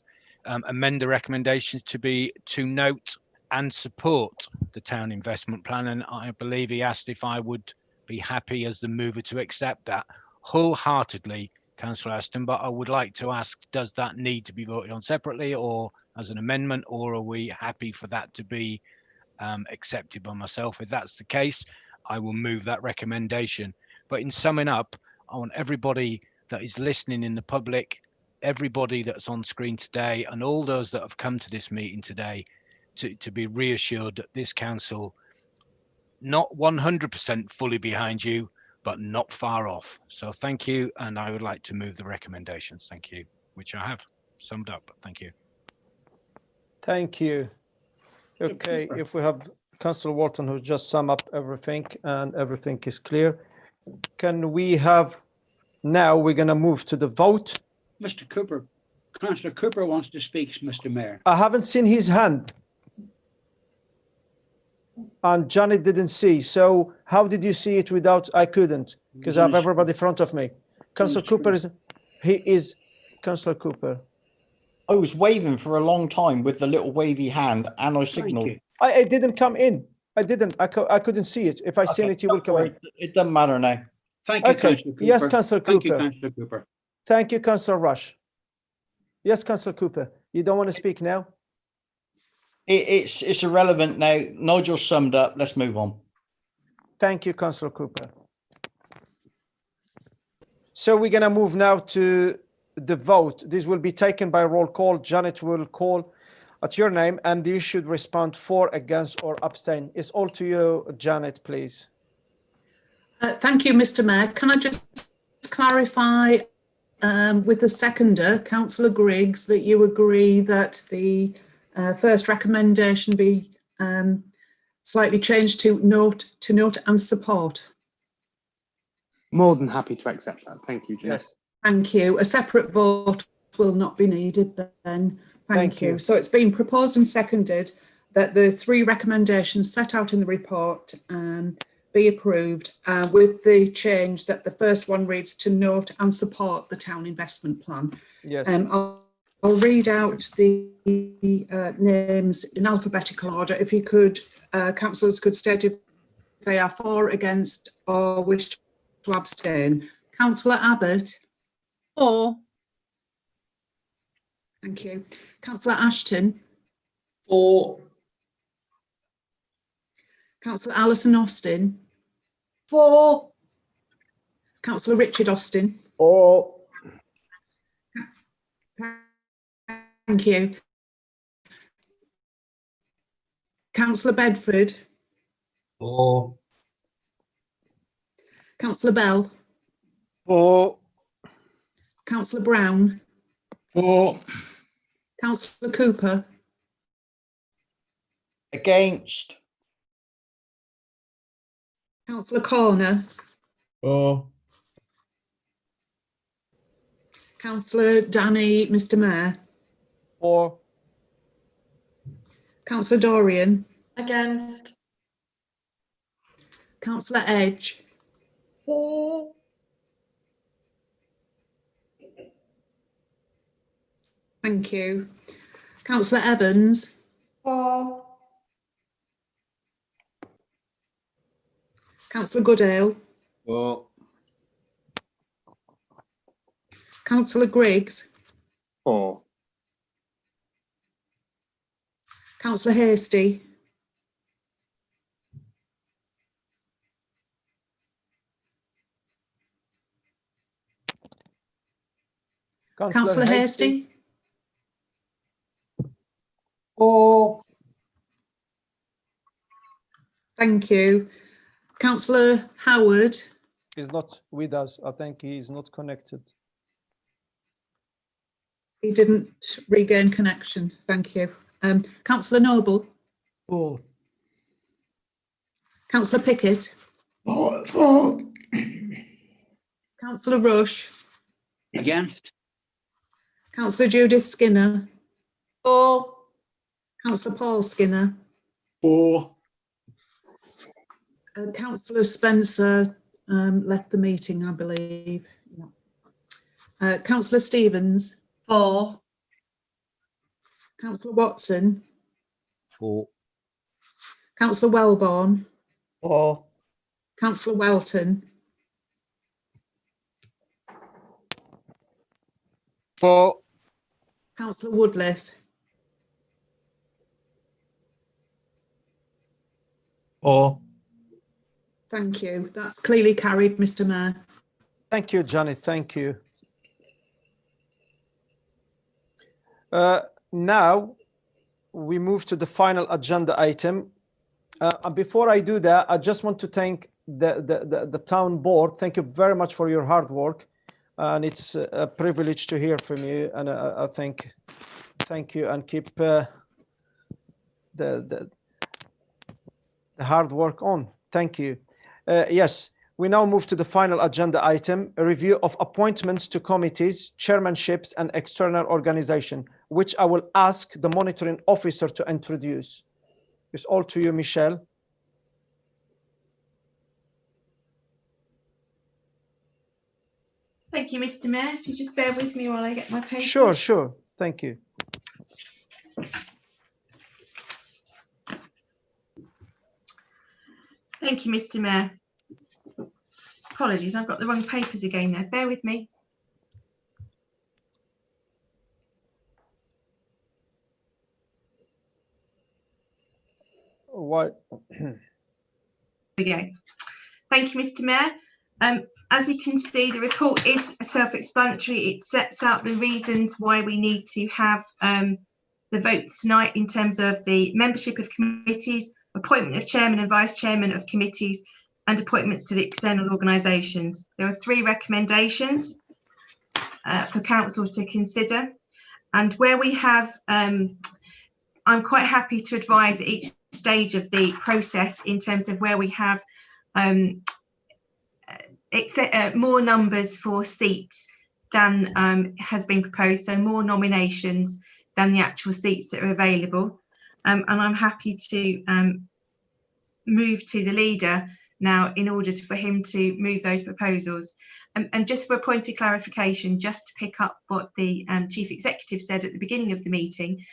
amend the recommendations to be to note and support the town investment plan, and I believe he asked if I would be happy as the mover to accept that wholeheartedly, Councillor Ashton, but I would like to ask, does that need to be voted on separately or as an amendment, or are we happy for that to be accepted by myself? If that's the case, I will move that recommendation. But in summing up, I want everybody that is listening in the public, everybody that's on screen today, and all those that have come to this meeting today to be reassured that this council, not 100% fully behind you, but not far off. So thank you, and I would like to move the recommendations. Thank you, which I have summed up. Thank you. Thank you. Okay, if we have Councillor Wharton who just sum up everything and everything is clear, can we have, now we're going to move to the vote. Mr. Cooper, Councillor Cooper wants to speak, Mr. Mayor. I haven't seen his hand. And Janet didn't see. So how did you see it without, I couldn't, because I have everybody in front of me. Councillor Cooper is Councillor Cooper. I was waving for a long time with the little wavy hand and I signaled. It didn't come in. I couldn't see it. If I seen it, he will come in. It doesn't matter now. Thank you, okay. Councillor Cooper. Yes, Councillor Cooper. Thank you, Councillor Cooper. Thank you, Councillor Rush. Yes, Councillor Cooper. You don't want to speak now? It's irrelevant now. Nigel summed up. Let's move on. Thank you, Councillor Cooper. So we're going to move now to the vote. This will be taken by roll call. Janet will call at your name and you should respond for, against, or abstain. It's all to you, Janet, please. Thank you, Mr. Mayor. Can I just clarify with the seconder, Councillor Griggs, that you agree that the first recommendation be slightly changed to note and support? More than happy to accept that. Thank you, Jeanette. Yes. Thank you. A separate vote will not be needed then. Thank you. So it's been proposed and seconded that the three recommendations set out in the report be approved with the change that the first one reads to note and support the town investment plan. Yes. I'll read out the names in alphabetical order. If you could, councillors could state if they are for, against, or wish to abstain. Councillor Abbott. For. Thank you. Councillor Ashton. For. Councillor Alison Austin. For. Councillor Richard Austin. For. Thank you. Councillor Bedford. For. Councillor Bell. For. Councillor Brown. For. Councillor Cooper. Against. Councillor Corner. For. Councillor Danny, Mr. Mayor. For. Councillor Dorian. Against. Councillor Edge. For. Thank you. Councillor Evans. For. Councillor Goodale. For. Councillor Griggs. For. Councillor Hasty. Councillor Hasty. For. Thank you. Councillor Howard. He's not with us. I think he is not connected. He didn't regain connection. Thank you. Councillor Noble. For. Councillor Pickett. For. Councillor Rush. Against. Councillor Judith Skinner. For. Councillor Paul Skinner. For. Councillor Spencer left the meeting, I believe. Councillor Stevens. For. Councillor Watson. For. Councillor Wellborn. For. Councillor Welton. For. Councillor Woodliff. Or. Thank you. That's clearly carried, Mr. Mayor. Thank you, Janet. Thank you. Now we move to the final agenda item. And before I do that, I just want to thank the town board. Thank you very much for your hard work. And it's a privilege to hear from you. And I thank you, and keep the hard work on. Thank you. Yes, we now move to the final agenda item, a review of appointments to committees, chairmanships, and external organization, which I will ask the monitoring officer to introduce. It's all to you, Michelle. Thank you, Mr. Mayor. If you just bear with me while I get my paper. Sure. Thank you. Thank you, Mr. Mayor. Apologies, I've got the wrong papers again there. Bear with me. What? There we go. Thank you, Mr. Mayor. As you can see, the report is self-explanatory. It sets out the reasons why we need to have the vote tonight in terms of the membership of committees, appointment of chairman and vice chairman of committees, and appointments to the external organisations. There are 3 recommendations for council to consider, and where we have, I'm quite happy to advise at each stage of the process in terms of where we have more numbers for seats than has been proposed, so more nominations than the actual seats that are available. And I'm happy to move to the leader now in order for him to move those proposals. And just for a point of clarification, just to pick up what the Chief Executive said at the beginning of the meeting,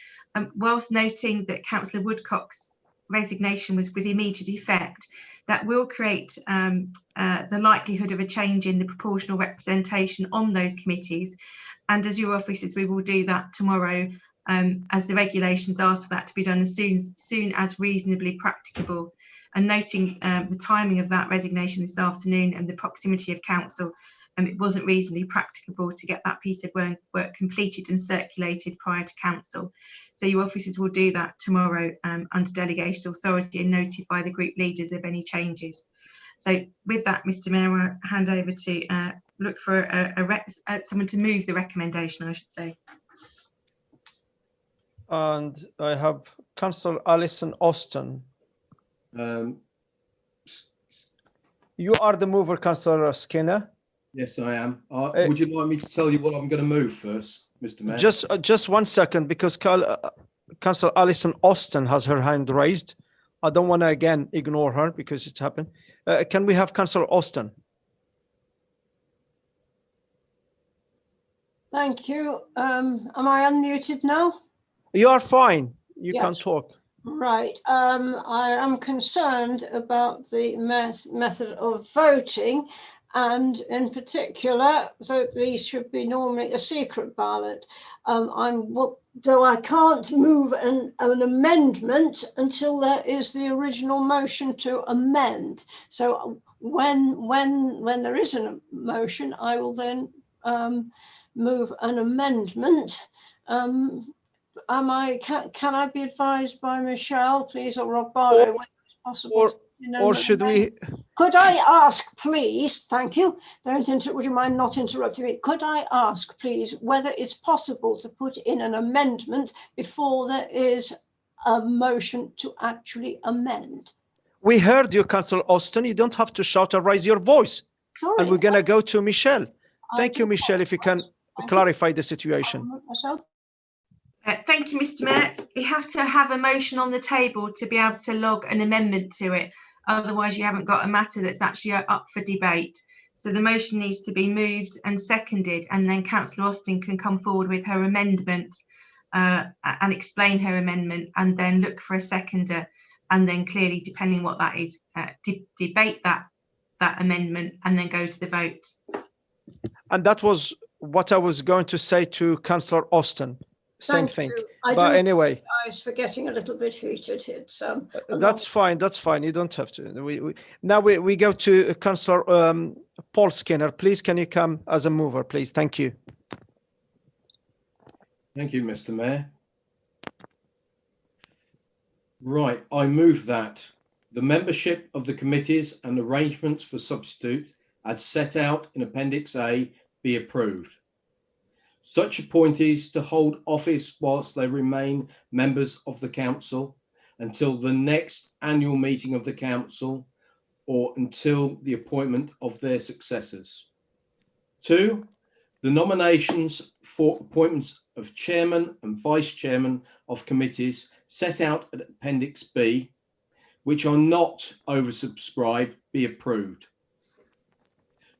whilst noting that Councillor Woodcock's resignation was with immediate effect, that will create the likelihood of a change in the proportional representation on those committees. And as your officers, we will do that tomorrow, as the regulations ask for that to be done as soon as reasonably practicable. And noting the timing of that resignation this afternoon and the proximity of council, it wasn't reasonably practicable to get that piece of work completed and circulated prior to council. So your officers will do that tomorrow under delegated authority and notify the group leaders of any changes. So with that, Mr. Mayor, I'll hand over to look for someone to move the recommendation, I should say. And I have Councillor Alison Austin. You are the mover, Councillor Skinner. Yes, I am. Would you like me to tell you what I'm going to move first, Mr. Mayor? Just 1 second, because Councillor Alison Austin has her hand raised. I don't want to again ignore her because it's happened. Can we have Councillor Austin? Thank you. Am I unmuted now? You are fine. You Yes. can talk. Right. I am concerned about the method of voting, and in particular, that these should be normally a secret ballot. So I can't move an amendment until there is the original motion to amend. So when there is a motion, I will then move an amendment. Can I be advised by Michelle, please, or Rob Barlow, when it's possible? or should we? Could I ask, please, thank you, would you mind not interrupting me? Could I ask, please, whether it's possible to put in an amendment before there is a motion to actually amend? We heard you, Councillor Austin. You don't have to shout or raise your voice. Sorry. And we're going to go to Michelle. Thank you, Michelle, if you can clarify the situation. Thank you, Mr. Mayor. You have to have a motion on the table to be able to log an amendment to it. Otherwise, you haven't got a matter that's actually up for debate. So the motion needs to be moved and seconded, and then Councillor Austin can come forward with her amendment and explain her amendment, and then look for a seconder, and then clearly, depending what that is, debate that amendment, and then go to the vote. And that was what I was going to say to Councillor Austin. Same thing. But anyway, I was getting a little bit heated. It's that's fine. That's fine. You don't have to. Now we go to Councillor Paul Skinner. Please, can you come as a mover, please? Thank you. Thank you, Mr. Mayor. Right, I move that the membership of the committees and arrangements for substitute as set out in Appendix A be approved. Such appointees to hold office whilst they remain members of the council until the next annual meeting of the council or until the appointment of their successors. 2, the nominations for appointments of chairman and vice chairman of committees set out at Appendix B, which are not oversubscribed, be approved.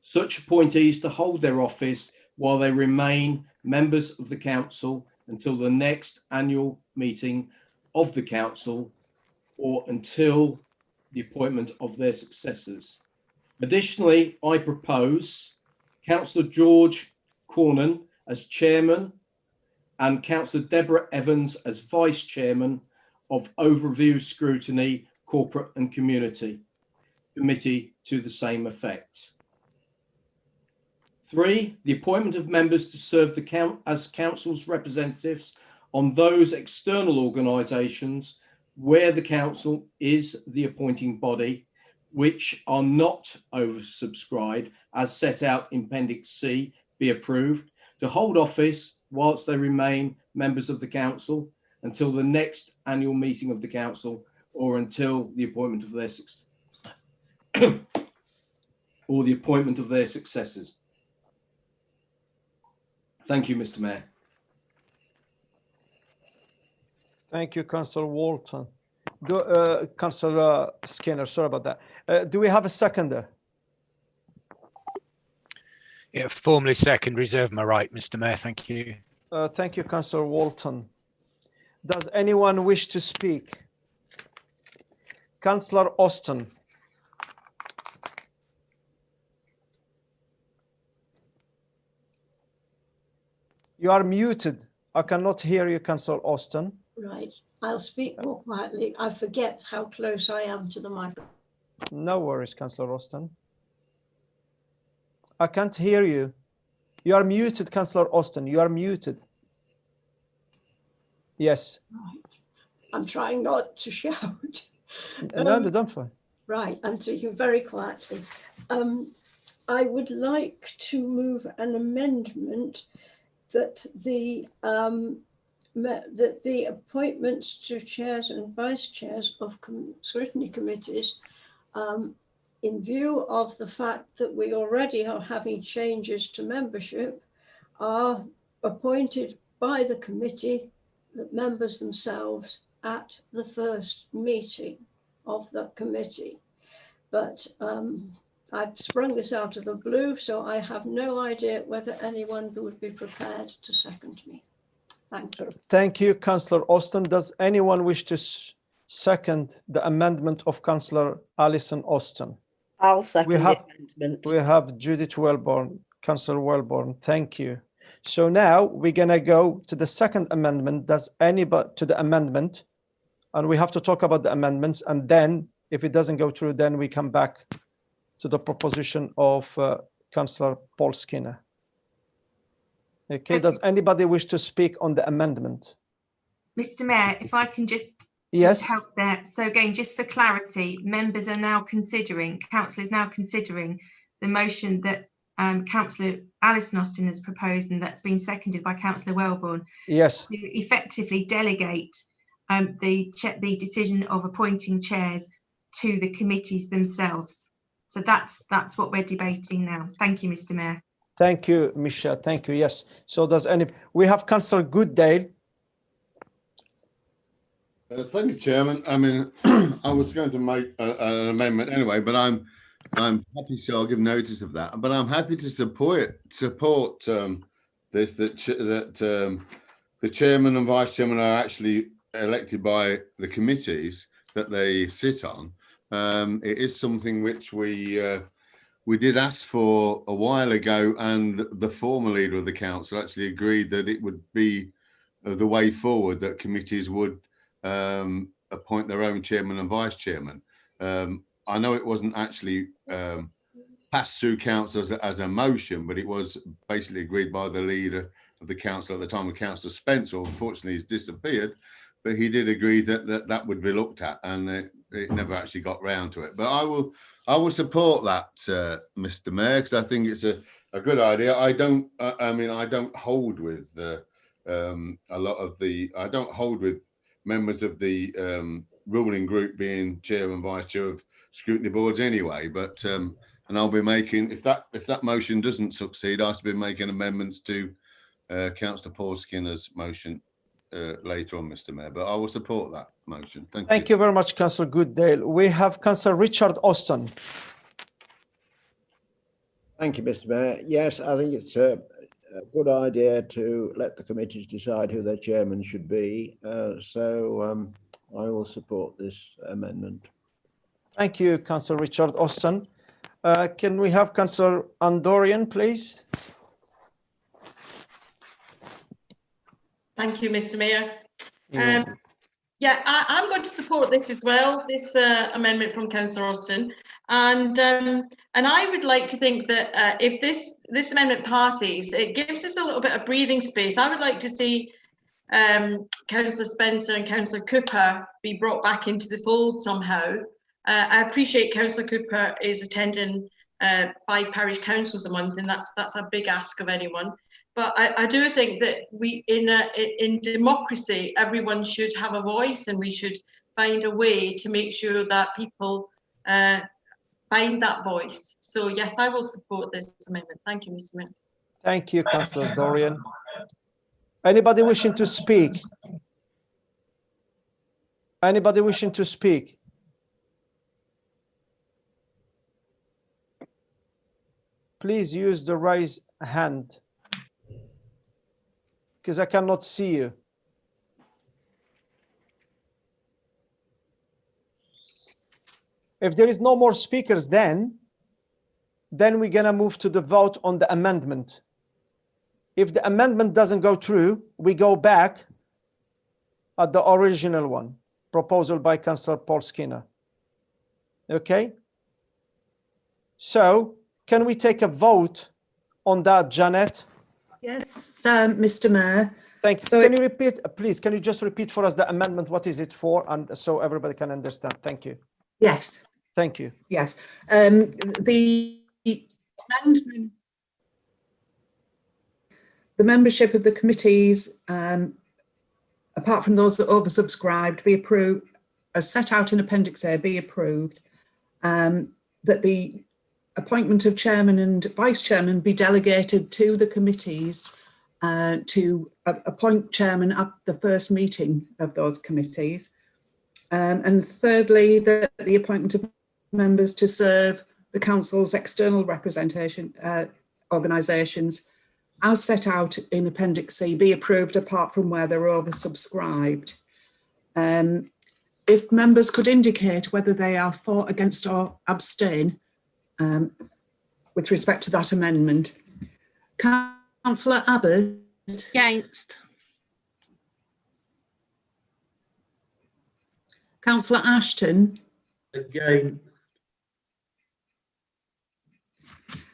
Such appointees to hold their office while they remain members of the council until the next annual meeting of the council or until the appointment of their successors. Additionally, I propose Councillor George Cornyn as chairman and Councillor Deborah Evans as vice chairman of Overview Scrutiny, Corporate and Community Committee to the same effect. 3, the appointment of members to serve as council's representatives on those external organisations where the council is the appointing body, which are not oversubscribed as set out in Appendix C, be approved, to hold office whilst they remain members of the council until the next annual meeting of the council or until the appointment of their successors. Thank you, Mr. Mayor. Thank you, Councillor Walton. Councillor Skinner, sorry about that. Do we have a seconder? Yeah, formally second, reserve my right, Mr. Mayor. Thank you. Thank you, Councillor Walton. Does anyone wish to speak? Councillor Austin. You are muted. I cannot hear you, Councillor Austin. Right. I'll speak more quietly. I forget how close I am to the microphone. No worries, Councillor Austin. I can't hear you. You are muted, Councillor Austin. You are muted. Yes. Right. I'm trying not to shout. No, don't fine. Right. I'm speaking very quietly. I would like to move an amendment that the appointments to chairs and vice chairs of scrutiny committees, in view of the fact that we already are having changes to membership, are appointed by the committee, the members themselves, at the first meeting of the committee. But I've sprung this out of the blue, so I have no idea whether anyone would be prepared to second me. Thank you. Thank you, Councillor Austin. Does anyone wish to second the amendment of Councillor Alison Austin? I'll second the amendment. We have Judith Wellborn, Councillor Wellborn. Thank you. So now we're going to go to the second amendment. Does anybody to the amendment? And we have to talk about the amendments. And then if it doesn't go through, then we come back to the proposition of Councillor Paul Skinner. Okay, does anybody wish to speak on the amendment? Mr. Mayor, if I can just Yes. Help there. So again, just for clarity, members are now considering, council is now considering the motion that Councillor Alison Austin has proposed and that's been seconded by Councillor Wellborn. Yes. To effectively delegate the decision of appointing chairs to the committees themselves. So that's what we're debating now. Thank you, Mr. Mayor. Thank you, Michelle. Thank you. Yes. So we have Councillor Goodale. Thank you, Chairman. I mean, I was going to make an amendment anyway, but I'm happy, so I'll give notice of that. But I'm happy to support this, that the chairman and vice chairman are actually elected by the committees that they sit on. It is something which we did ask for a while ago, and the former leader of the council actually agreed that it would be the way forward, that committees would appoint their own chairman and vice chairman. I know it wasn't actually passed through council as a motion, but it was basically agreed by the leader of the council at the time, of Councillor Spencer. Unfortunately, he's disappeared, but he did agree that would be looked at, and it never actually got round to it. But I will support that, Mr. Mayor, because I think it's a good idea. I don't hold with a lot of I don't hold with members of the ruling group being chair and vice chair of scrutiny boards anyway. But and I'll be making, if that motion doesn't succeed, I'll be making amendments to Councillor Paul Skinner's motion later on, Mr. Mayor. But I will support that motion. Thank you very much, Councillor Goodale. We have Councillor Richard Austin. Thank you, Mr. Mayor. Yes, I think it's a good idea to let the committees decide who their chairman should be. So I will support this amendment. Thank you, Councillor Richard Austin. Can we have Councillor Andorian, please? Thank you, Mr. Mayor. Yeah, I'm going to support this as well, this amendment from Councillor Austin. And I would like to think that if this amendment passes, it gives us a little bit of breathing space. I would like to see Councillor Spencer and Councillor Cooper be brought back into the fold somehow. I appreciate Councillor Cooper is attending 5 parish councils a month, and that's a big ask of anyone. But I do think that in democracy, everyone should have a voice, and we should find a way to make sure that people find that voice. So yes, I will support this amendment. Thank you, Mr. Mayor. Thank you, Councillor Dorian. Anybody wishing to speak? Anybody wishing to speak? Please use the raise hand, because I cannot see you. If there is no more speakers, then we're gonna move to the vote on the amendment. If the amendment doesn't go through, we go back at the original one, proposal by Councillor Paul Skinner. Okay? So, can we take a vote on that, Janet? Yes, Mr. Mayor. Thank you. So can you repeat, please, can you just repeat for us the amendment, what is it for, and so everybody can understand? Thank you. Yes. Thank you. Yes. The amendment, the membership of the committees, apart from those that oversubscribed, be approved, as set out in Appendix A, be approved, that the appointment of chairman and vice chairman be delegated to the committees to appoint chairman at the first meeting of those committees. And thirdly, that the appointment of members to serve the council's external representation organisations as set out in Appendix C be approved apart from where they're oversubscribed. If members could indicate whether they are for, against or abstain with respect to that amendment. Councillor Abbott? Against. Councillor Ashton? Against.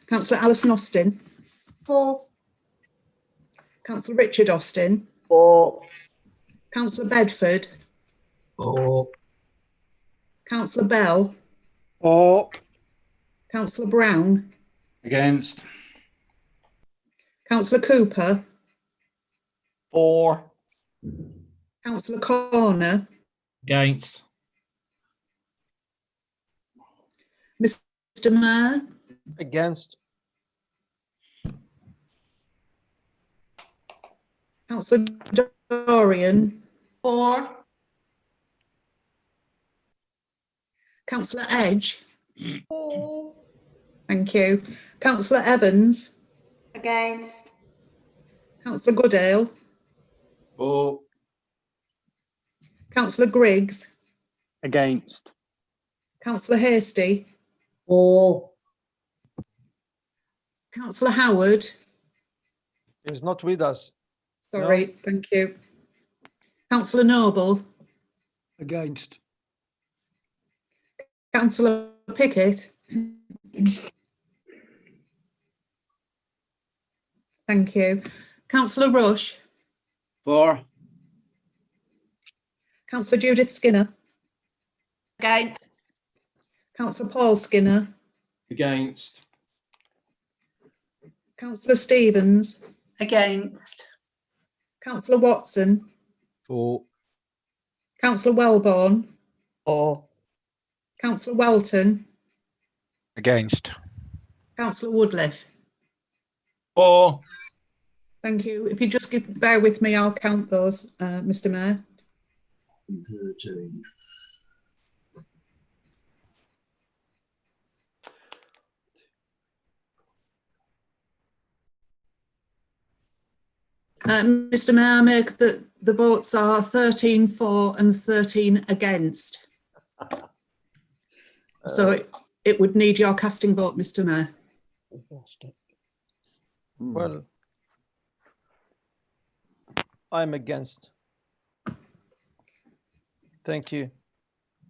Councillor Alison Austin? For. Councillor Richard Austin? For. Councillor Bedford? For. Councillor Bell. For. Councillor Brown. Against. Councillor Cooper. For. Councillor Corner. Against. Mr. Mayor. Against. Councillor Dorian. For. Councillor Edge. For. Thank you. Councillor Evans. Against. Councillor Goodale. For. Councillor Griggs. Against. Councillor Hasty. For. Councillor Howard. Is not with us. Sorry, No. thank you. Councillor Noble. Against. Councillor Pickett. Thank you. Councillor Rush. For. Councillor Judith Skinner. Against. Councillor Paul Skinner. Against. Councillor Stevens. Against. Councillor Watson. For. Councillor Wellborn. For. Councillor Welton. Against. Councillor Woodliff. For. Thank you. If you just bear with me, I'll count those, Mr. Mayor. 13. Mr. Mayor, I make that the votes are 13 for and 13 against. So it would need your casting vote, Mr. Mayor. Well, I'm against. Thank you.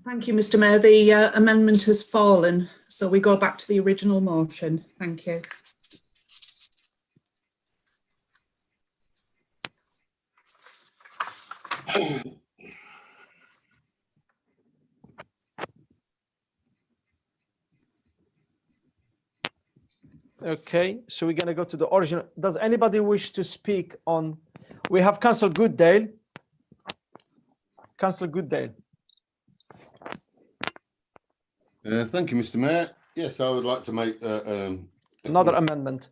Thank you, Mr. Mayor. The amendment has fallen, so we go back to the original motion. Thank you. Okay, so we're going to go to the original. Does anybody wish to speak on? We have Councillor Goodale. Councillor Goodale. Thank you, Mr. Mayor. Yes, I would like to make Another amendment.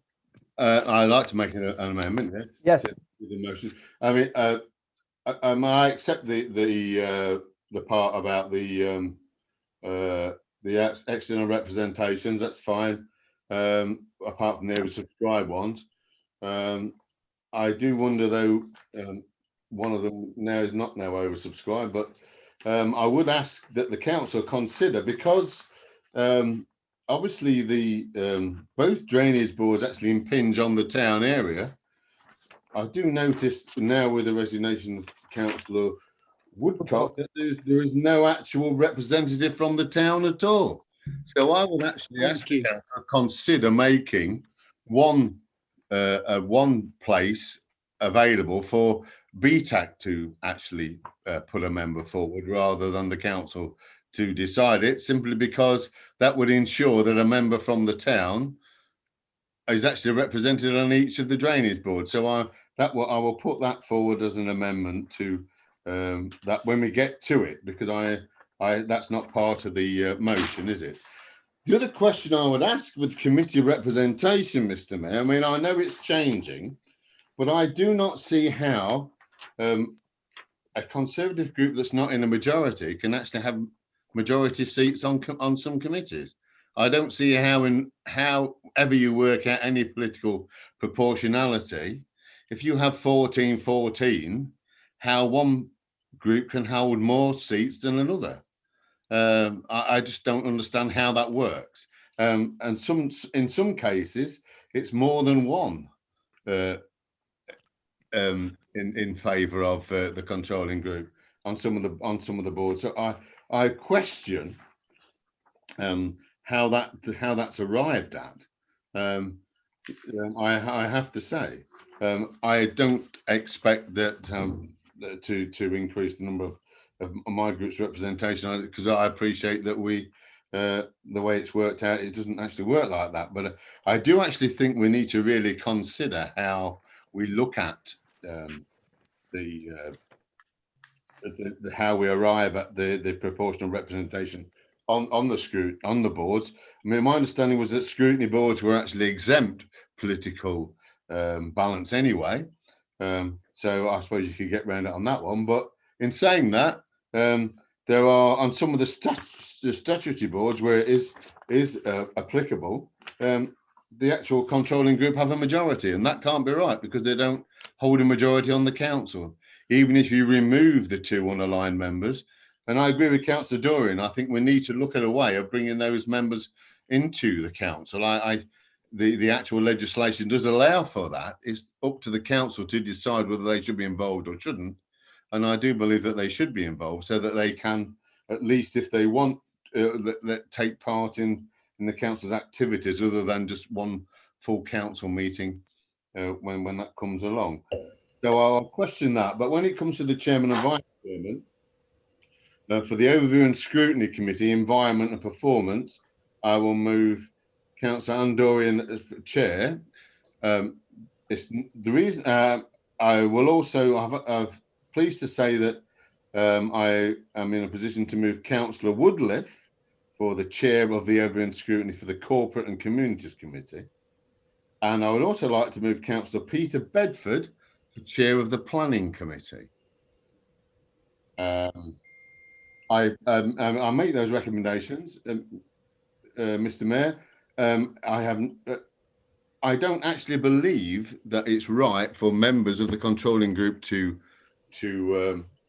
I'd like to make an amendment. Yes. To the motion. I mean, I accept the part about the external representations. That's fine. Apart from the oversubscribed ones, I do wonder though. One of them now is not now oversubscribed, but I would ask that the council consider, because obviously the both drainage boards actually impinge on the town area. I do notice now with the resignation of Councillor Woodcock that there is no actual representative from the town at all. So I would actually ask the council to consider making one place available for BTAC to actually put a member forward rather than the council to decide it, simply because that would ensure that a member from the town is actually represented on each of the drainage boards. So I will put that forward as an amendment to that when we get to it, because that's not part of the motion, is it? The other question I would ask with committee representation, Mr. Mayor, I mean, I know it's changing, but I do not see how a Conservative group that's not in a majority can actually have majority seats on some committees. I don't see however you work out any political proportionality, if you have 14-14, how one group can hold more seats than another. I just don't understand how that works. And in some cases, it's more than one in favour of the controlling group on some of the boards. So I question how that's arrived at. I have to say, I don't expect that to increase the number of my group's representation, because I appreciate that the way it's worked out, it doesn't actually work like that. But I do actually think we need to really consider how we look at how we arrive at the proportional representation on the boards. I mean, my understanding was that scrutiny boards were actually exempt political balance anyway. So I suppose you could get around it on that one. But in saying that, there are on some of the statutory boards where it is applicable, the actual controlling group have a majority, and that can't be right because they don't hold a majority on the council, even if you remove the 2 unaligned members. And I agree with Councillor Dorian. I think we need to look at a way of bringing those members into the council. The actual legislation does allow for that. It's up to the council to decide whether they should be involved or shouldn't. And I do believe that they should be involved so that they can, at least if they want, take part in the council's activities other than just one full council meeting when that comes along. So I'll question that. But when it comes to the chairman and vice chairman, for the Overview and Scrutiny Committee, Environment and Performance, I will move Councillor Andorian as chair. It's the reason I will also have pleased to say that I am in a position to move Councillor Woodliff for the chair of the Overview and Scrutiny for the Corporate and Communities Committee. And I would also like to move Councillor Peter Bedford for chair of the Planning Committee. I make those recommendations, Mr. Mayor. I don't actually believe that it's right for members of the controlling group to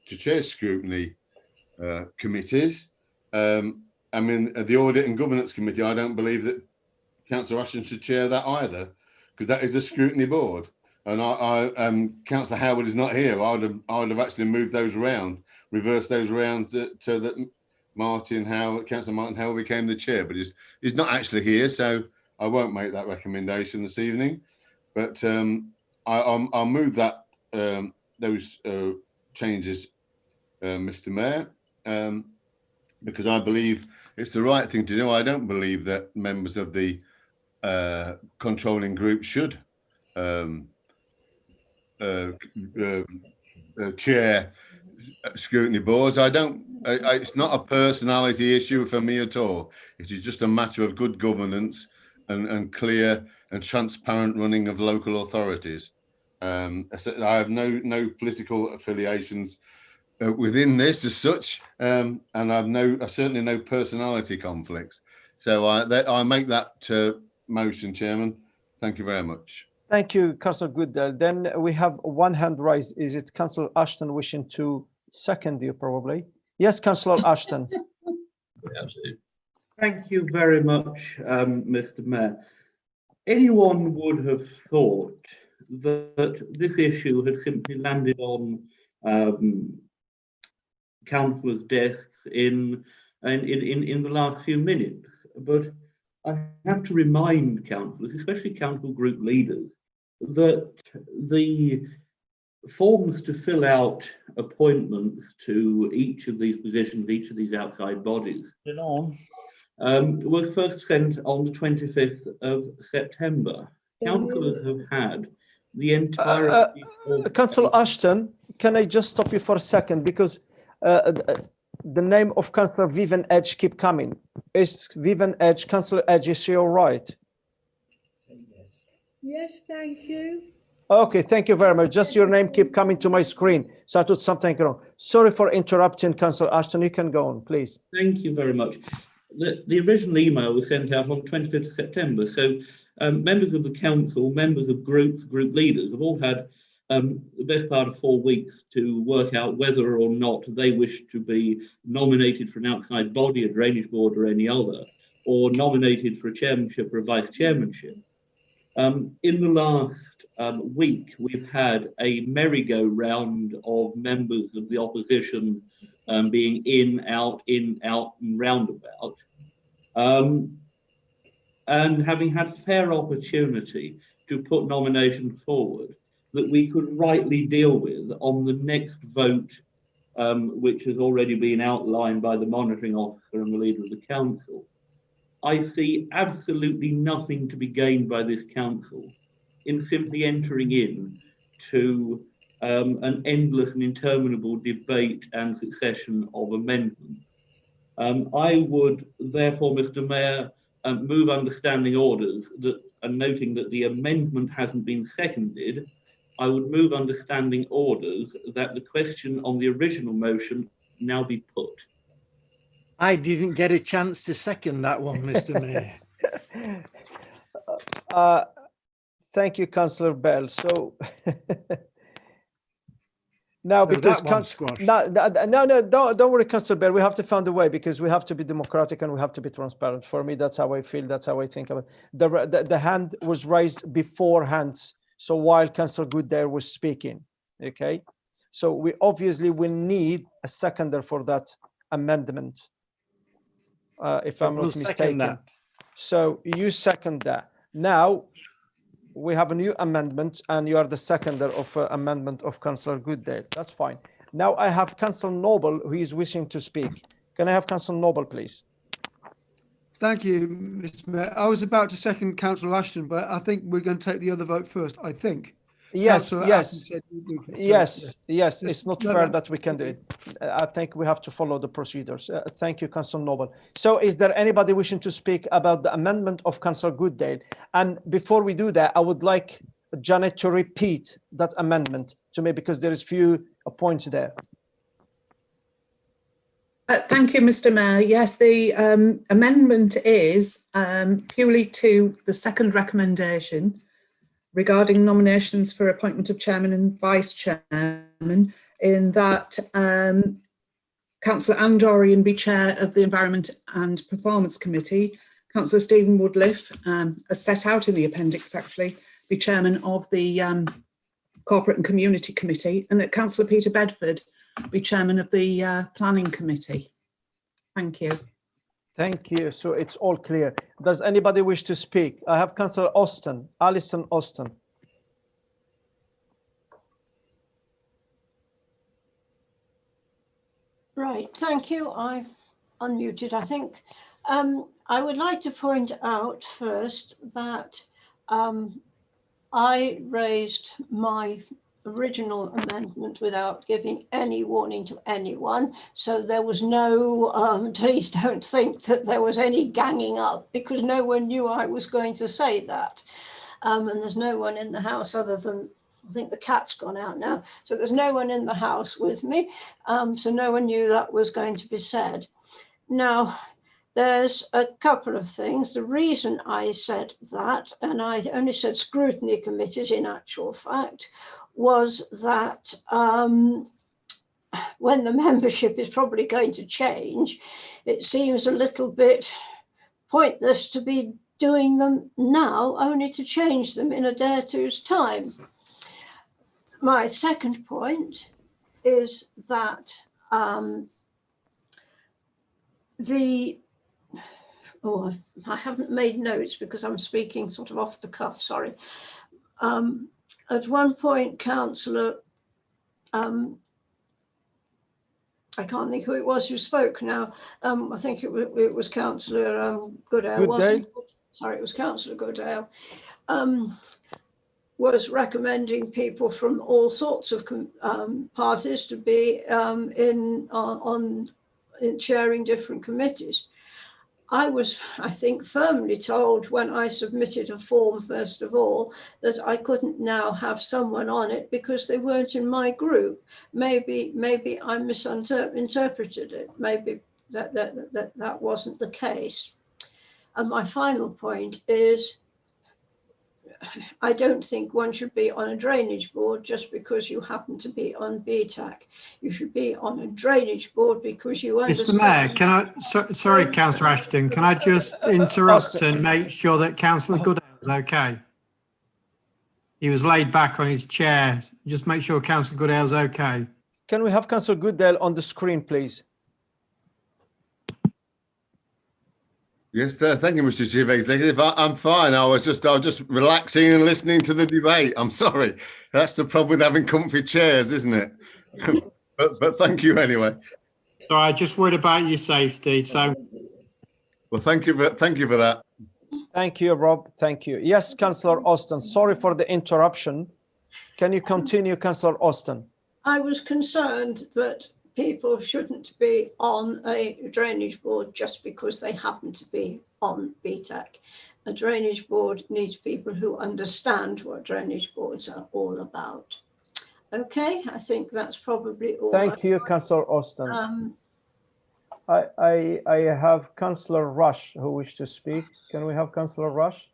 chair scrutiny committees. I mean, the Audit and Governance Committee, I don't believe that Councillor Ashton should chair that either, because that is a scrutiny board. And Councillor Howard is not here. I would have actually moved those around, reversed those around so that Councillor Martin Howard became the chair, but he's not actually here, so I won't make that recommendation this evening. But I'll move that those changes, Mr. Mayor, because I believe it's the right thing to do. I don't believe that members of the controlling group should chair scrutiny boards. It's not a personality issue for me at all. It is just a matter of good governance and clear and transparent running of local authorities. I have no political affiliations within this as such, and I've certainly no personality conflicts. So I make that motion, Chairman. Thank you very much. Thank you, Councillor Goodell. Then we have one hand raised. Is it Councillor Ashton wishing to second you, probably? Yes, Councillor Ashton. Thank you very much, Mr. Mayor. Anyone would have thought that this issue had simply landed on councillors' desks in the last few minutes, but I have to remind councillors, especially council group leaders, that the forms to fill out appointments to each of these positions, each of these outside bodies, were first sent on the 25th of September. Councillors have had the entire... Councillor Ashton, can I just stop you for a second? Because the name of Councillor Vivian Edge keep coming. Is Vivian Edge, Councillor Edge, is she all right? Yes, thank you. Okay, thank you very much. Just your name keep coming to my screen, so I thought something wrong. Sorry for interrupting, Councillor Ashton. You can go on, please. Thank you very much. The original email was sent out on 25th of September, so members of the council, members of groups, group leaders have all had the best part of 4 weeks to work out whether or not they wish to be nominated for an outside body, a drainage board or any other, or nominated for a chairmanship or a vice chairmanship. In the last week, we've had a merry-go-round of members of the opposition being in, out, and roundabout. And having had fair opportunity to put nominations forward that we could rightly deal with on the next vote which has already been outlined by the monitoring officer and the leader of the council. I see absolutely nothing to be gained by this council in simply entering in to an endless and interminable debate and succession of amendments. I would therefore, Mr. Mayor, move understanding orders that, and noting that the amendment hasn't been seconded, I would move understanding orders that the question on the original motion now be put. I didn't get a chance to second that one, Mr. Mayor. Thank you, Councillor Bell. So now, because don't worry, Councillor Bell, we have to find a way, because we have to be democratic and we have to be transparent. For me, that's how I feel, that's how I think of it. The hand was raised beforehand, so while Councillor Goodale was speaking, okay? So we obviously will need a seconder for that amendment, if I'm not mistaken. So you second that. Now we have a new amendment and you are the seconder of amendment of Councillor Goodale. That's fine. Now I have Councillor Noble who is wishing to speak. Can I have Councillor Noble, please? Thank you, Mr. Mayor. I was about to second Councillor Ashton, but I think we're going to take the other vote first, I think. Yes, yes, yes. yes. It's not fair that we can do it. I think we have to follow the procedures. Thank you, Councillor Noble. So is there anybody wishing to speak about the amendment of Councillor Goodale? And before we do that, I would like Janet to repeat that amendment to me, because there is few points there. Thank you, Mr. Mayor. Yes, the amendment is purely to the second recommendation regarding nominations for appointment of chairman and vice chairman, in that Councillor Anne Dorian be chair of the Environment and Performance Committee, Councillor Stephen Woodliff, as set out in the appendix actually, be chairman of the Corporate and Community Committee, and that Councillor Peter Bedford be chairman of the Planning Committee. Thank you. Thank you. So it's all clear. Does anybody wish to speak? I have Councillor Austin, Alison Austin. Right, thank you. I've unmuted, I think. I would like to point out first that I raised my original amendment without giving any warning to anyone, so there was no please don't think that there was any ganging up, because no one knew I was going to say that, and there's no one in the house other than, I think the cat's gone out now, so there's no one in the house with me, so no one knew that was going to be said. Now there's a couple of things. The reason I said that, and I only said scrutiny committees in actual fact, was that when the membership is probably going to change, it seems a little bit pointless to be doing them now, only to change them in a day or two's time. My second point is that I haven't made notes because I'm speaking sort of off the cuff, sorry. At one point, Councillor, I can't think who it was who spoke now. I think it was Councillor Goodale, wasn't it? Sorry, it was Councillor Goodale. Was recommending people from all sorts of parties to be in chairing different committees. I was, I think, firmly told when I submitted a form, first of all, that I couldn't now have someone on it because they weren't in my group. Maybe I misinterpreted it. Maybe that wasn't the case. And my final point is, I don't think one should be on a drainage board just because you happen to be on BTAC. You should be on a drainage board because you understand. Mr. Mayor, can I, sorry, Councillor Ashton, can I just interrupt and make sure that Councillor Goodale is okay? He was laid back on his chair. Just make sure Councillor Goodale is okay. Can we have Councillor Goodale on the screen, please? Yes, thank you, Mr. Chief Executive. I'm fine. I was just relaxing and listening to the debate. I'm sorry. That's the problem with having comfy chairs, isn't it? but thank you anyway. Sorry, I just worried about your safety. So, well, thank you for that. Thank you, Rob. Thank you. Yes, Councillor Austin. Sorry for the interruption. Can you continue, Councillor Austin? I was concerned that people shouldn't be on a drainage board just because they happen to be on BTEC. A drainage board needs people who understand what drainage boards are all about. Okay, I think that's probably all. Thank you, Councillor Austin. I have Councillor Rush who wishes to speak. Can we have Councillor Rush?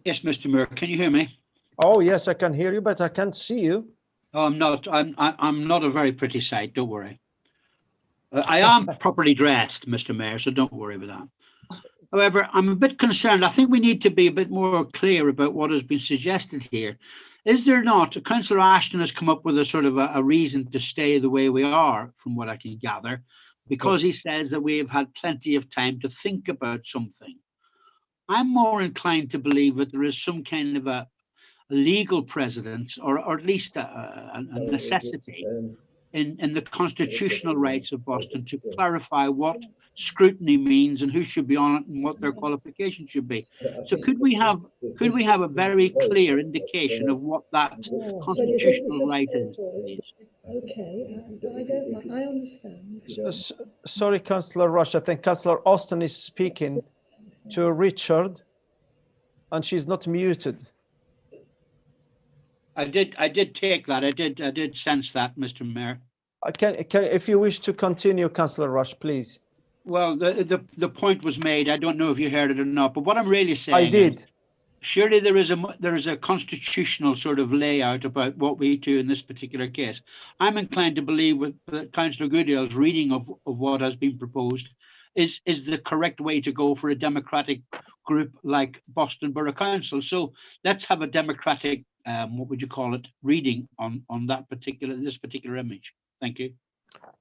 Yes, Mr. Mayor, can you hear me? Oh yes, I can hear you, but I can't see you. Oh, I'm not a very pretty sight. Don't worry. I am properly dressed, Mr. Mayor, so don't worry about that. However, I'm a bit concerned. I think we need to be a bit more clear about what has been suggested here. Is there not? Councillor Ashton has come up with a sort of a reason to stay the way we are, from what I can gather, because he says that we have had plenty of time to think about something. I'm more inclined to believe that there is some kind of a legal precedent, or at least a necessity in the constitutional rights of Boston to clarify what scrutiny means and who should be on it and what their qualifications should be. So could we have a very clear indication of what that constitutional right is? Okay, I understand. Sorry, Councillor Rush. I think Councillor Austin is speaking to Richard, and she's not muted. I did take that. I did sense that, Mr. Mayor. If you wish to continue, Councillor Rush, please. Well, the point was made. I don't know if you heard it or not, but what I'm really saying, I did. Surely there is a constitutional sort of layout about what we do in this particular case. I'm inclined to believe that Councillor Goodale's reading of what has been proposed is the correct way to go for a democratic group like Boston Borough Council. So let's have a democratic, what would you call it, reading on this particular image. Thank you.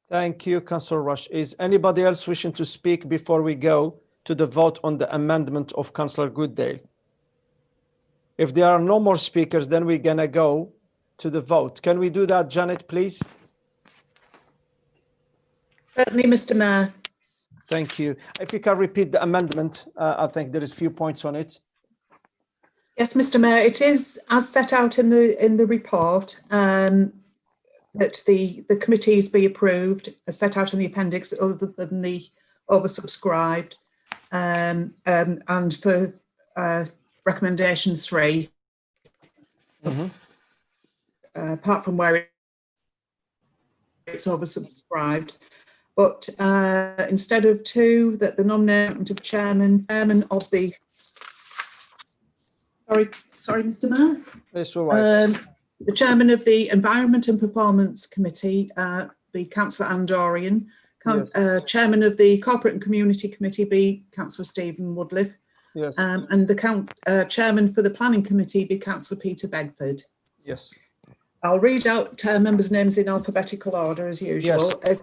Thank you, Councillor Rush. Is anybody else wishing to speak before we go to the vote on the amendment of Councillor Goodale? If there are no more speakers, then we're gonna go to the vote. Can we do that, Janet, please? Certainly, Mr. Mayor. Thank you. If you can repeat the amendment, I think there is a few points on it. Yes, Mr. Mayor, it is as set out in the report that the committees be approved, as set out in the appendix, other than the oversubscribed, and for recommendation 3, apart from where it's oversubscribed. But instead of 2, that the nomination of chairman of the, sorry, Mr. Mayor. It's all right. The chairman of the Environment and Performance Committee be Councillor Andorian. Yes. Chairman of the Corporate and Community Committee be Councillor Stephen Woodliff. Yes. And the chairman for the Planning Committee be Councillor Peter Begford. Yes. I'll read out members' names in alphabetical order as usual. Yes.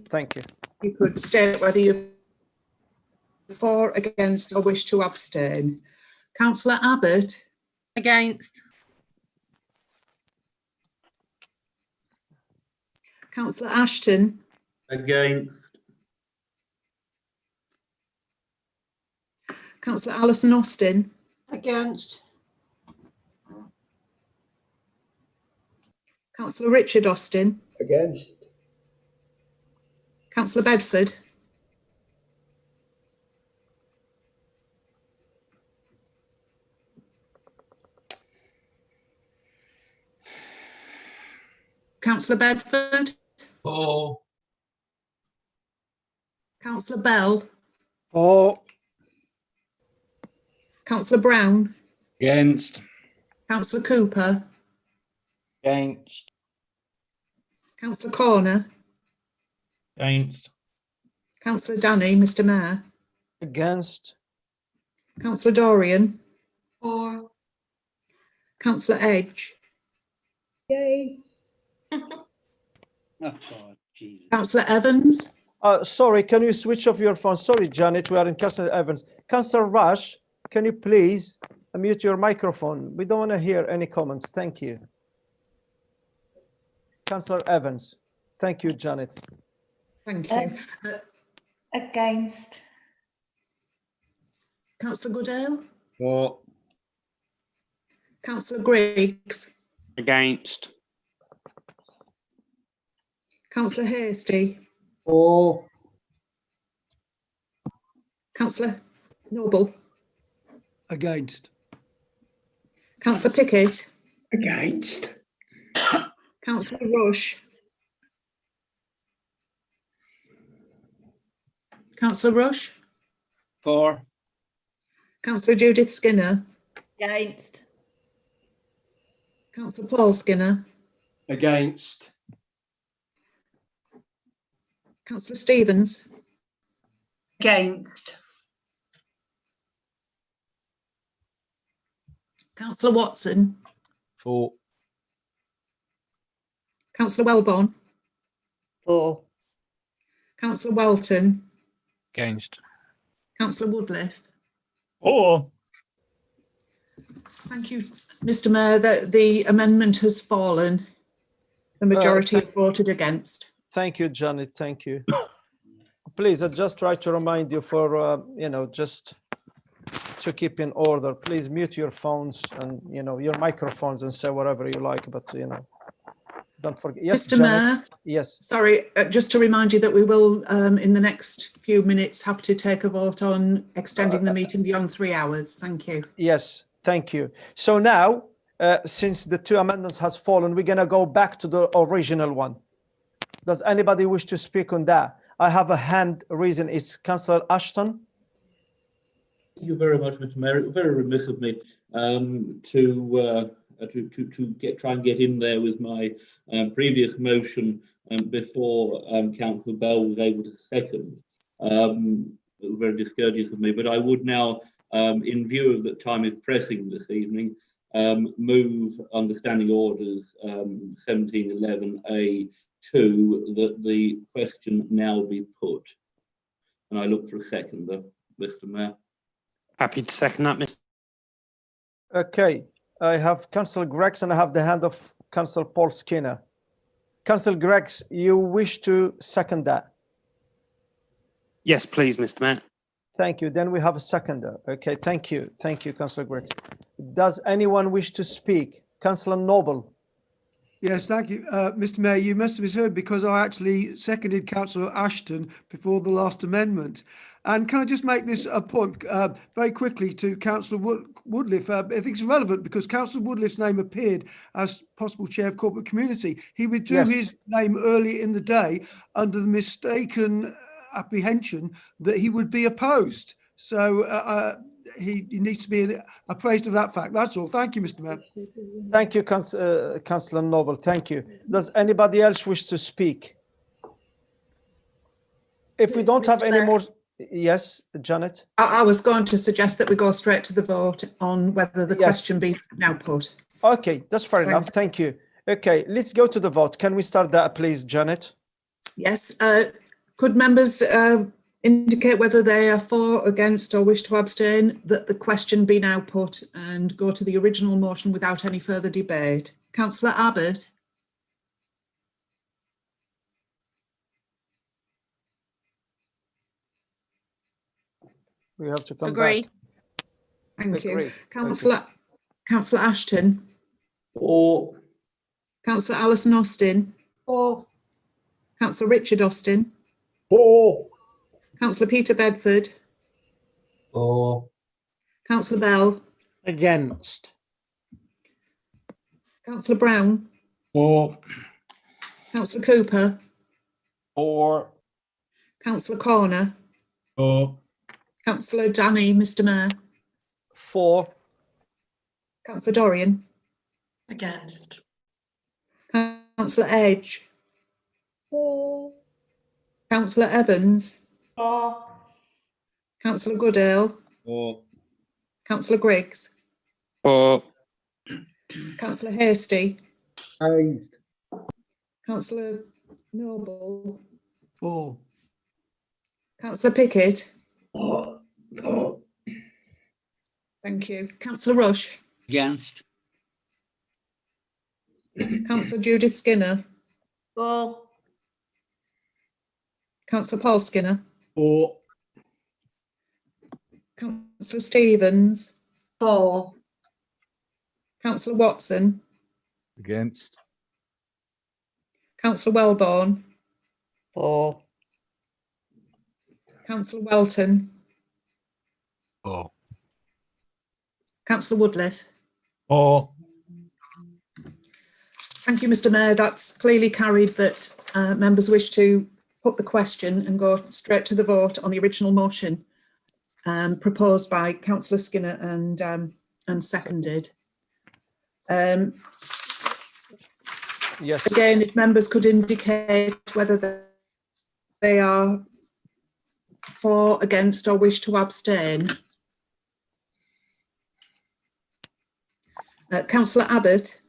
Thank you. You could state whether you're for, against, or wish to abstain. Councillor Abbott. Against. Councillor Ashton. Against. Councillor Alison Austin. Against. Councillor Richard Austin. Against. Councillor Bedford. Councillor Bedford. For. Councillor Bell. For. Councillor Brown. Against. Councillor Cooper. Against. Councillor Corner. Against. Councillor Danny, Mr. Mayor. Against. Councillor Dorian. For. Councillor Edge. Yay. Oh, God, Jesus. Councillor Evans. Sorry, can you switch off your phone? Sorry, Janet, we are in Councillor Evans. Councillor Rush, can you please mute your microphone? We don't want to hear any comments. Thank you. Councillor Evans. Thank you, Janet. Thank you. Against. Councillor Goodale? For. Councillor Griggs? Against. Councillor Hasty? For. Councillor Noble? Against. Councillor Pickett? Against. Councillor Rush? Councillor Rush? For. Councillor Judith Skinner? Against. Councillor Paul Skinner? Against. Councillor Stevens? Against. Councillor Watson? For. Councillor Wellborn? For. Councillor Welton? Against. Councillor Woodliff? For. Thank you, Mr Mayor. The amendment has fallen. The majority have voted against. Thank you, Janet. Thank you. Please, I just try to remind you for, just to keep in order. Please mute your phones and, your microphones and say whatever you like, but, don't forget. Yes, Mr Janet? Mayor? Yes. Sorry, just to remind you that we will, in the next few minutes, have to take a vote on extending the meeting beyond 3 hours. Thank you. Yes, thank you. So now, since the two amendments has fallen, we're going to go back to the original one. Does anybody wish to speak on that? I have a hand raising. It's Councillor Ashton. Thank you very much, Mr. Mayor. It was very remiss of me to try and get in there with my previous motion before Councillor Bell was able to second. It was very discourteous of me, but I would now, in view of that time is pressing this evening, move understanding orders 1711A2 that the question now be put. And I look for a seconder, Mr. Mayor. Happy to second that, Mr. Okay, I have Councillor Greggs and I have the hand of Councillor Paul Skinner. Councillor Greggs, you wish to second that? Yes, please, Mr. Mayor. Thank you. Then we have a seconder. Okay, thank you. Thank you, Councillor Greggs. Does anyone wish to speak? Councillor Noble. Yes, thank you. Mr. Mayor, you must have misheard because I actually seconded Councillor Ashton before the last amendment. And can I just make this a point very quickly to Councillor Woodliff? I think it's relevant because Councillor Woodliff's name appeared as possible chair of corporate community. He withdrew his name early in the day under the mistaken apprehension that he would be opposed. So he needs to be appraised of that fact. That's all. Thank you, Mr. Mayor. Thank you, Councillor Noble. Thank you. Does anybody else wish to speak? If we don't have any more... Yes, Janet? I was going to suggest that we go straight to the vote on whether the question be now put. Okay, that's fair enough. Thank you. Okay, let's go to the vote. Can we start that, please, Janet? Yes. Could members indicate whether they are for, against or wish to abstain, that the question be now put and go to the original motion without any further debate? Councillor Abbott? We have to come Agree. back. Thank Agree. you. Councillor Ashton? Or. Councillor Alison Austin? For. Councillor Richard Austin? For. Councillor Peter Bedford? For. Councillor Bell? Against. Councillor Brown? For. Councillor Cooper? For. Councillor Corner? For. Councillor Danny, Mr. Mayor? For. Councillor Dorian? Against. Councillor Edge? For. Councillor Evans? For. Councillor Goodale? For. Councillor Griggs? For. Councillor Hasty? Against. Councillor Noble? For. Councillor Pickett? For. Thank you. Councillor Rush? Against. Councillor Judith Skinner? For. Councillor Paul Skinner. For. Councillor Stevens. For. Councillor Watson. Against. Councillor Wellborn. For. Councillor Welton. For. Councillor Woodliff. For. Thank you, Mr. Mayor. That's clearly carried that members wish to put the question and go straight to the vote on the original motion proposed by Councillor Skinner and seconded. Yes. Again, if members could indicate whether they are for, against, or wish to abstain. Councillor Abbott.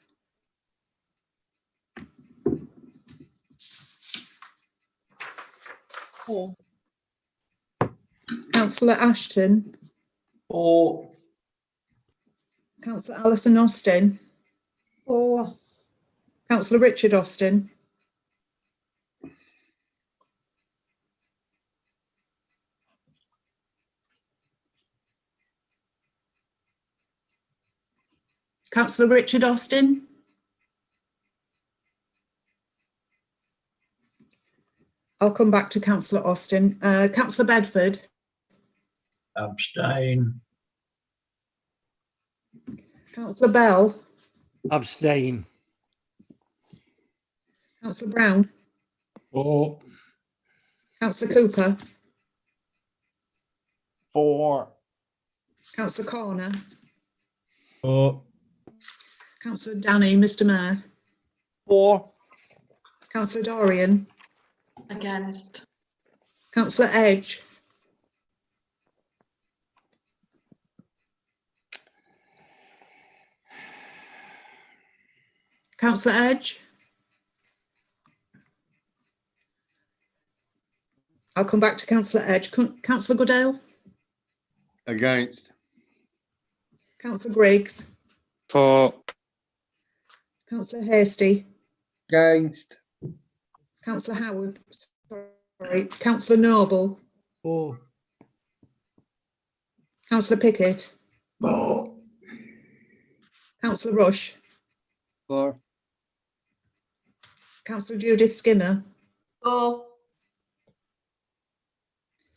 For. Councillor Ashton. For. Councillor Alison Austin. For. Councillor Richard Austin. Councillor Richard Austin. I'll come back to Councillor Austin. Councillor Bedford. Abstain. Councillor Bell. Abstain. Councillor Brown. For. Councillor Cooper. For. Councillor Corner. For. Councillor Danny, Mr. Mayor. For. Councillor Dorian. Against. Councillor Edge. Councillor Edge. I'll come back to Councillor Edge. Councillor Goodale. Against. Councillor Griggs. For. Councillor Hasty. Against. Councillor Howard. Sorry. Councillor Noble. For. Councillor Pickett. For. Councillor Rush. For. Councillor Judith Skinner. For.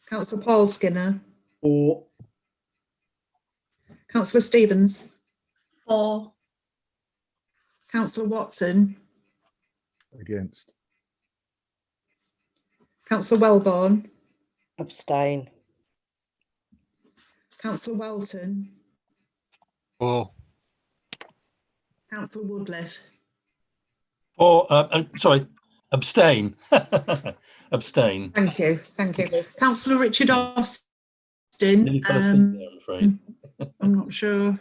Councillor Paul Skinner. For. Councillor Stevens. For. Councillor Watson. Against. Councillor Wellborn. Abstain. Councillor Welton. For. Councillor Woodliff. For. Sorry. Abstain. Abstain. Thank you. Thank you. Councillor Richard Austin. Nearly fell asleep there, I'm afraid. I'm not sure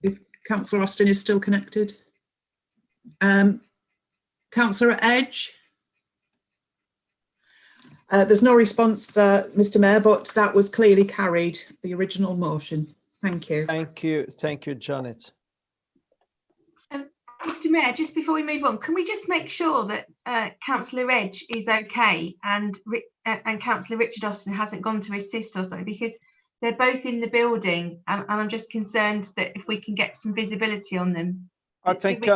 if Councillor Austin is still connected. Councillor Edge. There's no response, Mr. Mayor, but that was clearly carried, the original motion. Thank you. Thank you. Thank you, Janet. Mr. Mayor, just before we move on, can we just make sure that Councillor Edge is okay and Councillor Richard Austin hasn't gone to assist or something, because they're both in the building and I'm just concerned that if we can get some visibility on them. I think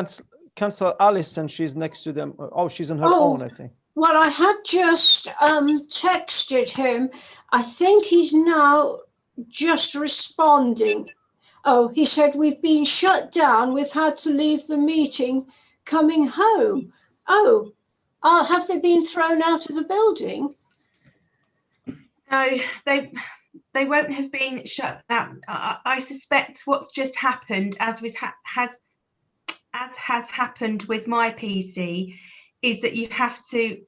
Councillor Alison, she's next to them. Oh, she's on her own, I think. Well, I had just texted him. I think he's now just responding. Oh, he said, we've been shut down. We've had to leave the meeting coming home. Oh, have they been thrown out of the building? No, they won't have been shut down. I suspect what's just happened, as has happened with my PC, is that you have to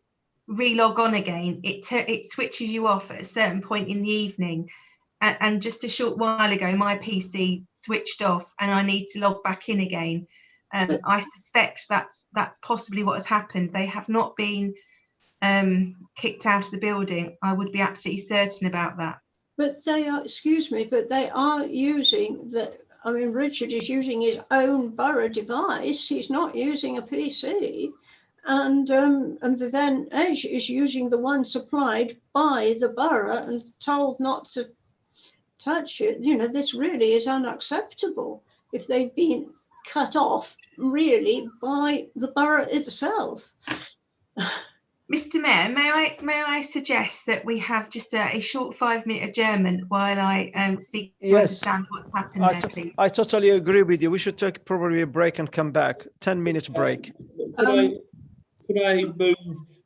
re-log on again. It switches you off at a certain point in the evening. And just a short while ago, my PC switched off and I need to log back in again. I suspect that's possibly what has happened. They have not been kicked out of the building. I would be absolutely certain about that. But they are, excuse me, but they are using Richard is using his own borough device. He's not using a PC. and the then Edge is using the one supplied by the borough and told not to touch it. You know, this really is unacceptable if they've been cut off really by the borough itself. Mr. Mayor, may I suggest that we have just a short 5-minute adjournment while I seek to understand what's happened there, please? I totally agree with you. We should take probably a break and come back. 10-minute break. Could I move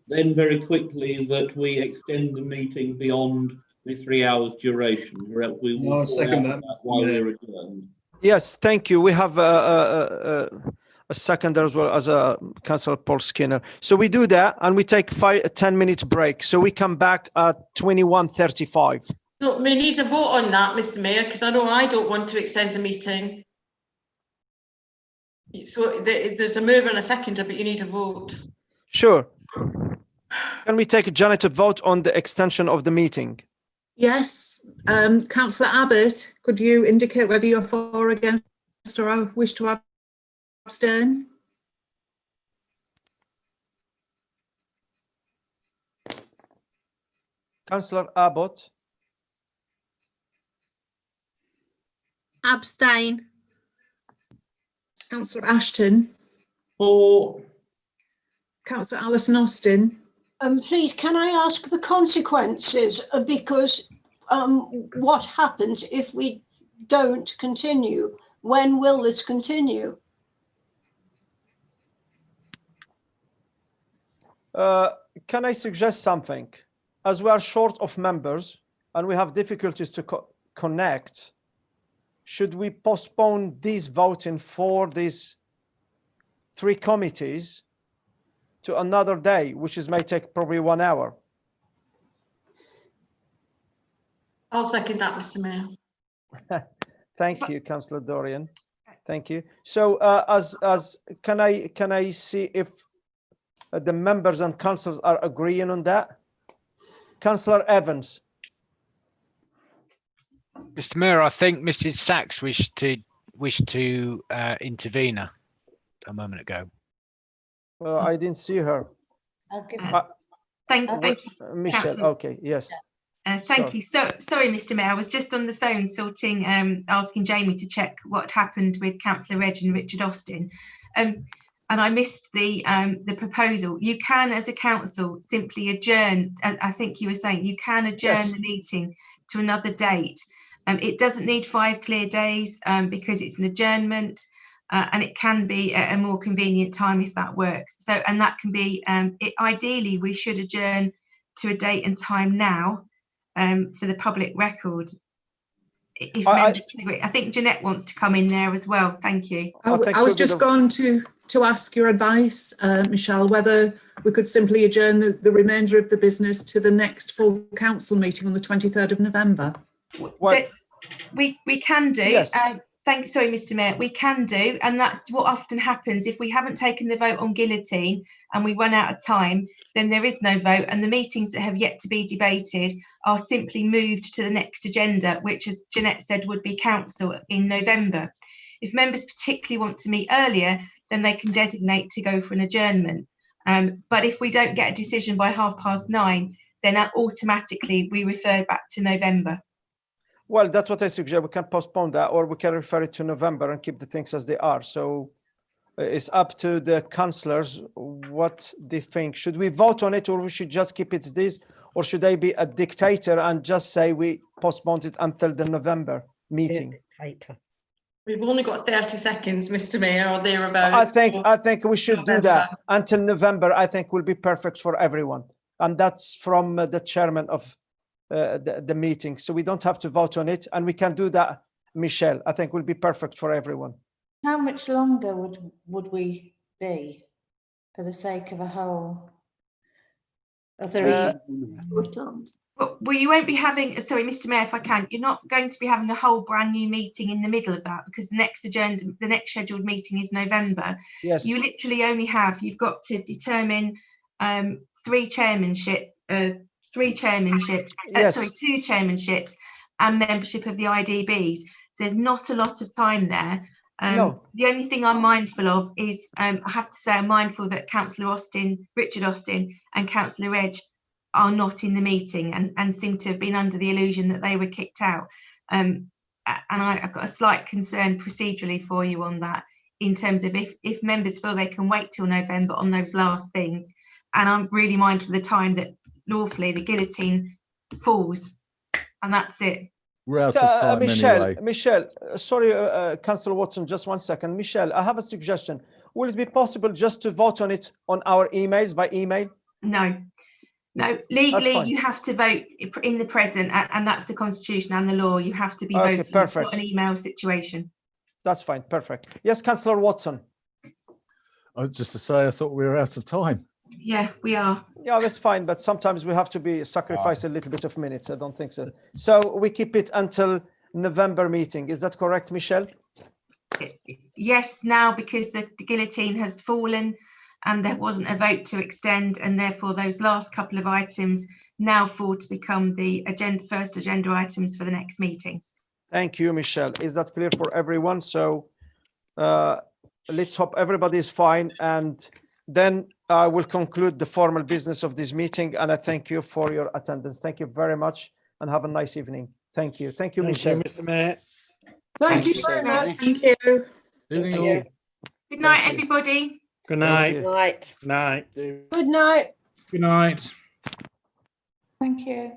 then very quickly that we extend the meeting beyond the 3 hours duration, or else we will second that while we're adjourned. Yes, thank you. We have a seconder as well as Councillor Paul Skinner. So we do that and we take a 10-minute break. So we come back at 21:35. No, we need a vote on that, Mr. Mayor, because I know I don't want to extend the meeting. So there's a mover and a seconder, but you need a vote. Sure. Can we take a Janet vote on the extension of the meeting? Yes. Councillor Abbott, could you indicate whether you're for or against or wish to abstain? Councillor Abbott. Abstain. Councillor Ashton. For. Councillor Alison Austin. Please, can I ask the consequences? Because what happens if we don't continue? When will this continue? Can I suggest something? As we are short of members and we have difficulties to connect, should we postpone this voting for these 3 committees to another day, which may take probably 1 hour? I'll second that, Mr. Mayor. Thank you, Councillor Dorian. Thank you. So can I see if the members and councillors are agreeing on that? Councillor Evans. Mr. Mayor, I think Mrs. Sachs wished to intervene a moment ago. I didn't see her. Thank you, Michelle. Councillor. Okay, yes. Thank you. Sorry, Mr. Mayor, I was just on the phone sorting, asking Jamie to check what happened with Councillor Reg and Richard Austin, and I missed the proposal. You can, as a council, simply adjourn. I think you were saying you can adjourn the meeting to another date. It doesn't need 5 clear days because it's an adjournment, and it can be a more convenient time if that works. So, and that can be ideally we should adjourn to a date and time now. For the public record, if members can agree. I think Jeanette wants to come in there as well. Thank you. I was just going to ask your advice, Michelle, whether we could simply adjourn the remainder of the business to the next full council meeting on the 23rd of November. We can do. Yes. Sorry, Mr. Mayor, we can do, and that's what often happens if we haven't taken the vote on guillotine and we run out of time, then there is no vote, and the meetings that have yet to be debated are simply moved to the next agenda, which, as Jeanette said, would be council in November. If members particularly want to meet earlier, then they can designate to go for an adjournment. But if we don't get a decision by 9:30, then automatically we refer back to November. Well, that's what I suggest. We can postpone that, or we can refer it to November and keep the things as they are. So it's up to the councillors what they think. Should we vote on it, or we should just keep it as this, or should I be a dictator and just say we postponed it until the November meeting? We've only got 30 seconds, Mr. Mayor, or thereabouts. I think we should do that until November. I think will be perfect for everyone, and that's from the chairman of the meeting. So we don't have to vote on it, and we can do that, Michelle. I think will be perfect for everyone. How much longer would we be for the sake of a whole other Well, you won't be having, sorry, Mr. Mayor, if I can, you're not going to be having a whole brand new meeting in the middle of that, because the next scheduled meeting is November. Yes. You literally only have, you've got to determine 2 chairmanships, and membership of the IDBs. So there's not a lot of time there. No. The only thing I'm mindful of is, I have to say, I'm mindful that Councillor Richard Austin and Councillor Reg are not in the meeting and seem to have been under the illusion that they were kicked out. And I've got a slight concern procedurally for you on that, in terms of if members feel they can wait till November on those last things. And I'm really mindful of the time that lawfully the guillotine falls, and that's it. We're out of time anyway. Michelle, sorry, Councillor Watson, just 1 second. Michelle, I have a suggestion. Will it be possible just to vote on it on our emails, by email? No, legally you have to vote in the present, and that's the constitution and the law. You have to be voting. Perfect. It's not an email situation. That's fine, perfect. Yes, Councillor Watson. Just to say, I thought we were out of time. Yeah, we are. Yeah, that's fine, but sometimes we have to be sacrifice a little bit of minutes. I don't think so. So we keep it until November meeting. Is that correct, Michelle? Yes, now because the guillotine has fallen and there wasn't a vote to extend, and therefore those last couple of items now fall to become the first agenda items for the next meeting. Thank you, Michelle. Is that clear for everyone? So let's hope everybody is fine, and then I will conclude the formal business of this meeting, and I thank you for your attendance. Thank you very much, and have a nice evening. Thank you. Thank you, Michelle. Thank you, Mr. Mayor. Thank you very much. Thank you. Evening all. Good night, everybody. Good night. Good night. Night. Good night. Good night. Thank you.